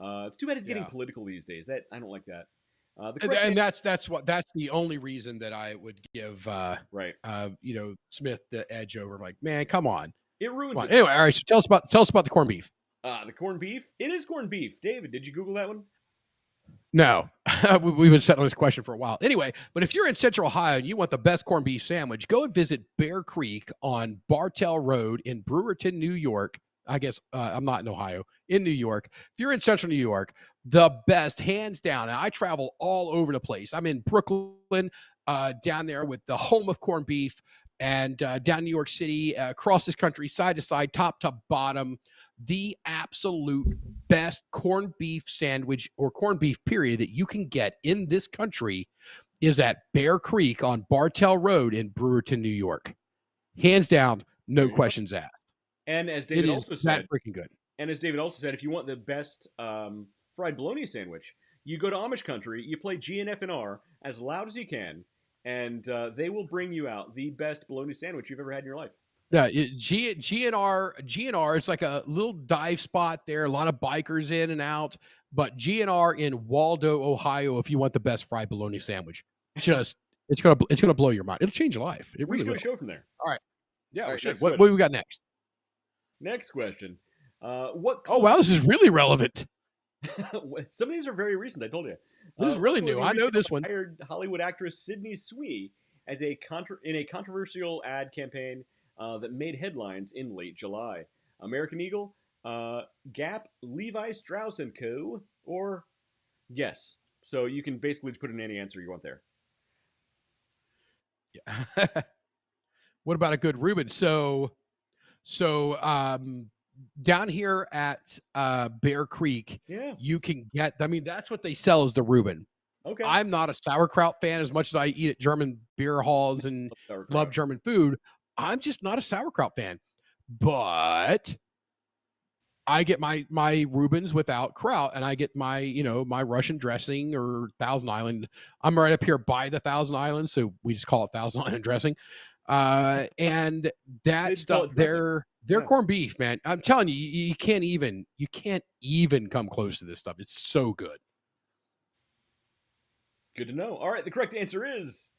It's too bad he's getting political these days. That I don't like that. And that's the only reason that I would give Smith the edge over. Like, man, come on. It ruins it. Anyway, all right. So tell us about the corned beef. The corned beef. It is corned beef. David, did you Google that one? No, we've been setting on this question for a while. Anyway, but if you're in Central Ohio and you want the best corned beef sandwich, go and visit Bear Creek on Bartell Road in Brewerton, New York. I guess I'm not in Ohio, in New York. If you're in Central New York, the best, hands down. And I travel all over the place. I'm in Brooklyn, down there with the home of corned beef, and down New York City, across this country, side to side, top to bottom. The absolute best corned beef sandwich or corned beef period that you can get in this country is at Bear Creek on Bartell Road in Brewerton, New York. Hands down, no questions asked. And as David also said, freaking good. And as David also said, if you want the best fried bologna sandwich, you go to Amish country, you play GNFNR as loud as you can, and they will bring you out the best bologna sandwich you've ever had in your life. Yeah, GNR, it's like a little dive spot there. A lot of bikers in and out. But GNR in Waldo, Ohio, if you want the best fried bologna sandwich, it's gonna blow your mind. It'll change your life. It really will. We should do a show from there. All right. Yeah, all we right, should. What do we got next? Next question. Oh wow, this is really relevant. Some of these are very recent. I told you. This is really new. I know this one. Hired Hollywood actress Sydney Sweeney as in a controversial ad campaign that made headlines in late July. American Eagle, Gap, Levi Strauss & Co., or Guess. So you can basically just put in any answer you want there. Yeah. What about a good Reuben? So down here at Bear Creek, you can get, I mean, that's what they sell is the Reuben. Okay. I'm not a sauerkraut fan as much as I eat at German beer halls and love German food. I'm just not a sauerkraut fan. But I get my Reubens without kraut, and I get my, my Russian dressing or Thousand Island. I'm right up here by the Thousand Island, so we just call it Thousand Island dressing. And that stuff, their corned beef, man. I'm telling you, you can't even come close to this stuff. It's so good. Good to know. All right, the correct answer is,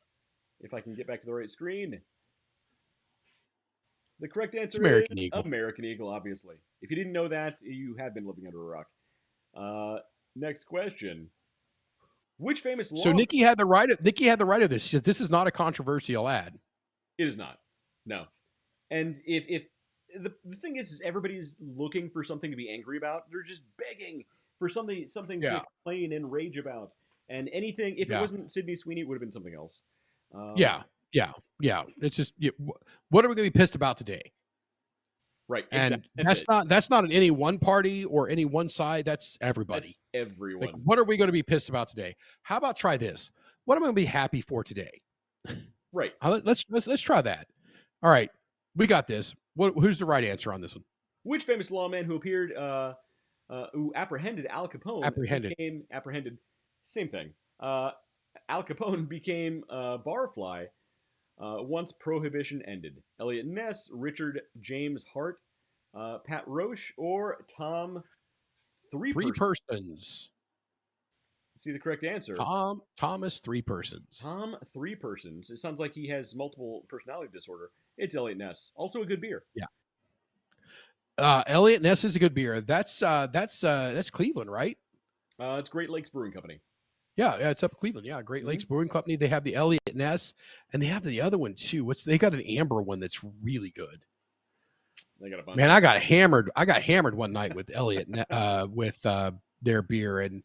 if I can get back to the right screen, the correct answer is American Eagle, obviously. If you didn't know that, you have been living under a rock. Next question. Which famous So Nikki had the right of this. This is not a controversial ad. It is not. No. And if the thing is everybody's looking for something to be angry about. They're just begging for something to complain and rage about. And anything, if it wasn't Sydney Sweeney, it would have been something else. Yeah. It's just, what are we going to be pissed about today? Right. And that's not in any one party or any one side. That's everybody. That's everyone. Like, what are we going to be pissed about today? How about try this? What am I going to be happy for today? Right. Let's try that. All right. We got this. Who's the right answer on this one? Which famous lawman who apprehended Al Capone Apprehended. became apprehended? Same thing. Al Capone became barfly once prohibition ended. Elliot Ness, Richard James Hart, Pat Roche, or Tom Three Persons. See the correct answer. Thomas Three Persons. Tom Three Persons. It sounds like he has multiple personality disorder. It's Elliot Ness. Also a good beer. Yeah. Elliot Ness is a good beer. That's Cleveland, right? It's Great Lakes Brewing Company. Yeah, it's up Cleveland. Yeah, Great Lakes Brewing Company. They have the Elliot Ness, and they have the other one too. They got an amber one that's really good. They got a bunch. Man, I got hammered. I got hammered one night with Elliot with their beer, and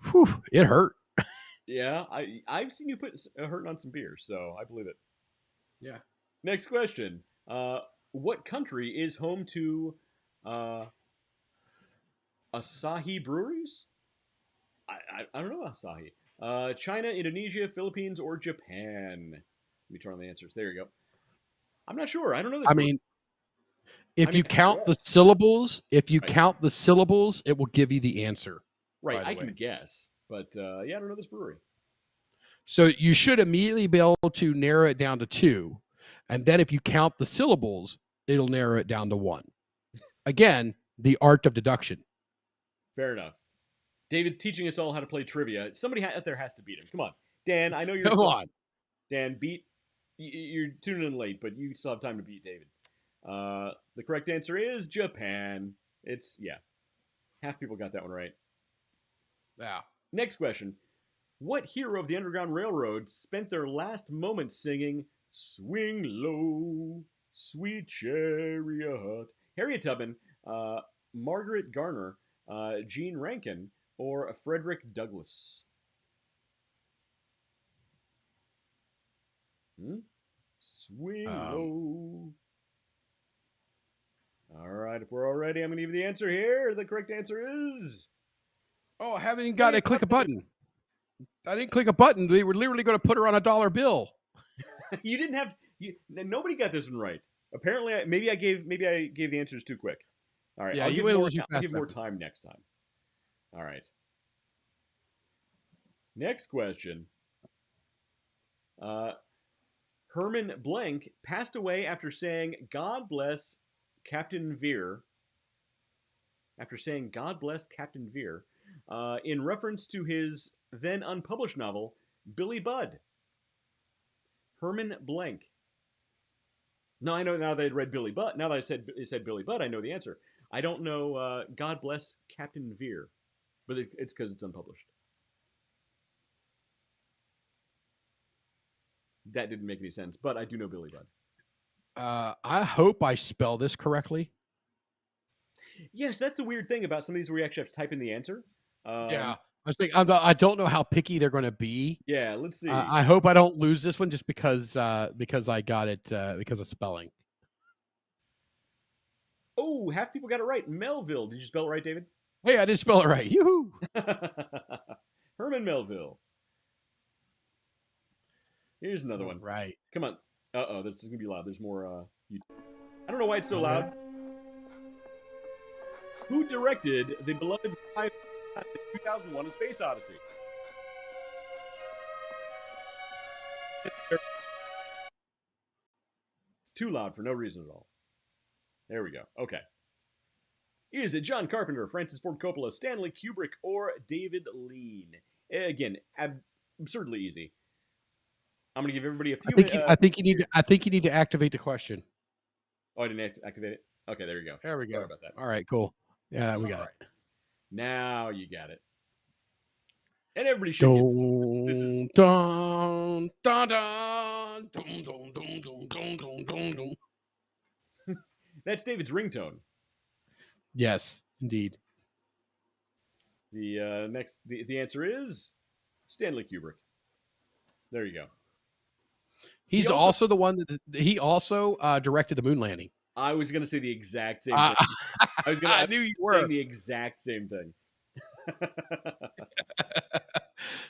whew, it hurt. Yeah, I've seen you put hurting on some beer, so I believe it. Yeah. Next question. What country is home to Asahi Breweries? I don't know Asahi. China, Indonesia, Philippines, or Japan? Let me turn on the answers. There you go. I'm not sure. I don't know this. I mean, if you count the syllables, count the syllables, it will give you the answer. Right, I can guess, but yeah, I don't know this brewery. So you should immediately be able to narrow it down to 2, and then if you count the syllables, it'll narrow it down to 1. Again, the art of deduction. Fair enough. David's teaching us all how to play trivia. Somebody out there has to beat him. Come on, Dan. I know you're. Come on, Dan. You're tuning in late, but you still have time to beat David. The correct answer is Japan. It's half people got that one right. Yeah. Next question. What hero of the Underground Railroad spent their last moments singing "Swing Low, Sweet Chariot"? Harriet Tubman, Margaret Garner, Gene Rankin, or Frederick Douglass? Swing low. All right, if we're all ready, I'm going to give you the answer here. The correct answer is... Oh, I haven't even got to click a button. I didn't click a button. They were literally going to put her on a dollar bill. You didn't have... nobody got this one right. Apparently, maybe I gave the answers too quick. All right, yeah, I'll give more time time next time. All right. Next question. Herman Blank passed away after saying "God bless Captain Veer." After saying "God bless Captain Veer," in reference to his then unpublished novel Billy Budd. Herman Blank. No, I know now that I'd read Billy Budd. Now that it said Billy Budd, I know the answer. I don't know God bless Captain Veer, but it's because it's unpublished. That didn't make any sense, but I do know Billy Budd. I hope I spell this correctly. Yes, that's the weird thing about some of these where you actually have to type in the answer. Yeah. I was thinking, I don't know how picky they're going to be. Yeah, let's see. I hope I don't lose this one just because I got it because of spelling. Oh, half people got it right. Melville. Did you spell it right, David? Hey, I did spell it right. Yoo-hoo! Herman Melville. Here's another one. Right. Come on. Uh-oh, this is going to be loud. There's more... I don't know why it's so loud. Who directed the beloved 2001: A Space Odyssey? It's too loud for no reason at all. There we go. Okay. Is it John Carpenter, Francis Ford Coppola, Stanley Kubrick, or David Lean? Again, absurdly easy. I'm gonna give everybody a few. I think you need to activate the question. Oh, I didn't activate it. Okay, there you go. There we go. Sorry about that. All right, cool. Yeah, we got it. Now you got it. And everybody should get this. This is dun, dun, dun, dun, dun, dun, dun, dun, dun, dun, dun. That's David's ringtone. Yes, indeed. The answer is Stanley Kubrick. There you go. He's also the one that he also directed the moon landing. I was going to say the exact same thing. I knew you were saying the exact same thing.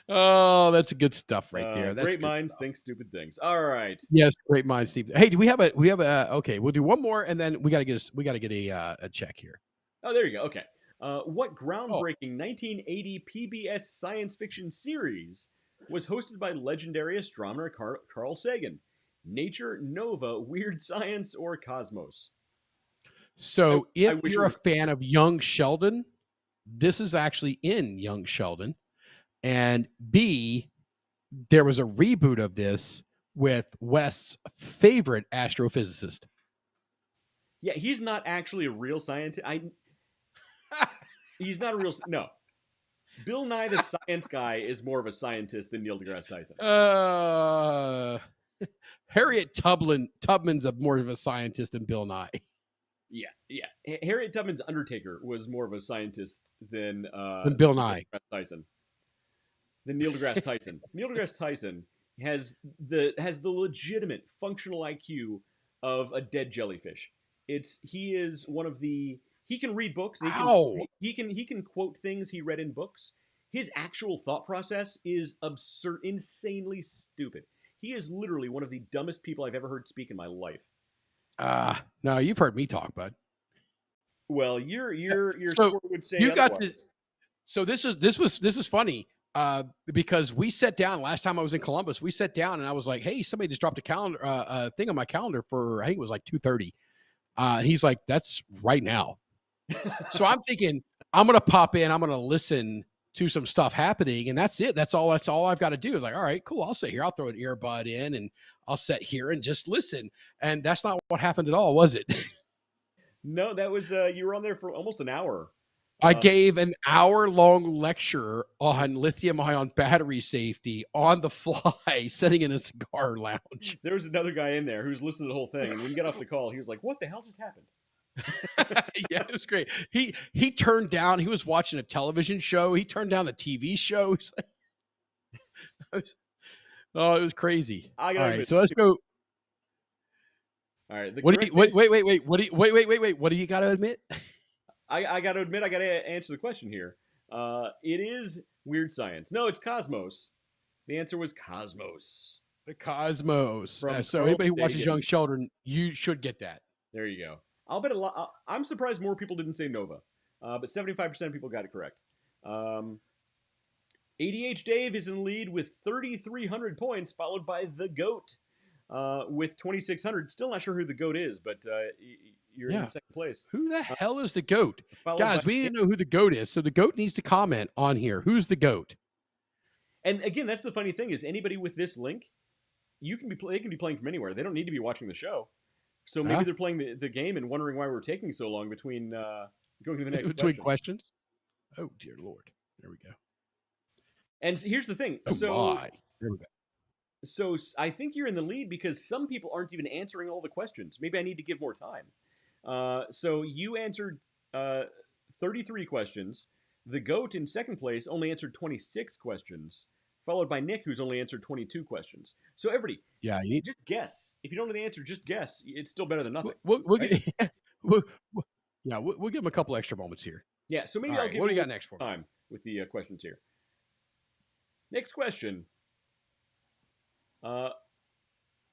Oh, that's good stuff right there. That's Great good minds stuff. think stupid things. All right. Yes, great mind, Steve. Hey, do we have a okay, we'll do one more and then we got to get a check here. Oh, there you go. Okay. What Oh, groundbreaking 1980 PBS science fiction series was hosted by legendary astronomer Carl Sagan? Nature, Nova, Weird Science, or Cosmos? so I if wish it you're a was. fan of Young Sheldon, this is actually in Young Sheldon. And B, there was a reboot of this with West's favorite astrophysicist. Yeah, he's not actually a real scientist. He's not a real. No. Bill Nye the Science Guy is more of a scientist than Neil deGrasse Tyson. Uh, Harriet Tubman's a more of a scientist than Bill Nye. Yeah, yeah. Harriet Tubman's Undertaker was more of a scientist than Than Bill Neil Nye. deGrasse Tyson. Than Neil deGrasse Tyson. Neil deGrasse Tyson has the legitimate functional IQ of a dead jellyfish. He is one of the he can read books and Ow. he can quote things he read in books. His actual thought process is absurd, insanely stupid. He is literally one of the dumbest people I've ever heard speak in my life. No, you've heard me talk, bud. Well, your So score would say you got otherwise. to. So this is funny because we sat down last time I was in Columbus. We sat down and I was like, "Hey, somebody just dropped a calendar thing on my calendar for I think it was like 2:30." He's like, "That's right now." So I'm thinking I'm gonna pop in. I'm gonna listen to some stuff happening, and that's it. That's all I've got to do. Is like, all right, cool. I'll sit here. I'll throw an earbud in, and I'll sit here and just listen. And that's not what happened at all, was it? No, that was you were on there for almost an hour. I gave an hour-long lecture on lithium-ion battery safety on the fly, sitting in a cigar lounge. There was another guy in there who was listening to the whole thing, and when he got off the call, he was like, "What the hell just happened?" Yeah, it was great. He turned down. He was watching a television show. He turned down the TV show. Oh, it was crazy. I All gotta right, admit, so let's go. all right. The What do correct you wait? answer- Wait. What do you wait? What do you got to admit? I got to admit, I got to answer the question here. It is weird science. No, it's Cosmos. The answer was Cosmos. The Cosmos. From So Carl anybody who watches Sagan. Young Sheldon, you should get that. There you go. I'll bet a lot. I'm surprised more people didn't say Nova, but 75% of people got it correct. ADH Dave is in the lead with 3,300 points, followed by the GOAT with 2,600. Still not sure who the GOAT is, but you're in second place. Who the hell is the GOAT? Followed Guys, by- we need to know who the GOAT is. So the GOAT needs to comment on here. Who's the GOAT? And again, that's the funny thing is anybody with this link, they can be playing from anywhere. They don't need to be watching the show. So maybe they're playing the game and wondering why we're taking so long between going to the next Between question. questions? Oh, dear Lord. There we go. And here's the thing. Oh, so my. There we go. So I think you're in the lead because some people aren't even answering all the questions. Maybe I need to give more time. So you answered 33 questions. The GOAT in second place only answered 26 questions, followed by Nick, who's only answered 22 questions. So everybody, just guess. If you don't know the answer, just guess. It's still better than nothing. We'll right? we'll give him a couple extra moments here. Yeah, so maybe All I'll right, give what do you you got next for me? time with the questions here. Next question.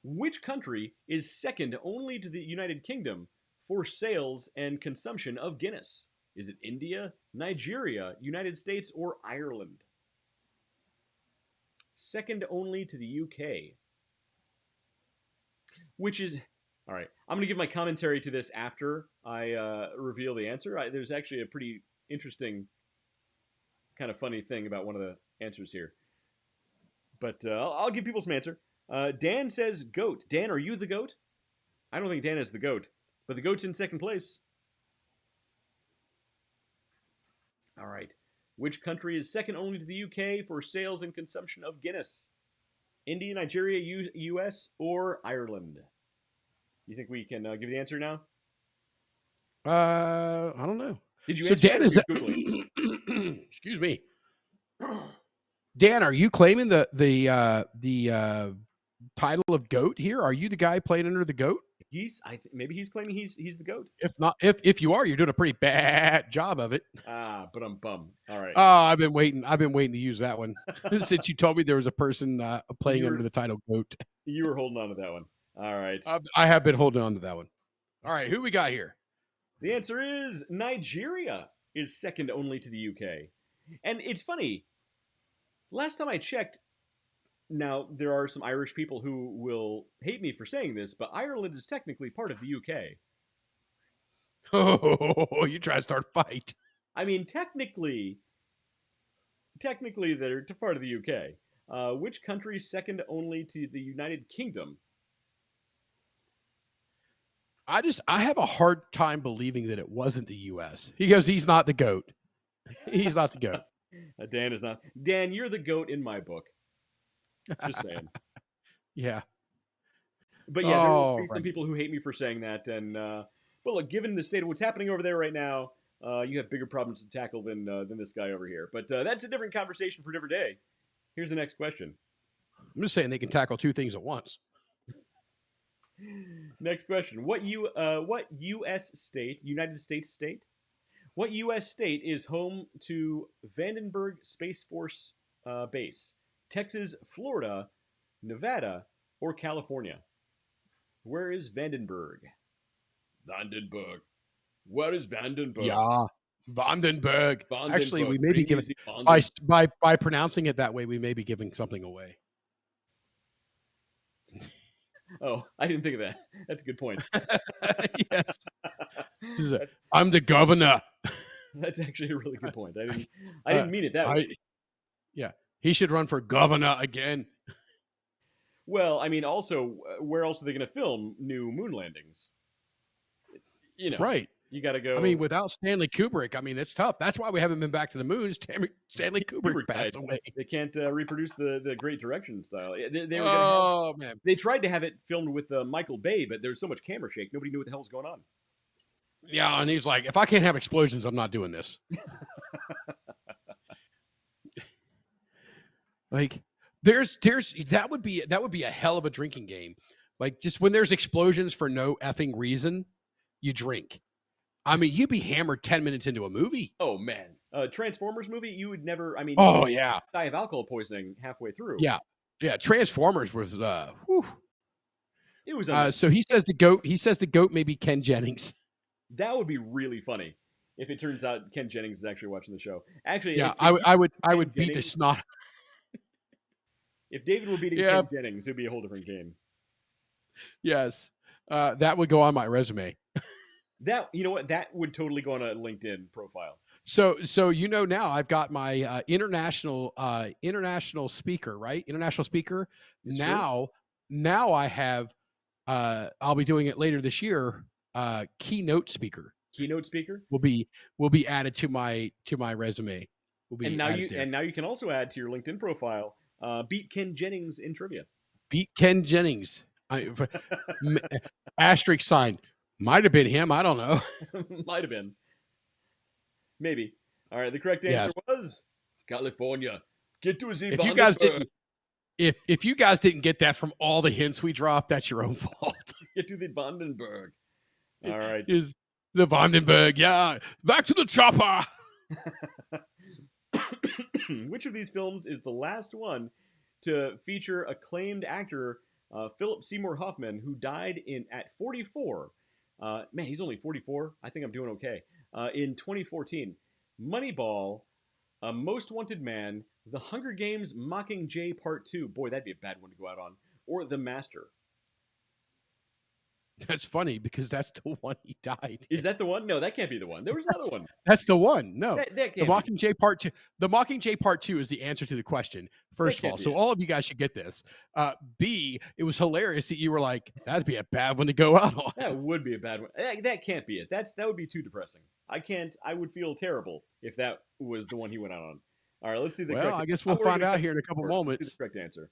Which country is second only to the United Kingdom for sales and consumption of Guinness? Is it India, Nigeria, United States, or Ireland? Second only to the UK. Which is... All right, I'm going to give my commentary to this after I reveal the answer. There's actually a pretty interesting, kind of funny thing about one of the answers here. But I'll give people some answer. Dan says GOAT. Dan, are you the GOAT? I don't think Dan is the GOAT, but the GOAT's in second place. All right. Which country is second only to the UK for sales and consumption of Guinness? India, Nigeria, US, or Ireland? You think we can give the answer now? I don't know. Did you So answer Dan that or is were you Googling? excuse me. Dan, are you claiming the title of GOAT here? Are you the guy playing under the GOAT? Maybe he's claiming he's the goat. If not, if you are, you're doing a pretty bad job of it. But I'm bum. All right. Oh, I've been waiting to use that one since you told me there was a person playing You're- under the title GOAT. You were holding on to that one. All right. I have been holding on to that one. All right, who we got here? The answer is Nigeria is second only to the UK. And it's funny. Last time I checked, now there are some Irish people who will hate me for saying this, but Ireland is technically part of the UK. Oh, you try to start a fight. I mean, technically they're part of the UK. Which country is second only to the United Kingdom? I have a hard time believing that it wasn't the US. He goes, he's not the GOAT. He's not the GOAT. Dan is not. Dan, you're the GOAT in my book. Just saying. Yeah. But yeah, there will be right. some people who hate me for saying that. And but look, given the state of what's happening over there right now, you have bigger problems to tackle than this guy over here. But that's a different conversation for a different day. Here's the next question. I'm just saying they can tackle two things at once. Next question. What U.S. state, United States state, what U.S. state is home to Vandenberg Space Force Base? Texas, Florida, Nevada, or California? Where is Vandenberg? Vandenberg. Where is Vandenberg? Yeah. Vandenberg. Actually, we may be Bring giving easy Vanden- by pronouncing it that way, we may be giving something away. Oh, I didn't think of that. That's a good point. Yes. I'm the governor. That's actually a really good point. I didn't mean it that way. Yeah. He should run for governor again. Well, I mean, also, where else are they going to film new moon landings? You know, Right. You got to go. I mean, without Stanley Kubrick, I mean, it's tough. That's why we haven't been back to the moon. Stanley Kubrick passed away. They can't reproduce the great direction style. They were Man. They tried to have it filmed with Michael Bay, but there was so much camera shake, nobody knew what the hell was going on. Yeah, and he's like, if I can't have explosions, I'm not doing this. Like, there's that would be a hell of a drinking game. Like, just when there's explosions for no effing reason, you drink. I mean, you'd be hammered 10 minutes into a movie. Oh man, Transformers movie, you would never. I mean, oh yeah, die of alcohol poisoning halfway through. Yeah. Transformers was whew. It was. So he says the goat. He says the goat may be Ken Jennings. That would be really funny if it turns out Ken Jennings is actually watching the show. Actually, Yeah, if I would beat the snot. If David were beating Ken Jennings, it would be a whole different game. Yes, that would go on my resume. That, you know what, that would totally go on a LinkedIn profile. So now I've got my international speaker, right? International speaker. It's now I have I'll be doing it later this year. Keynote speaker. Keynote speaker will be added to my resume. And now you can also add to your LinkedIn profile. Beat Ken Jennings in trivia. Beat Ken Jennings. Asterisk sign. Might have been him. I don't know. Might have been. Maybe. All right. The correct answer was California. Get to the If you guys didn't, if you guys didn't get that from all the hints we dropped, that's your own fault. Get to the Vandenberg. All right. Is the Vandenberg? Yeah. Back to the chopper. Which of these films is the last one to feature acclaimed actor Philip Seymour Hoffman, who died at 44? Man, he's only 44. I think I'm doing okay. In 2014, Moneyball, Most Wanted Man, The Hunger Games: Mockingjay Part 2. Boy, that'd be a bad one to go out on. Or The Master. That's funny because that's the one he died. Is that the one? No, that can't be the one. There was another one. That's the one. No, that the Mockingjay Part 2. The Mockingjay Part 2 is the answer to the question. First of all, so all of you guys should get this. B, it was hilarious that you were like, "That'd be a bad one to go out on." That would be a bad one. That can't be it. That would be too depressing. I would feel terrible if that was the one he went out on. All right, let's see the correct. Well, I guess we'll find out here in a couple moments. The correct answer.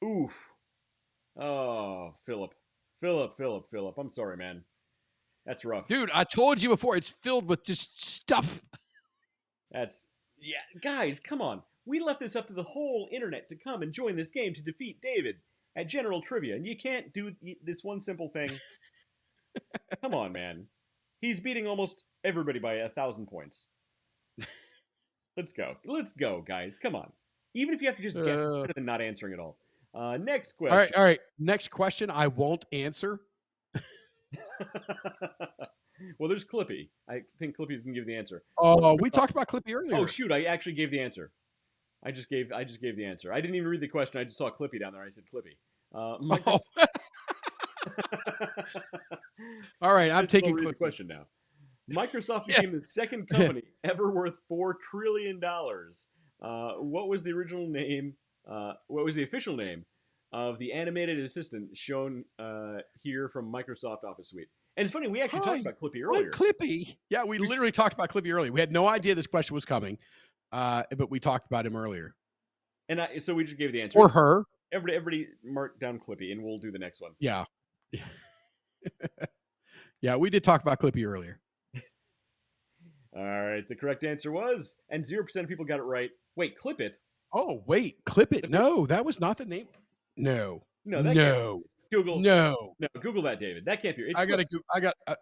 Oof. Oh, Philip. I'm sorry, man. That's rough. Dude, I told you before, it's filled with just stuff. Guys, come on. We left this up to the whole internet to come and join this game to defeat David. at general trivia, and you can't do this one simple thing. Come on, man. He's beating almost everybody by 1,000 points. Let's go, guys. Come on. Even if you have to just guess, it's better than not answering at all. Next question. All right. Next question. I won't answer. Well, there's Clippy. I think Clippy's gonna give the answer. Oh, we talked about Clippy earlier. Oh shoot! I actually gave the answer. I just gave the answer. I didn't even read the question. I just saw Clippy down there. I said Clippy. Microsoft... All right, I'm taking read Clippy. the question now. Microsoft became the second company ever worth $4 trillion. What was the original name? What was the official name of the animated assistant shown here from Microsoft Office Suite? And it's funny, we actually talked about Clippy earlier. Clippy. Yeah, we literally talked about Clippy earlier. We had no idea this question was coming, but we talked about him earlier. And so we just gave the answer. Or her. Everybody mark down Clippy, and we'll do the next one. Yeah. Yeah, we did talk about Clippy earlier. All right, the correct answer was, and 0% of people got it right. Wait, Clip It? Oh, wait, Clip It. No, that was not the name. No. Google. No. Google that, David. That can't be. It's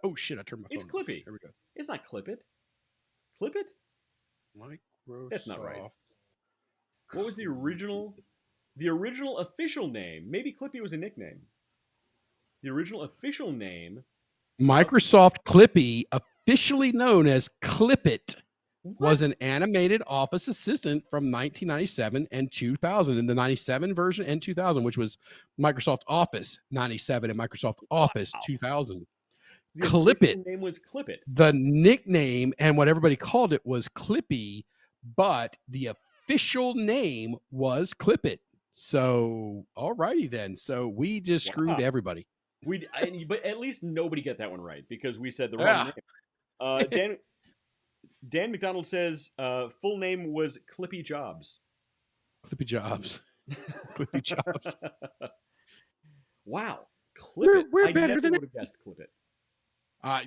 oh shit! I turned my phone. It's Clippy. There we go. It's not Clip It. Clip It? Microsoft. That's not right. What was the original? The original official name. Maybe Clippy was a nickname. The original official name. Microsoft Clippy, officially known as Clip It, was an animated office assistant from 1997 and 2000. In the 97 version and 2000, which was Microsoft Office 97 and Microsoft Office 2000. The Clip It. name was Clip It. The nickname and what everybody called it was Clippy, but the official name was Clip It. So, all righty then. So we just screwed everybody. But at least nobody got that one right because we said the wrong name. Dan McDonald says full name was Clippy Jobs. Clippy Jobs. Clippy Jobs. Wow. Clip It. We're better than would have guessed Clip It.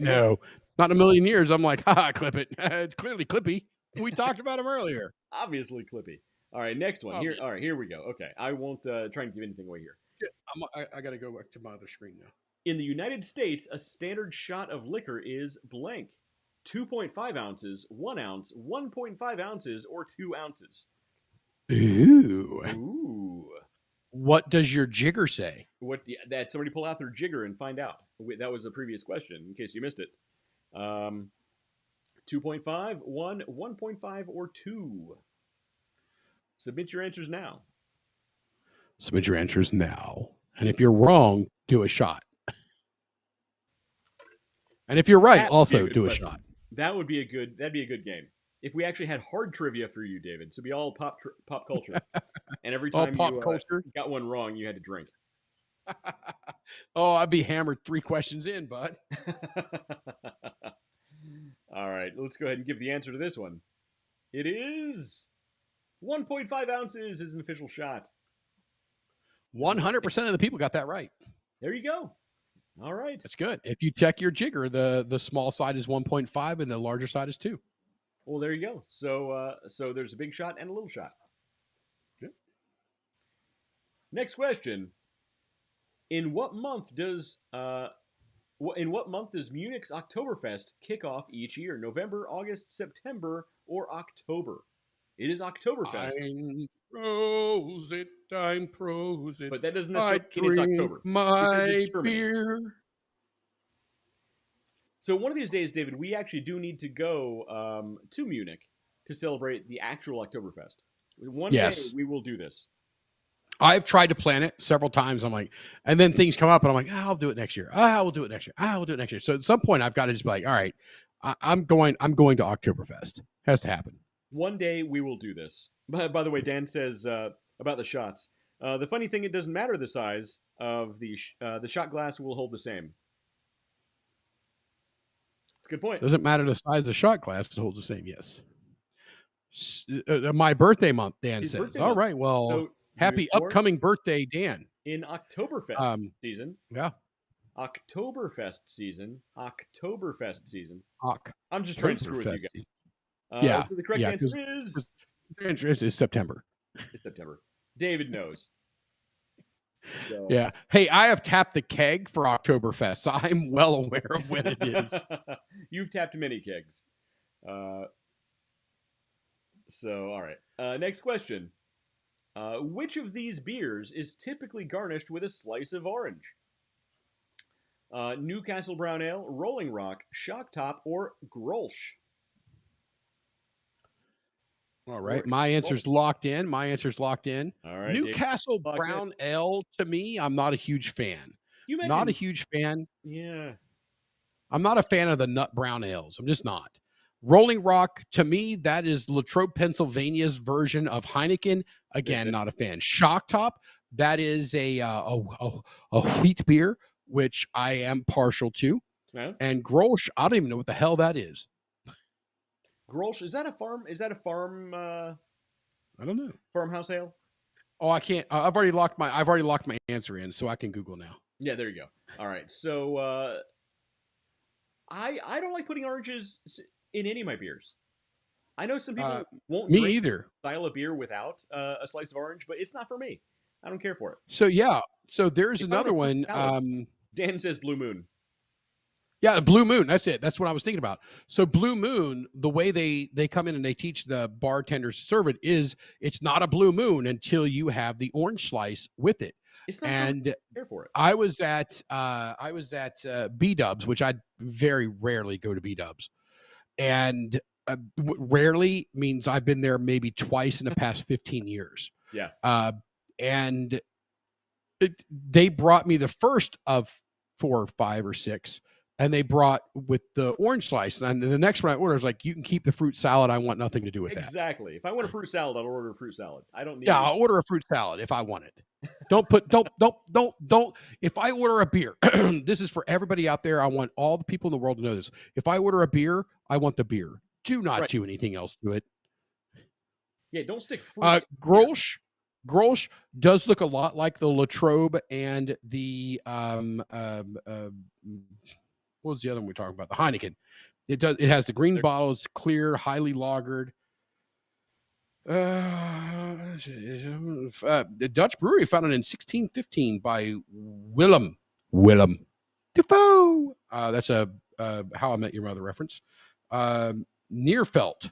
No, not in a million years. I'm like, Clip It. It's clearly Clippy. We talked about him earlier. Obviously Clippy. All right, next one. All right, here we go. Okay, I won't try and give anything away here. I got to go back to my other screen now. In the United States, a standard shot of liquor is blank. 2.5 ounces, 1 ounce, 1.5 ounces, or 2 ounces. Ooh. What does your jigger say? That somebody pull out their jigger and find out. That was the previous question, in case you missed it. 2.5, 1, 1.5, or 2. Submit your answers now. Submit your answers now. And if you're wrong, do a shot. And if you're right, also do a shot. That'd be a good game. If we actually had hard trivia for you, David, so it'd be all pop culture. And every time you got one wrong, you had to drink. Oh, I'd be hammered 3 questions in, bud. All right, let's go ahead and give the answer to this one. It is 1.5 ounces is an official shot. 100% of the people got that right. There you go. All right. That's good. If you check your jigger, the small side is 1.5 and the larger side is 2. Well, there you go. So there's a big shot and a little shot. Good. Next question. In what month does Munich's Oktoberfest kick off each year? November, August, September, or October? It is Oktoberfest. I'm Prosit. But that doesn't necessarily mean it's October. My beer. So one of these days, David, we actually do need to go to Munich to celebrate the actual Oktoberfest. One day we will do this. I've tried to plan it several times. I'm like, and then things come up and I'm like, I'll do it next year. I will do it next year. I will do it next year. So at some point I've got to just be like, all right, I'm going to Oktoberfest. Has to happen. One day we will do this. By the way, Dan says about the shots. The funny thing, it doesn't matter the size of the shot glass will hold the same. It's a good point. Doesn't matter the size of the shot glass, it holds the same. Yes. My birthday month, Dan says. All right. Well, so happy upcoming birthday, Dan. In Oktoberfest season. Yeah. Oktoberfest season. I'm just trying to screw with you guys. So the correct answer is September. It's September. David knows. So. Yeah. Hey, I have tapped the keg for Oktoberfest, so I'm well aware of when it is. You've tapped many kegs. So, all right. Next question. Which of these beers is typically garnished with a slice of orange? Newcastle Brown Ale, Rolling Rock, Shock Top, or Grolsch? All right. Or My answer's Grolsch. locked in. My answer's locked in. All right, Dave. Newcastle Locked in. Brown Ale, to me, I'm not a huge fan. You Not a mentioned, huge fan. yeah. I'm not a fan of the nut brown ales. I'm just not. Rolling Rock, to me, that is Latrobe, Pennsylvania's version of Heineken. Again, not a fan. Shock Top, that is a wheat beer, which I am partial to. Yeah. And Grolsch, I don't even know what the hell that is. Grolsch, is that a farm? Is that a farm? I don't know. Farmhouse ale? Oh, I can't. I've already locked my answer in, so I can Google now. Yeah, there you go. All right, so I don't like putting oranges in any of my beers. I know some people won't Me drink either. style of beer without a slice of orange, but it's not for me. I don't care for it. So yeah. So there's If I another want a one. fruit salad, Dan says Blue Moon. Yeah, the Blue Moon. That's it. That's what I was thinking about. So Blue Moon, the way they come in and they teach the bartenders to serve it is it's not a Blue Moon until you have the orange slice with it. It's not And care for it. I was at B Dubs, which I very rarely go to B Dubs, and rarely means I've been there maybe twice in the past 15 years. Yeah. And they brought me the first of 4 or 5 or 6. And they brought with the orange slice. And the next one I ordered was like, you can keep the fruit salad. I want nothing to do with that. Exactly. If I want a fruit salad, I'll order a fruit salad. I don't need. Yeah, I'll order a fruit salad if I want it. Don't. If I order a beer, this is for everybody out there. I want all the people in the world to know this. If I order a beer, I want the beer. Do not do anything else to it. Yeah, don't stick fruit. Grolsch does look a lot like the Latrobe and the what was the other one we were talking about? The Heineken. It does. It has the green bottles, clear, highly lagered. The Dutch brewery founded in 1615 by Willem Dafoe. That's a How I Met Your Mother reference. Neerfelt.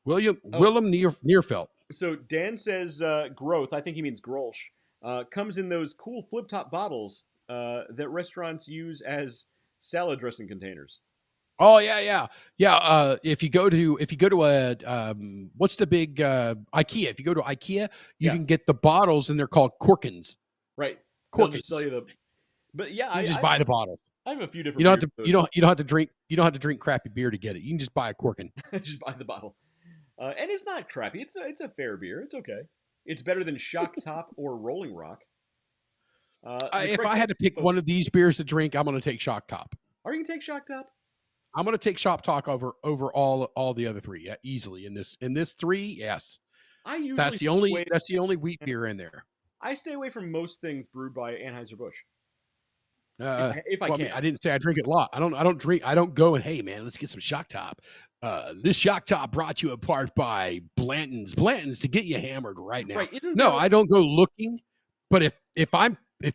Willem Neerfelt. So Dan says growth. I think he means Grolsch. Comes in those cool flip top bottles that restaurants use as salad dressing containers. Oh yeah. If you go to a what's the big IKEA? If you go to IKEA, you can get the bottles and they're called Corkins. Right. Corkins. They'll just sell you the. But yeah, you just buy the bottle. I have a few different. You don't have to drink crappy beer to get it. You can just buy a Corkin. Just buy the bottle, and it's not crappy. It's a fair beer. It's okay. It's better than Shock Top or Rolling Rock. If I had to pick one of these beers to drink, I'm going to take Shock Top. Are you going to take Shock Top? I'm going to take Shock Top over all the other 3. Yeah, easily in this 3. Yes, I usually that's the only wheat beer in there. I stay away from most things brewed by Anheuser-Busch. If I can. I mean, I didn't say I drink it a lot. I don't go and, hey man, let's get some Shock Top. This Shock Top brought to you apart by Blanton's to get you hammered right now. Right, I don't go looking, but if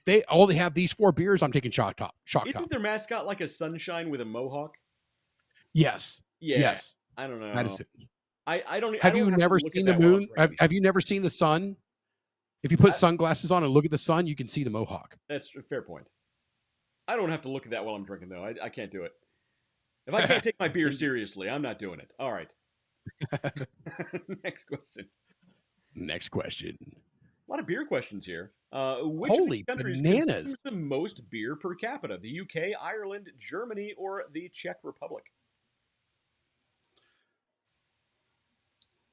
they only have these 4 beers, I'm taking Shock Top. Isn't their mascot like a sunshine with a mohawk? Yes. Yeah. Yes. I don't know. That is it. I don't. Have you never seen the moon? Have you never seen the sun? If you put sunglasses on and look at the sun, you can see the mohawk. That's a fair point. I don't have to look at that while I'm drinking, though. I can't do it. If I can't take my beer seriously, I'm not doing it. All right. Next question. A lot of beer questions here. Which of these countries consumes the most beer per capita? The UK, Ireland, Germany, or the Czech Republic?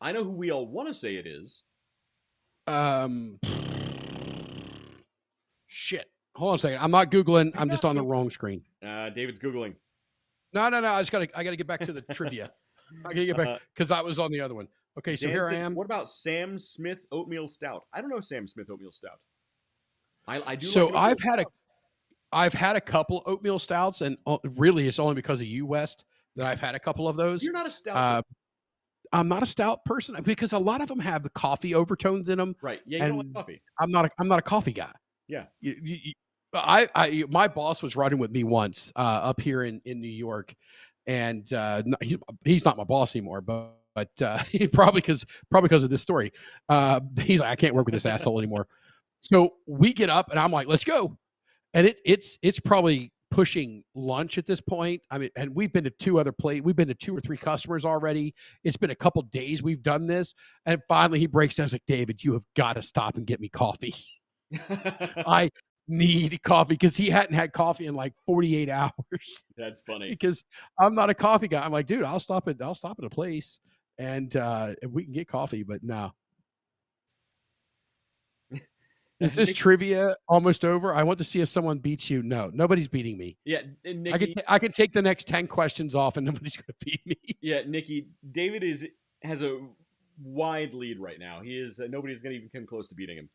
I know who we all want to say it is. Shit. Hold on a second. I'm not Googling. I'm just on the wrong screen. David's Googling. No. I gotta get back to the trivia. I gotta get back because I was on the other one. Okay, so here I am. What about Sam Smith Oatmeal Stout? I don't know Sam Smith Oatmeal Stout. I do. So I've had a couple oatmeal stouts, and really, it's only because of you, West, that I've had a couple of those. You're not a stout. I'm not a stout person because a lot of them have the coffee overtones in them. Right. Yeah, you don't like coffee. I'm not a coffee guy. Yeah. My boss was riding with me once up here in New York, and he's not my boss anymore, but probably because of this story. He's like, I can't work with this asshole anymore. So we get up, and I'm like, let's go. And it's probably pushing lunch at this point. I mean, and we've been to we've been to 2 or 3 customers already. It's been a couple days we've done this, and finally he breaks down. He's like, David, you have got to stop and get me coffee. I need coffee, because he hadn't had coffee in like 48 hours. That's funny. Because I'm not a coffee guy. I'm like, dude, I'll stop at a place and we can get coffee, but no. Is this trivia almost over? I want to see if someone beats you. No, nobody's beating me. Yeah, and Nikki, I can take the next 10 questions off and nobody's going to beat me. Yeah, Nikki, David has a wide lead right now. He is nobody's going to even come close to beating him.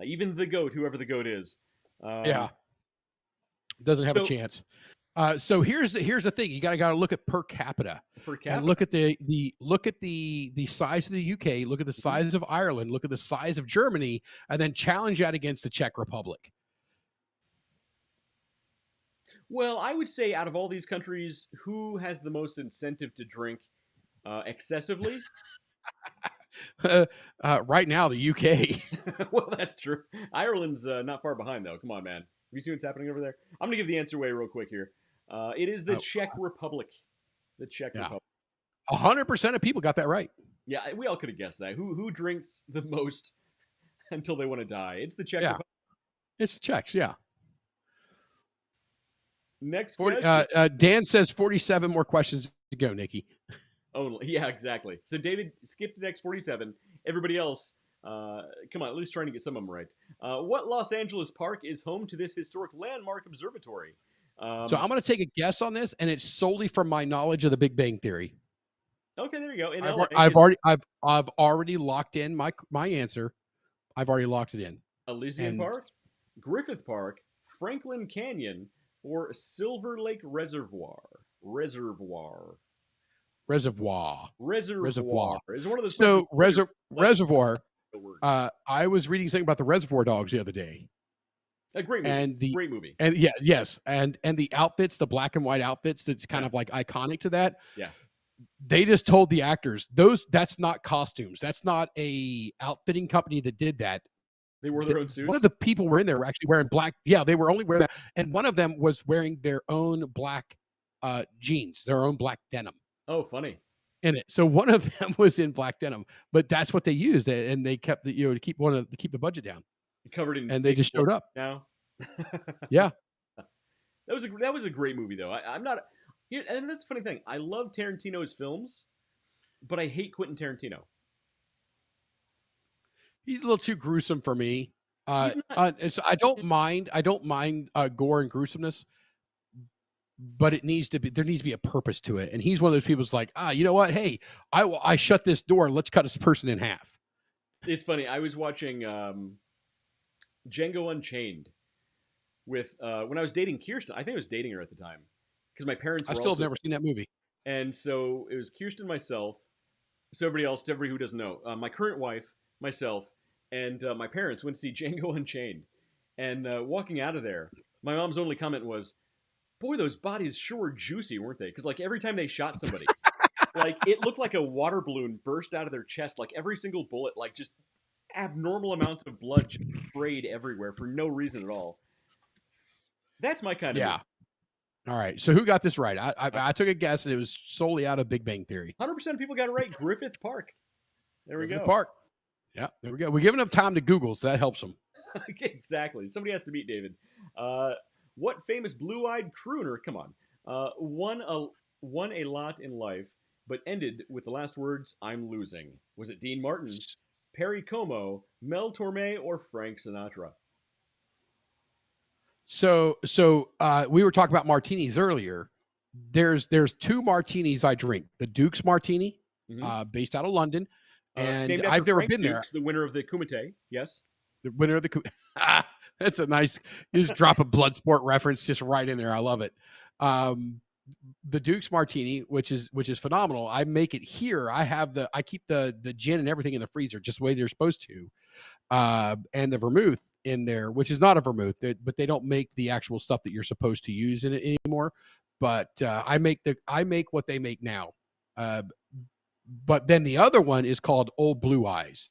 Even the GOAT, whoever the GOAT is. Yeah. Doesn't have a chance. So here's the thing. You gotta look at per capita. And look at the size of the UK, look at the size of Ireland, look at the size of Germany, and then challenge that against the Czech Republic. Well, I would say out of all these countries, who has the most incentive to drink excessively? Right now, the UK. Well, that's true. Ireland's not far behind, though. Come on, man. Have you seen what's happening over there? I'm going to give the answer away real quick here. It is the Czech Republic. The Czech Republic. 100% of people got that right. Yeah, we all could have guessed that. Who drinks the most until they want to die? It's the Czech Republic. It's the Czechs, yeah. Next question. Dan says 47 more questions to go, Nikki. Only, yeah, exactly. So David, skip the next 47. Everybody else, come on, at least trying to get some of them right. What Los Angeles park is home to this historic landmark observatory? So I'm going to take a guess on this, and it's solely from my knowledge of the Big Bang Theory. Okay, there you go. I've already locked in my answer. I've already locked it in. Elysian Park, Griffith Park, Franklin Canyon, or Silver Lake Reservoir. Reservoir is one of those. So Reservoir. I was reading something about the Reservoir Dogs the other day. A great movie. And great movie. And yes, and the outfits, the black and white outfits, that's kind of like iconic to that. Yeah. They just told the actors that's not costumes. That's not a outfitting company that did that. They wore their own suits. One of the people were in there were actually wearing black. Yeah, they were only wearing that, and one of them was wearing their own black jeans, their own black denim. Oh, funny. In it. So one of them was in black denim, but that's what they used, and they kept to keep the budget down. Covered in, and they just showed up. Now, yeah, that was a great movie though. I'm not, and that's the funny thing. I love Tarantino's films, but I hate Quentin Tarantino. He's a little too gruesome for me. I don't mind gore and gruesomeness, but there needs to be a purpose to it. And he's one of those people who's like, you know what? Hey, I shut this door. Let's cut this person in half. It's funny. I was watching Django Unchained with when I was dating Kirsten. I think I was dating her at the time because my parents. I still have never seen that movie. And so it was Kirsten, myself, so everybody who doesn't know, my current wife, myself, and my parents went to see Django Unchained. And walking out of there, my mom's only comment was, "Boy, those bodies sure were juicy, weren't they?" Because like every time they shot somebody, like it looked like a water balloon burst out of their chest. Like every single bullet, like just abnormal amounts of blood just sprayed everywhere for no reason at all. That's my kind of movie. All right. So who got this right? I took a guess, and it was solely out of Big Bang Theory. 100% of people got it right. Griffith Park. There we go. Park. Yeah, there we go. We're giving them time to Google, so that helps them. Exactly. Somebody has to beat David. What famous blue-eyed crooner, come on, won a lot in life, but ended with the last words, "I'm losing"? Was it Dean Martin, Perry Como, Mel Torme, or Frank Sinatra? So we were talking about martinis earlier. There's 2 martinis I drink. The Duke's Martini, based out of London, and I've never been there. The winner of the Kumite, yes. The winner of the that's a nice. You just drop a Bloodsport reference just right in there. I love it. The Duke's Martini, which is phenomenal. I make it here. I keep the gin and everything in the freezer just the way they're supposed to, and the vermouth. in there, which is not a vermouth, but they don't make the actual stuff that you're supposed to use in it anymore. But I make what they make now. But then the other one is called Old Blue Eyes,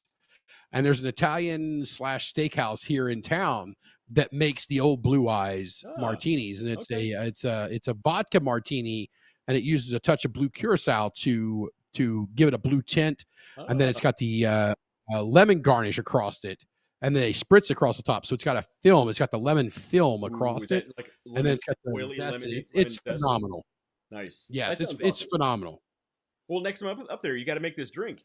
and there's an Italian / steakhouse here in town that makes the Old Blue Eyes martinis, and it's a vodka martini, and it uses a touch of blue curacao to give it a blue tint, and then it's got the lemon garnish across it, and then they spritz across the top, so it's got a film. It's got the lemon film across it, like and then it's got the oily zest. lemon, It's lemon phenomenal. Nice. Yes, That sounds it's awesome. phenomenal. Well, next time up there, you got to make this drink.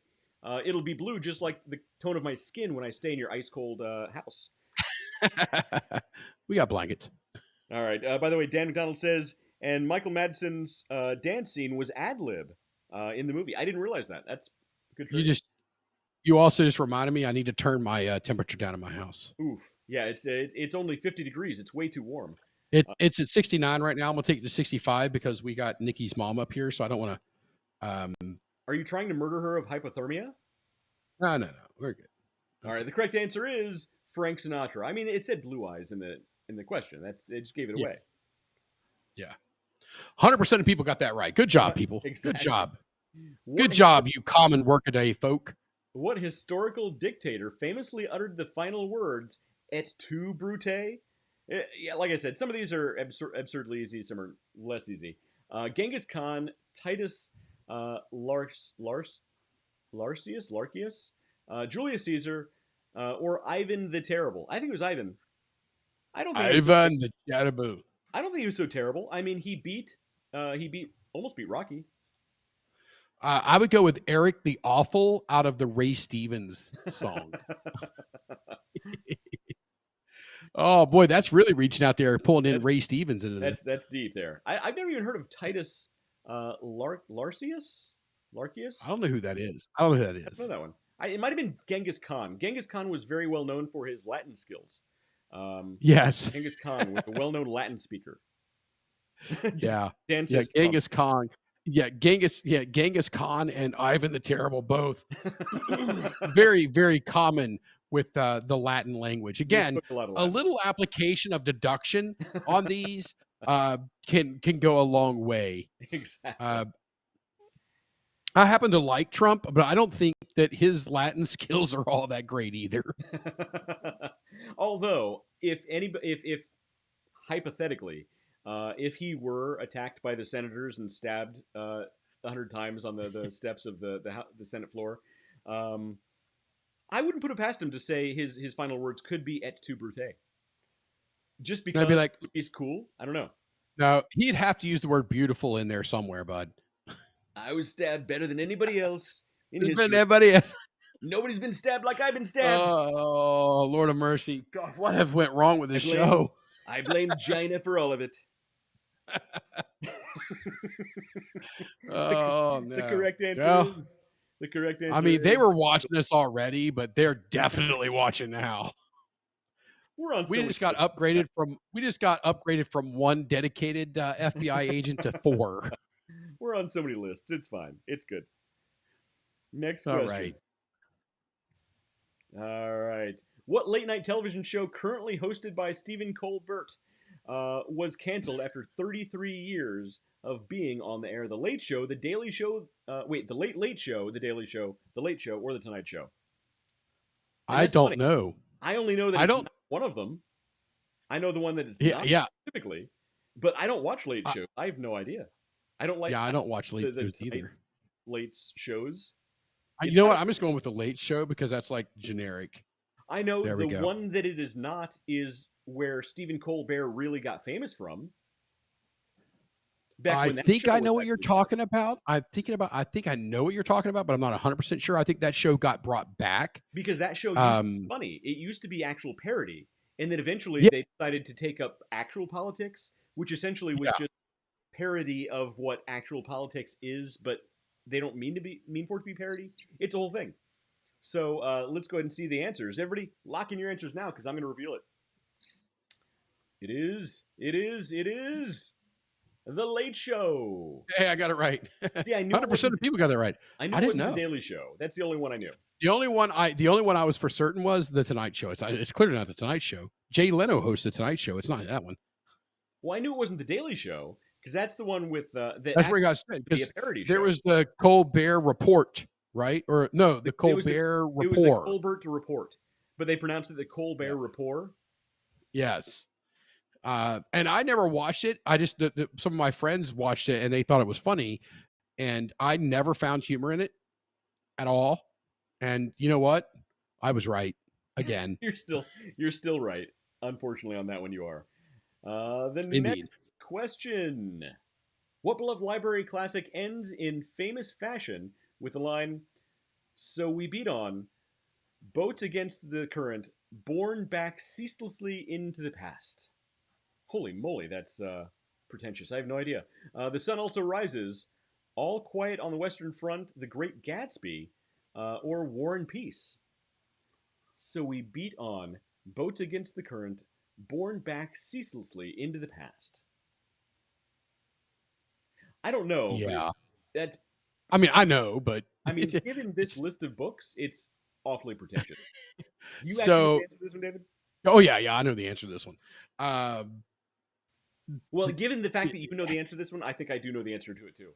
It'll be blue, just like the tone of my skin when I stay in your ice cold house. We got blankets. All right. By the way, Dan McDonald says, and Michael Madsen's dance scene was ad lib in the movie. I didn't realize that. That's good. You also just reminded me I need to turn my temperature down in my house. Oof. Yeah, it's only 50 degrees. It's way too warm. It's at 69 right now. I'm gonna take it to 65 because we got Nikki's mom up here, so I don't want to. Are you trying to murder her of hypothermia? No, we're good. All right. The correct answer is Frank Sinatra. I mean, it said Blue Eyes in the question. It just gave it away. Yeah. 100% of people got that right. Good job, people. Exactly. Good job. Good job, you common workaday folk. What historical dictator famously uttered the final words "et tu, Brute"? Yeah, like I said, some of these are absurdly easy. Some are less easy. Genghis Khan, Titus Larcius, Julius Caesar, or Ivan the Terrible. I think it was Ivan. I don't think Ivan the Terrible. I don't think he was so terrible. I mean, he almost beat Rocky. I would go with Eric the Awful out of the Ray Stevens song. Oh boy, that's really reaching out there, pulling in Ray Stevens into this. That's deep there. I've never even heard of Titus Larcius. I don't know who that is. I don't know who that is. I don't know that one. It might have been Genghis Khan. Genghis Khan was very well known for his Latin skills. Yes. Genghis Khan was a well-known Latin speaker. Yeah. Dan says Genghis Khan. Yeah, Genghis Khan and Ivan the Terrible both very, very common with the Latin language. Again, a little application of deduction on these can go a long way. Exactly. I happen to like Trump, but I don't think that his Latin skills are all that great either. Although, if hypothetically, if he were attacked by the senators and stabbed 100 times on the steps of the Senate floor, I wouldn't put it past him to say his final words could be "et tu, Brute." Just because he's cool. I don't know. No, he'd have to use the word "beautiful" in there somewhere, bud. I was stabbed better than anybody else in history. Anybody else. Nobody's been stabbed like I've been stabbed. Oh, Lord of mercy. God, what have went wrong with this show? I blame Gina for all of it. Oh, no. The correct answer is... The correct answer I mean, they were watching us already, but they're definitely watching now. We just got upgraded from one dedicated FBI agent to 4. We're on so many lists. It's fine. It's good. Next question. All right. What late night television show currently hosted by Stephen Colbert was canceled after 33 years of being on the air? The Late Show, The Daily Show, The Late Late Show, The Daily Show, The Late Show, or The Tonight Show? I don't know. I only know that it's not one of them. I know the one that is not typically, but I don't watch late shows. I have no idea. I don't like. Yeah, I don't watch late shows either. Late shows. You know what? I'm just going with The Late Show because that's like generic. I know the one that it is not is where Stephen Colbert really got famous from. I think I know what you're talking about. I think I know what you're talking about, but I'm not 100% sure. I think that show got brought back. Because that show used to be funny. It used to be actual parody. And then eventually they decided to take up actual politics, which essentially was just parody of what actual politics is, but they don't mean for it to be parody. It's a whole thing. So let's go ahead and see the answers. Everybody, lock in your answers now because I'm going to reveal it. It is The Late Show. Hey, I got it right. Yeah, I knew 100% of people got that right. I knew it wasn't The Daily Show. That's the only one I knew. The only one I was for certain was the Tonight Show. It's clearly not the Tonight Show. Jay Leno hosts the Tonight Show. It's not that one. Well, I knew it wasn't the Daily Show because that's the one with That's where you got sent be a because parody there show. was the Colbert Report, right? Or no, the It was Colbert It was the Report. Colbert Report, but they pronounced it the Colbert Report. Yes. And I never watched it. I just some of my friends watched it and they thought it was funny, and I never found humor in it at all. And you know what? I was right again. You're still right. Unfortunately, on that one you are. The Indeed. next question: what beloved library classic ends in famous fashion with the line, "So we beat on, boats against the current, borne back ceaselessly into the past"? Holy moly, that's pretentious. I have no idea. The sun also rises. All quiet on the Western Front. The Great Gatsby, or War and Peace. So we beat on, boats against the current, borne back ceaselessly into the past. I don't know. Yeah. That's. I mean, I know, but I mean, given this list of books, it's awfully pretentious. You actually So- answer this one, David? oh yeah, I know the answer to this one. Well, given the fact that you know the answer to this one, I think I do know the answer to it too.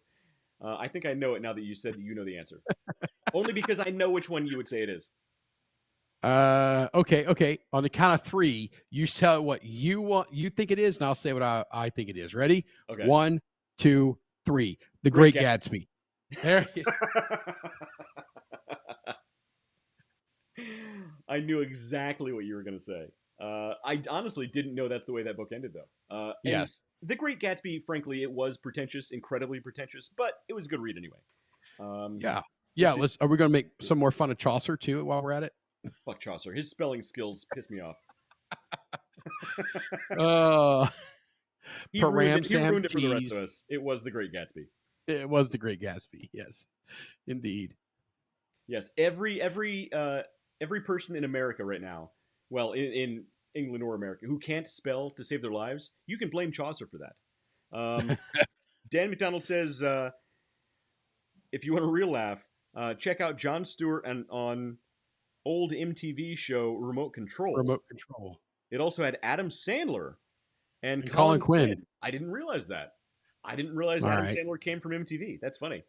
I think I know it now that you said that you know the answer. Only because I know which one you would say it is. Okay. On the count of 3, you tell what you think it is, and I'll say what I think it is. Ready? Okay. 1, 2, 3. The Great Great Gatsby. There it is. I knew exactly what you were going to say. I honestly didn't know that's the way that book ended, though. And Yes. The Great Gatsby, frankly, it was pretentious, incredibly pretentious, but it was a good read anyway. Yeah. It's- Are we going to make some more fun of Chaucer too while we're at it? Fuck Chaucer. His spelling skills piss me off. He ruined it for the rest of us. It was The Great Gatsby. It was The Great Gatsby. Yes, indeed. Yes, every person in America right now, well, in England or America, who can't spell to save their lives, you can blame Chaucer for that. Dan McDonald says, if you want a real laugh, check out Jon Stewart on old MTV show Remote Control. Remote Control. It also had Adam Sandler and Colin Quinn. I didn't realize that. I didn't realize All Adam right. Sandler came from MTV. That's funny.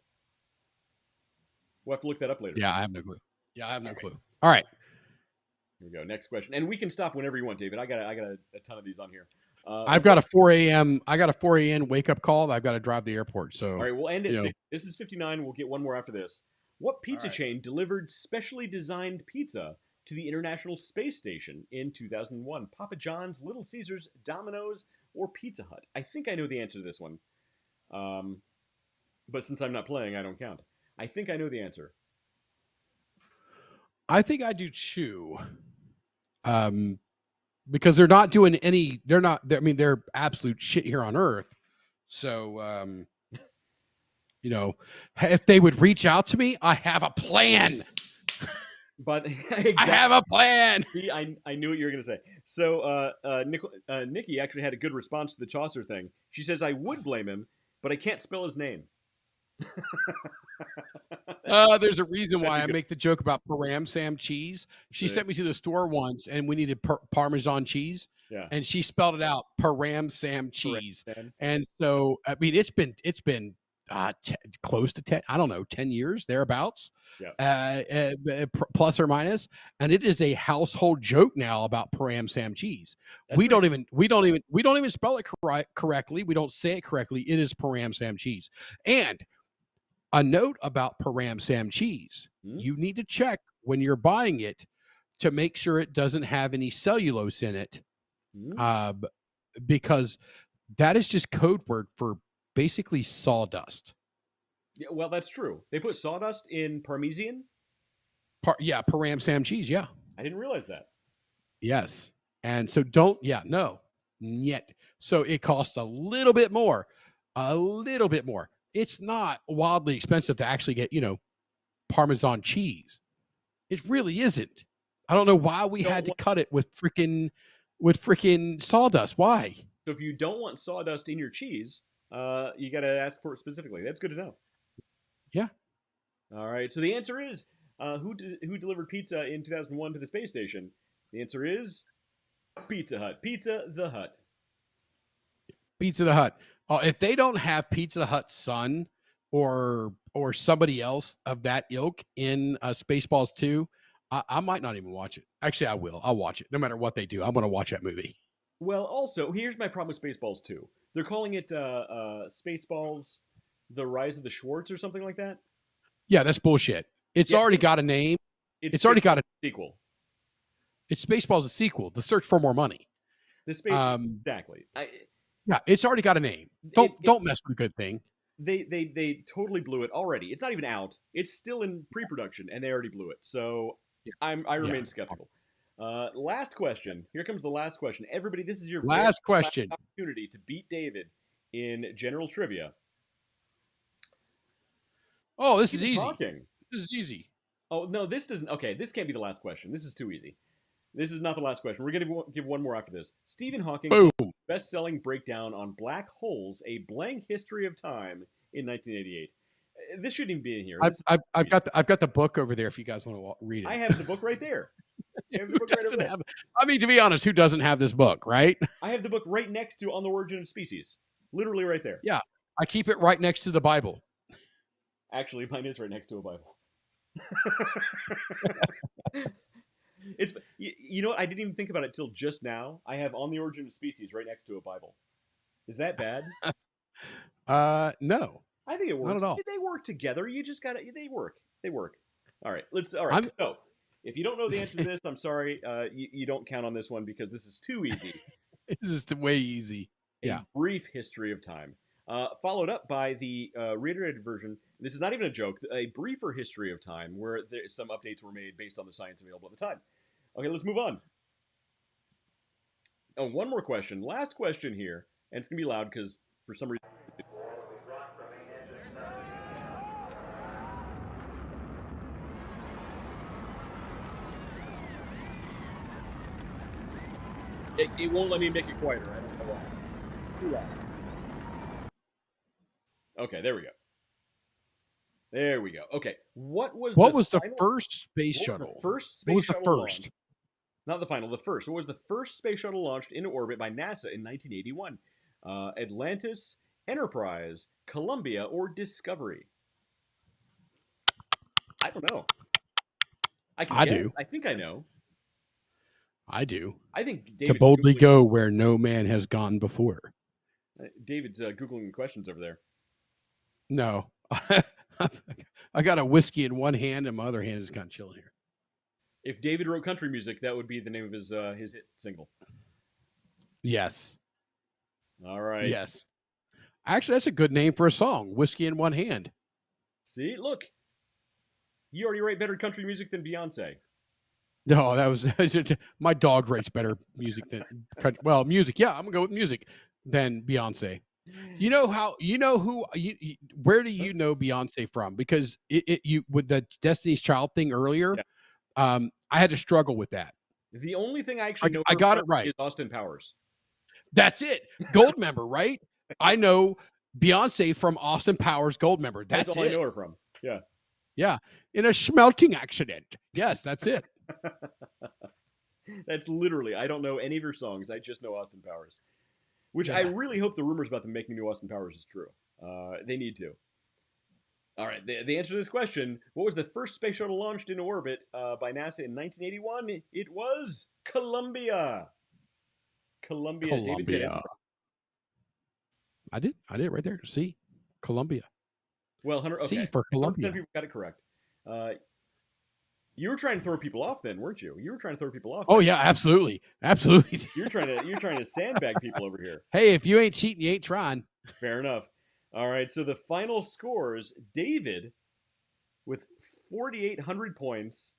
We'll have to look that up later. Yeah, I have no clue. Clue. All right. Here we go. Next question, and we can stop whenever you want, David. I got a ton of these on here. I've got a 4 a.m. wake up call. I've got to drive to the airport. So all right, we'll end at 6. This is 59. We'll get one more after this. What pizza chain delivered specially designed pizza to the International Space Station in 2001? Papa John's, Little Caesars, Domino's, or Pizza Hut? I think I know the answer to this one. But since I'm not playing, I don't count. I think I know the answer. I think I do too. Because they're not doing any. They're absolute shit here on Earth. So, if they would reach out to me, I have a plan. But exactly. I have a plan. See, I knew what you were going to say. So Nikki actually had a good response to the Chaucer thing. She says, I would blame him, but I can't spell his name. There's a reason why I make the joke about Param cheese. She sent me to the store once, and we needed Parmesan cheese. Yeah. And she spelled it out, Param cheese. Param. And so, I mean, it's been close to 10, I don't know, 10 years thereabouts, plus or minus. And it is a household joke now about Param cheese. We don't even spell it correctly. We don't say it correctly. It is Param cheese. And a note about Param cheese. You need to check when you're buying it to make sure it doesn't have any cellulose in it. Because that is just code word for basically sawdust. Yeah, well, that's true. They put sawdust in Parmesan? Param cheese, yeah. I didn't realize that. Yes. And so yet. So it costs a little bit more. It's not wildly expensive to actually get, Parmesan cheese. It really isn't. I don't know why we had to cut it with freaking sawdust. Why? So if you don't want sawdust in your cheese, you got to ask for it specifically. That's good to know. Yeah. All right. So the answer is Who delivered pizza in 2001 to the space station? The answer is Pizza Hut. Pizza the Hut. Pizza the Hut. If they don't have Pizza the Hut's son or somebody else of that ilk in Spaceballs 2, I might not even watch it. Actually, I will. I'll watch it no matter what they do. I'm going to watch that movie. Well, also, here's my problem with Spaceballs 2. They're calling it Spaceballs The Rise of the Schwartz or something like that. Yeah, that's bullshit. It's Yeah, already got a name. It's already got a sequel. It's Spaceballs a sequel, The Search for More Money. The space exactly. Yeah, it's already got a name. Don't mess with a good thing. They totally blew it already. It's not even out. It's still in pre-production, and they already blew it. So I remain skeptical. Last question. Here comes the last question. Everybody, this is your last question. Opportunity to beat David in general trivia. Oh, this is easy. Talking. This is easy. Oh no, this doesn't. Okay, this can't be the last question. This is too easy. This is not the last question. We're going to give one more after this. Stephen Hawking, best-selling breakdown on black holes: A Blank History of Time in 1988. This shouldn't even be in here. I've got the book over there. If you guys want to read it, I have the book right there. I mean, to be honest, who doesn't have this book, right? I have the book right next to On the Origin of Species, literally right there. Yeah, I keep it right next to the Bible. Actually, mine is right next to a Bible. It's you know what? I didn't even think about it till just now. I have On the Origin of Species right next to a Bible. Is that bad? No. I think it works. Not at all. They work together. You just gotta. They work. All right. So if you don't know the answer to this, I'm sorry. You don't count on this one because this is too easy. This is way easy. A Brief History of Time. Followed up by the reiterated version. This is not even a joke. A briefer history of time, where some updates were made based on the science available at the time. Okay, let's move on. Oh, one more question. Last question here, and it's gonna be loud because for some reason. It won't let me make it quieter. I don't know why. Too loud. Okay, there we go. There we go. Okay, what was the first space shuttle? The first space shuttle launched? Not the final, the first. What was the first space shuttle launched into orbit by NASA in 1981? Atlantis, Enterprise, Columbia, or Discovery? I don't know. I guess. I think I know. I do. I think David's to boldly go where no man has gone before. David's Googling questions over there. No. I got a whiskey in one hand and my other hand is kind of chilling here. If David wrote country music, that would be the name of his hit single. Yes. All right. Yes. Actually, that's a good name for a song. Whiskey in one hand. See, look. You already write better country music than Beyonce. No, that was my dog writes better music than music. Yeah, I'm gonna go with music than Beyonce. You know where do you know Beyonce from? Because you with the Destiny's Child thing earlier, I had to struggle with that. The only thing I actually know I got it right is Austin Powers. That's it. Goldmember, right? I know Beyonce from Austin Powers Goldmember. That's all it. I know her from. Yeah. Yeah. In a smelting accident. Yes, that's it. That's literally, I don't know any of her songs. I just know Austin Powers. Which I really hope the rumors about them making new Austin Powers is true. They need to. All right, the answer to this question, what was the first space shuttle launched into orbit by NASA in 1981? It was Columbia. Columbia. I did it right there. See? Columbia. Well, Hunter, okay. C for Columbia. 100% people got it correct. You were trying to throw people off then, weren't you? You were trying to throw people off. Oh, yeah, absolutely. Absolutely. You're trying to sandbag people over here. Hey, if you ain't cheating, you ain't trying. Fair enough. All right, so the final scores, David, with 4,800 points,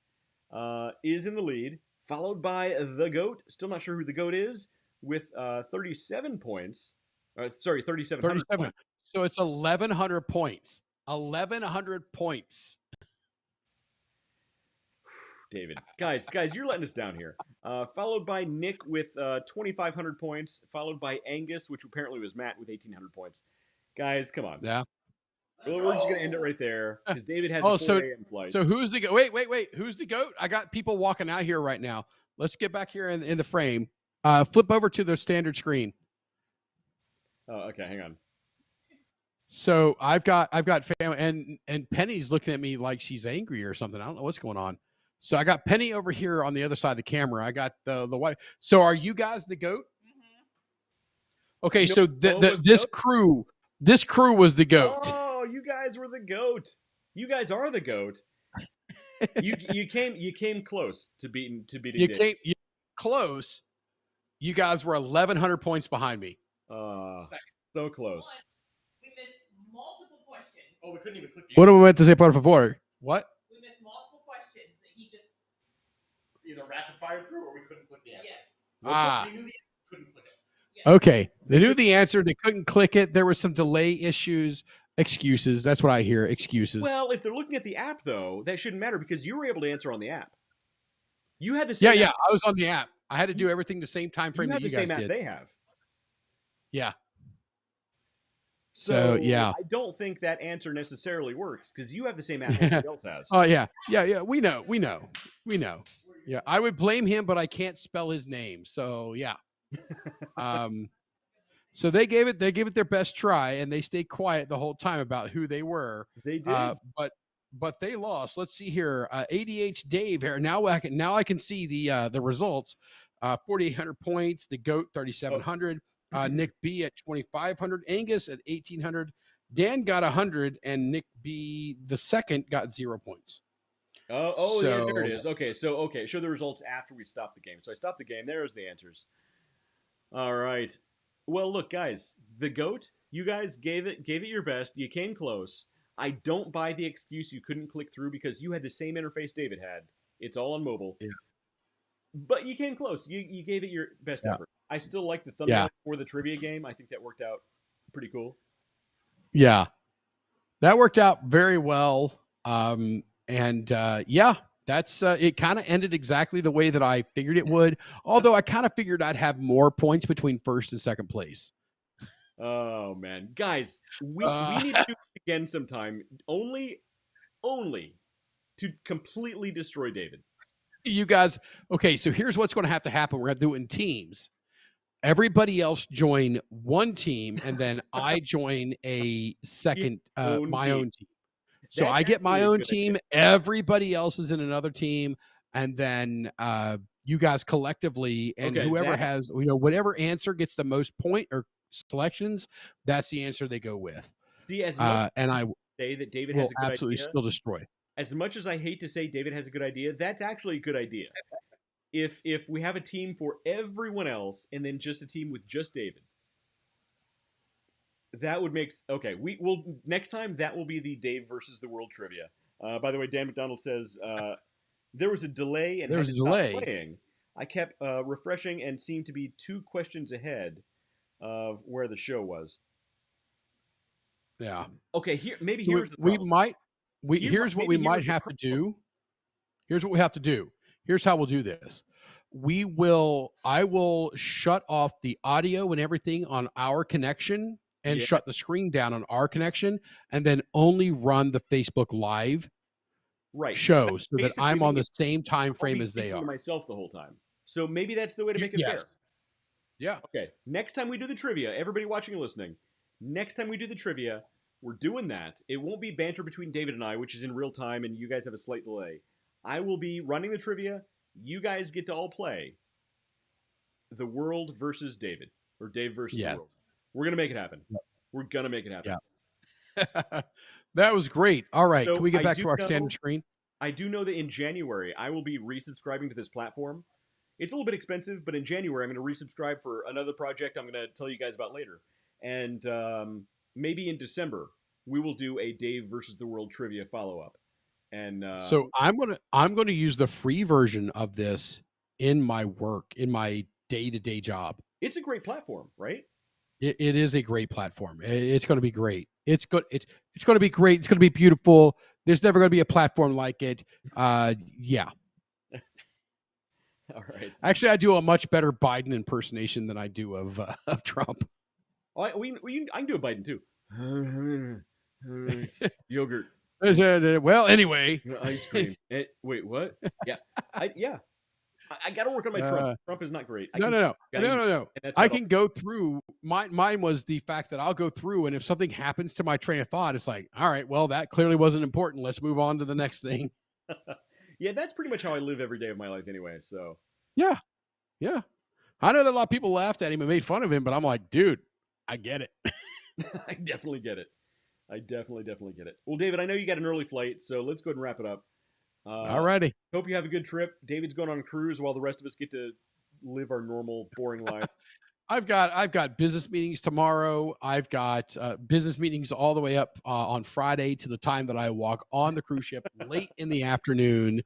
is in the lead, followed by the GOAT, still not sure who the GOAT is, with 37 points. 3,700 points. So it's 1,100 points. 1,100 points. David. Guys, you're letting us down here. Followed by Nick with 2,500 points, followed by Angus, which apparently was Matt, with 1,800 points. Guys, come on. Yeah. Well, we're just gonna end it right there because David has Oh, a 4 a.m. flight. So who's the wait? Who's the goat? I got people walking out here right now. Let's get back here in the frame. Flip over to the standard screen. Oh, okay, hang on. So I've got family and Penny's looking at me like she's angry or something. I don't know what's going on. So I got Penny over here on the other side of the camera. I got the wife. So are you guys the goat? Okay, No, so was this goat? crew was the goat. Oh, you guys were the goat. You guys are the goat. you came close to beating David. You close. You guys were 1,100 points behind me. So close. We missed multiple questions. Oh, we couldn't even click. What do we meant to say, por favor? What? We missed multiple questions that he just Either rapid fire through or we couldn't click the answer. yes. They knew the answer, couldn't click it. Yes. Okay. They knew the answer. They couldn't click it. There were some delay issues. Excuses. That's what I hear. Excuses. Well, if they're looking at the app, though, that shouldn't matter because you were able to answer on the app. You had the same. yeah. app. I was on the app. I had to do everything the same time frame You that have you the guys same app did. they have. Yeah. So yeah. I don't think that answer necessarily works because you have the same app everybody else has. Oh yeah. We know. Yeah. I would blame him, but I can't spell his name. So yeah. So they gave it their best try, and they stayed quiet the whole time about who they were. They did. But they lost. Let's see here. ADH Dave here. Now I can see the results. 4,800 points. The GOAT 3,700. Nick B at 2,500. Angus at 1,800. Dan got 100, and Nick B the second got 0 points. Yeah, there it is. Okay, show the results after we stopped the game. So I stopped the game. There's the answers. All right. Well, look, guys, the GOAT. You guys gave it your best. You came close. I don't buy the excuse you couldn't click through because you had the same interface David had. It's all on mobile. Yeah. But you came close. You gave it your best effort. I still like the thumbnail for the trivia game. I think that worked out pretty cool. Yeah. That worked out very well. That's it kind of ended exactly the way that I figured it would. Although I kind of figured I'd have more points between first and second place. Oh man, guys, we need to do it again sometime. Only to completely destroy David. You guys, okay, so here's what's going to happen. We're going to do it in teams. Everybody else join one team, and then I join a second, my own team. So I get my own team. Everybody else is in another team, and then you guys collectively, and whoever has, whatever answer gets the most point or selections, that's the answer they go with. See, as much and I say that David will has a good absolutely idea, still destroy. As much as I hate to say David has a good idea, that's actually a good idea. If we have a team for everyone else and then just a team with just David, that would make we will next time that will be the Dave versus the World trivia. By the way, Dan McDonald says there was a delay and playing. I kept refreshing and seemed to be 2 questions ahead of where the show was. Yeah. Okay. Here's the problem. Here's what we might have to do. Here's what we have to do. Here's how we'll do this. I will shut off the audio and everything on our connection and shut the screen down on our connection, and then only run the Facebook Live show so that I'm on the same time frame as they are. Myself the whole time. So maybe that's the way to make it fair. Yeah. Okay. Next time we do the trivia, everybody watching and listening, next time we do the trivia, we're doing that. It won't be banter between David and I, which is in real time, and you guys have a slight delay. I will be running the trivia. You guys get to all play the world versus David, or Dave versus the world. We're going to make it happen. We're going to make it happen. Yeah. That was great. All right. So can we get back to our standard screen? I do know that in January, I will be resubscribing to this platform. It's a little bit expensive, but in January, I'm going to resubscribe for another project I'm going to tell you guys about later. And maybe in December, we will do a Dave versus the World trivia follow-up. And so I'm gonna use the free version of this in my work, in my day-to-day job. It's a great platform, right? It is a great platform. It's going to be great. It's good. It's going to be great. It's going to be beautiful. There's never going to be a platform like it. Yeah. All right. Actually, I do a much better Biden impersonation than I do of Trump. I can do a Biden too. Yogurt. Well, anyway. Ice cream. Wait, what? Yeah. I got to work on my Trump. Trump is not great. No. And that's I about all. can go through. Mine was the fact that I'll go through, and if something happens to my train of thought, it's like, all right, well, that clearly wasn't important. Let's move on to the next thing. Yeah, that's pretty much how I live every day of my life anyway. So Yeah. I know that a lot of people laughed at him and made fun of him, but I'm like, dude, I get it. I definitely get it. I definitely get it. Well, David, I know you got an early flight, so let's go ahead and wrap it up. Alrighty. Hope you have a good trip. David's going on a cruise while the rest of us get to live our normal, boring life. I've got business meetings tomorrow. I've got business meetings all the way up on Friday to the time that I walk on the cruise ship late in the afternoon,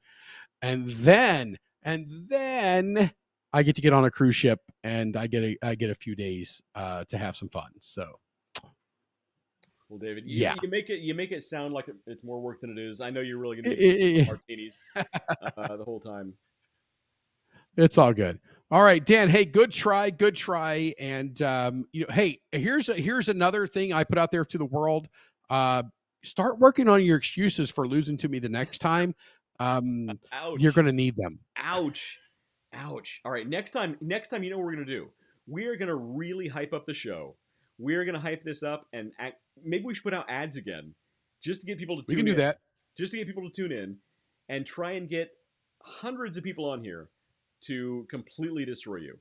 and then I get to get on a cruise ship and I get a few days to have some fun. So, well, David, yeah, you make it sound like it's more work than it is. I know you're really going to be martinis the whole time. It's all good. All right, Dan. Hey, good try. And hey, here's another thing I put out there to the world. Start working on your excuses for losing to me the next time. Ouch. You're going to need them. Ouch. All right, next time, you know what we're going to do? We are going to really hype up the show. We're going to hype this up and maybe we should put out ads again just to get people to tune in. We can do that. Just to get people to tune in and try and get hundreds of people on here to completely destroy you.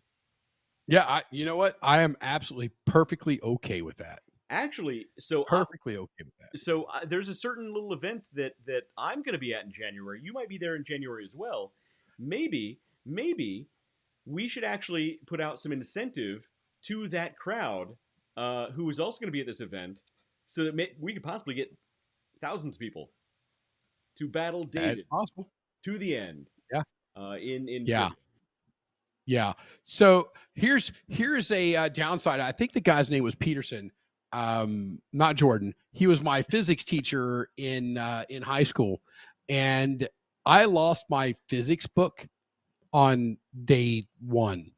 Yeah, you know what? I am absolutely perfectly okay with that. Actually, so perfectly okay with that. So there's a certain little event that I'm going to be at in January. You might be there in January as well. Maybe we should actually put out some incentive to that crowd who is also going to be at this event, so that we could possibly get thousands of people to battle David. That's possible. To the end. Yeah. Yeah. So here's a downside. I think the guy's name was Peterson, not Jordan. He was my physics teacher in high school, and I lost my physics book on day one.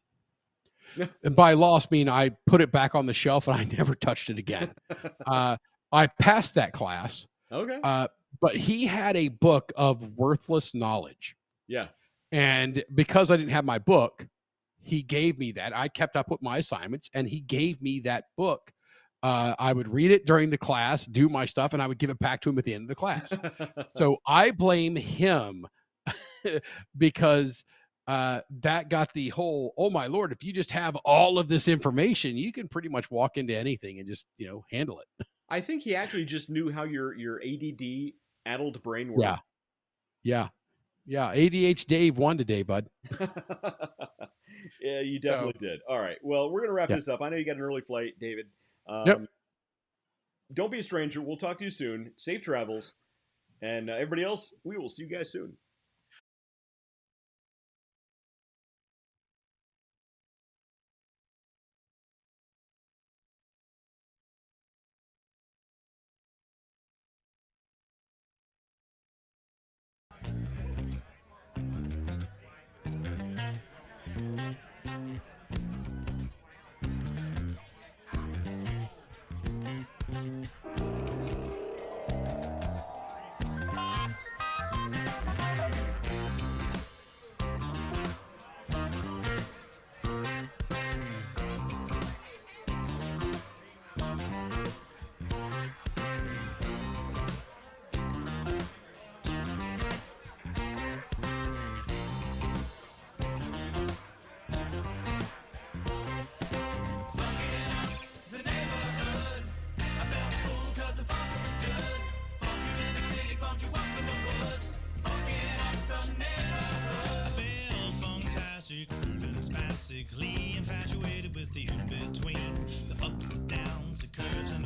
And by lost mean I put it back on the shelf and I never touched it again. I passed that class. Okay. But he had a book of worthless knowledge. Yeah. And because I didn't have my book, he gave me that. I kept up with my assignments and he gave me that book. I would read it during the class, do my stuff, and I would give it back to him at the end of the class. So I blame him because that got the whole, oh my Lord, if you just have all of this information, you can pretty much walk into anything and just, handle it. I think he actually just knew how your ADD addled brain worked. Yeah. ADH Dave won today, bud. Yeah, you definitely did. All right. Well, we're going to wrap this up. I know you got an early flight, David. Yep. Don't be a stranger. We'll talk to you soon. Safe travels. And everybody else, we will see you guys soon. Infatuated with the in-between, the ups, the downs, the curves, and